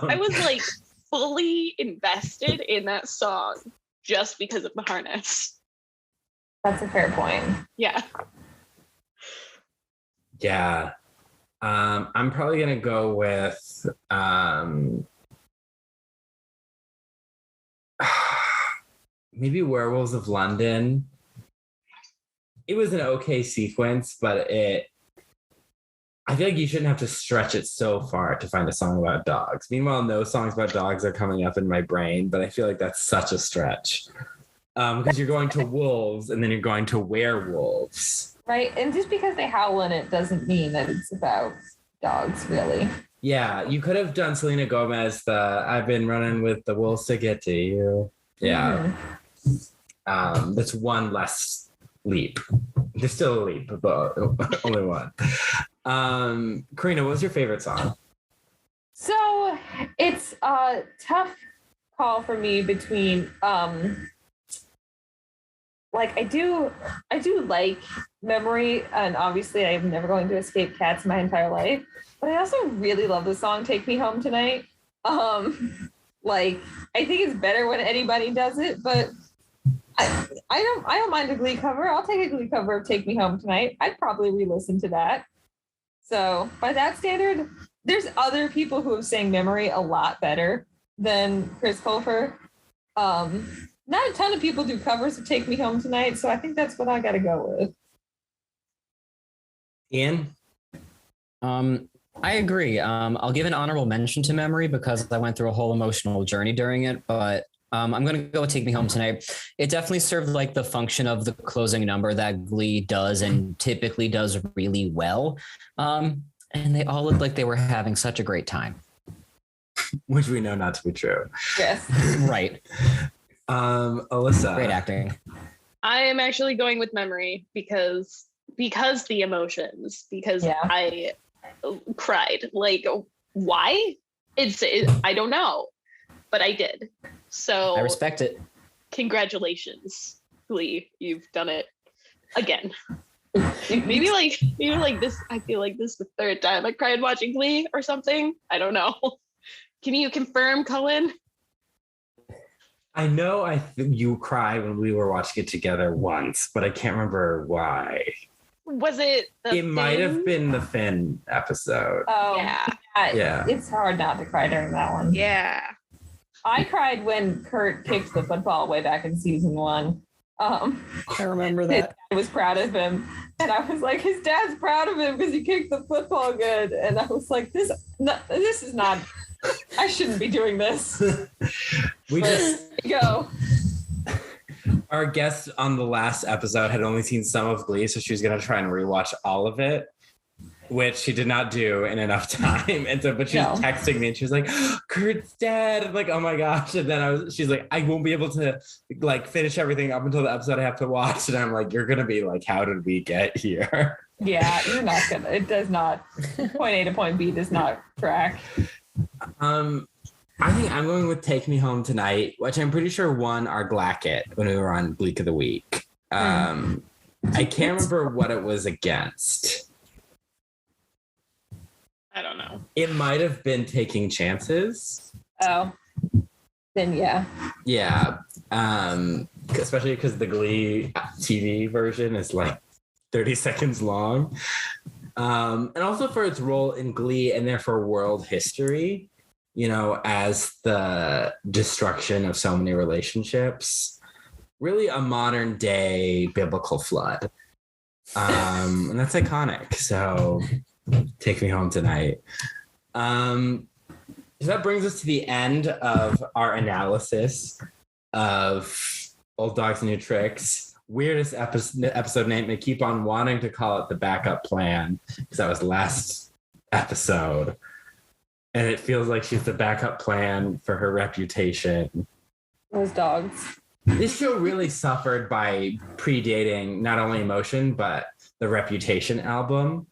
I was fully invested in that song just because of the harness. That's a fair point. Yeah. Yeah. I'm probably going to go with maybe Werewolves of London. It was an okay sequence, but I feel like you shouldn't have to stretch it so far to find a song about dogs. Meanwhile, no songs about dogs are coming up in my brain, but I feel like that's such a stretch. Because you're going to wolves and then you're going to werewolves. Right. And just because they howl in it doesn't mean that it's about dogs, really. Yeah. You could have done Selena Gomez, I've been running with the wolves to get to you. Yeah. Mm-hmm. That's one less leap. There's still a leap, but only one. Corrina, what was your favorite song? So it's a tough call for me between I do like Memory, and obviously I'm never going to escape cats my entire life, but I also really love the song Take Me Home Tonight. I think it's better when anybody does it, but I don't mind a Glee cover. I'll take a Glee cover of Take Me Home Tonight. I'd probably re-listen to that. So by that standard, there's other people who have sang Memory a lot better than Chris Colfer. Not a ton of people do covers of Take Me Home Tonight, so I think that's what I got to go with. Ian? I agree. I'll give an honorable mention to Memory because I went through a whole emotional journey during it, but I'm going to go with Take Me Home Tonight. It definitely served like the function of the closing number that Glee does and typically does really well. And they all looked like they were having such a great time. Which we know not to be true. Yes. Right. Allyssa. Great acting. I am actually going with Memory because the emotions, because I cried. Like, why? I don't know, but I did. So I respect it. Congratulations, Glee. You've done it again. maybe like this. I feel like this is the third time I cried watching Glee or something. I don't know. Can you confirm, Cullen? I know you cried when we were watching it together once, but I can't remember why. Was it? It might have been the Finn episode. Oh, yeah. It's hard not to cry during that one. Yeah. I cried when Kurt kicked the football way back in season 1. I remember that. His dad was proud of him. And I was like, his dad's proud of him because he kicked the football good. And I was like, this is not, I shouldn't be doing this. Go. Our guest on the last episode had only seen some of Glee, so she was going to try and rewatch all of it, which she did not do in enough time. And so, but she was texting me and she was like, Kurt's dead. I'm like, oh my gosh. And then she's like, I won't be able to like finish everything up until the episode I have to watch. And I'm like, you're going to be like, how did we get here? Yeah, you're not going to, it does not, point A to point B does not track. I think I'm going with Take Me Home Tonight, which I'm pretty sure won our Glacket when we were on Gleek of the Week. I can't remember what it was against. I don't know. It might have been Taking Chances. Oh, then yeah. Yeah. Especially because the Glee TV version is like 30 seconds long. And also for its role in Glee and therefore world history, you know, as the destruction of so many relationships, really a modern day biblical flood. And that's iconic. So Take Me Home Tonight. So that brings us to the end of our analysis of Old Dogs, New Tricks. Weirdest episode name. I keep on wanting to call it The Backup Plan because that was last episode. And it feels like she's the backup plan for her reputation. Those dogs. This show really suffered by predating not only Emotion, but the Reputation album.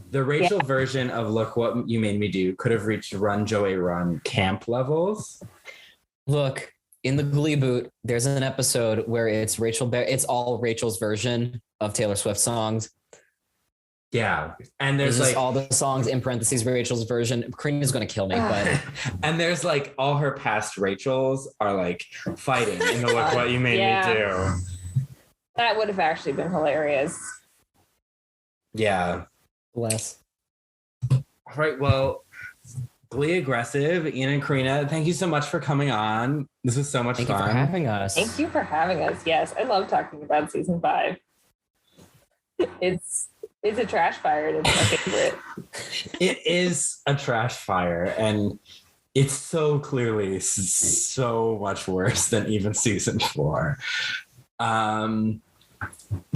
The Rachel version of Look What You Made Me Do could have reached Run, Joey, Run camp levels. Look, in the Gleeboot, there's an episode where it's it's all Rachel's version of Taylor Swift songs. Yeah. And there's like all the songs in parentheses, Rachel's version. Corrina's going to kill me, but. And there's like all her past Rachels are like fighting in the Look What You Made Me Do. That would have actually been hilarious. Yeah. Bless. All right. Well, Glee Aggressive, Ian and Corrina, thank you so much for coming on. This was so much fun. Thank you for having us. Thank you for having us. Yes, I love talking about season 5. It's a trash fire and it's my favorite. It is a trash fire and it's so clearly so much worse than even season 4.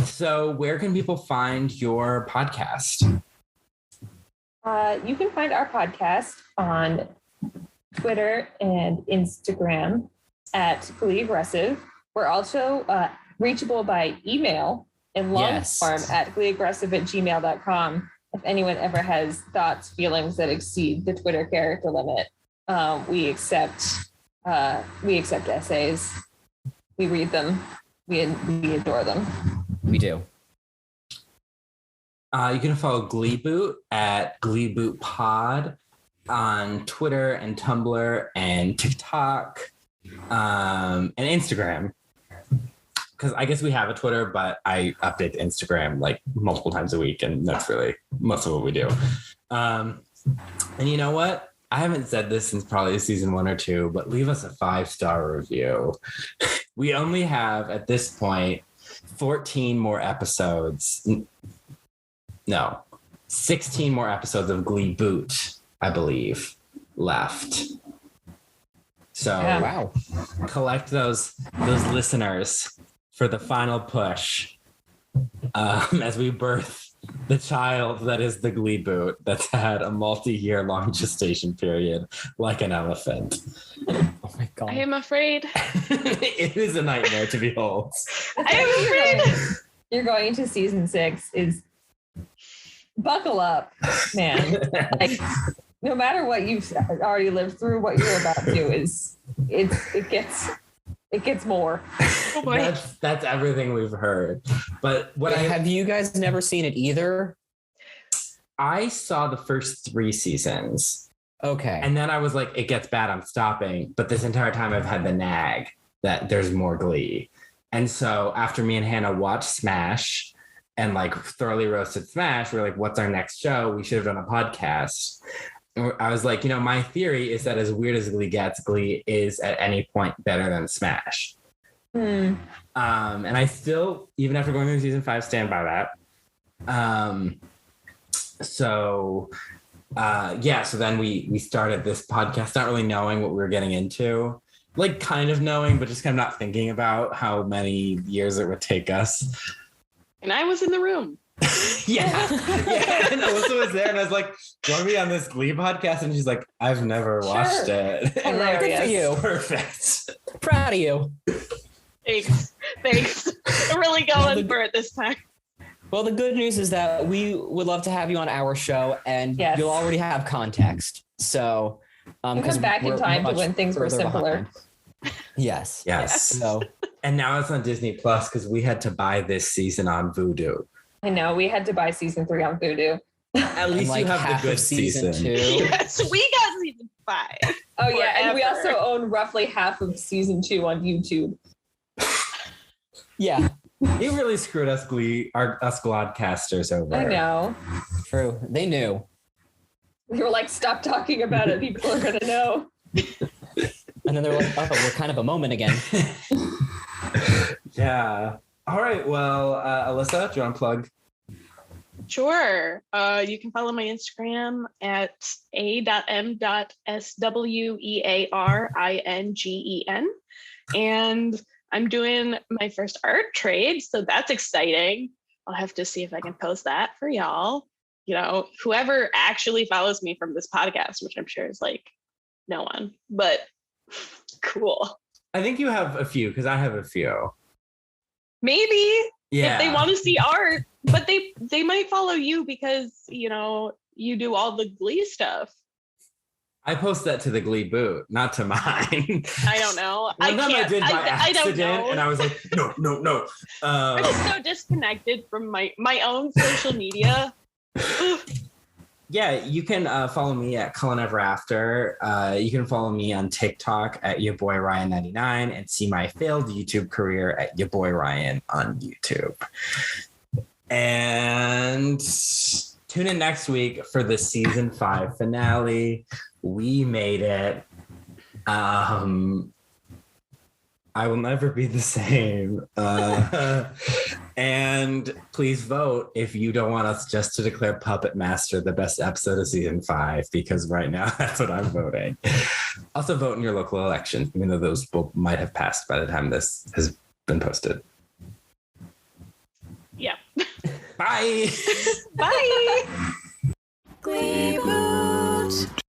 So where can people find your podcast? You can find our podcast on Twitter and Instagram at Glee Aggressive. We're also reachable by email in long form at gleeaggressive@gmail.com. If anyone ever has thoughts, feelings that exceed the Twitter character limit, we accept essays. We read them. We adore them. We do. You can follow Gleeboot at Gleeboot Pod on Twitter and Tumblr and TikTok and Instagram. Because I guess we have a Twitter, but I update Instagram like multiple times a week, and that's really most of what we do. And you know what? I haven't said this since probably season 1 or 2, but leave us a 5-star review. We only have, at this point, 14 more episodes. No, 16 more episodes of Gleeboot, I believe, left. So Wow. collect those listeners for the final push as we birth the child that is the Gleeboot that's had a multi-year long gestation period like an elephant. Oh my God. I am afraid. It is a nightmare to behold. I am afraid. You're going into season 6 is buckle up, man. Like, no matter what you've already lived through, what you're about to is it gets more. Oh boy. That's everything we've heard. But Have you guys never seen it either? I saw the first 3 seasons. Okay. And then I was like, it gets bad, I'm stopping. But this entire time I've had the nag that there's more Glee. And so after me and Hannah watched Smash and like thoroughly roasted Smash, we're like, what's our next show? We should have done a podcast. I was like, my theory is that as weird as Glee gets, Glee is at any point better than Smash. And I still, even after going through season 5, stand by that. So then we started this podcast, not really knowing what we were getting into, like kind of knowing, but just kind of not thinking about how many years it would take us. And I was in the room. Yeah. And Alyssa was there, and I was like, "Do you want to be on this Glee podcast?" And she's like, "I've never watched it." And we're like, Hilarious. Good for you. Perfect. Proud of you. Thanks. I'm really going for it this time. Well, the good news is that we would love to have you on our show, and Yes. you'll already have context. So, We come back in time to much when things were further simpler. behind. Yes. Yes. So, And now it's on Disney Plus because we had to buy this season on Vudu. I know we had to buy season 3 on Vudu. At least like you have half the good of season season. 2. Yes, we got season 5. Oh yeah, and we Forever. also own roughly half of season 2 on YouTube. Yeah, You really screwed us us Glodcasters over. I know. true. They knew. We were like, stop talking about it. People are gonna know. And then they're like, oh, we're kind of a moment again. Yeah. All right. Well, Alyssa, do you want to plug? Sure. You can follow my Instagram at a.m.swearingen. And I'm doing my first art trade, so that's exciting. I'll have to see if I can post that for y'all. Whoever actually follows me from this podcast, which I'm sure is like no one, but cool. I think you have a few because I have a few. Maybe Yeah. if they want to see art, but they might follow you because you do all the Glee stuff. I post that to the Gleeboot, not to mine. I don't know. One time I did by I don't accident, know. and I was like, no. I'm just so disconnected from my own social media. Yeah, you can follow me at Cullen Ever After. You can follow me on TikTok at your boy Ryan99 and see my failed YouTube career at your boy Ryan on YouTube. And tune in next week for the season 5 finale. We made it. I will never be the same. And please vote if you don't want us just to declare Puppet Master the best episode of season 5, because right now that's what I'm voting. Also vote in your local election, even though those might have passed by the time this has been posted. Yeah. Bye. Bye. Gleeboot.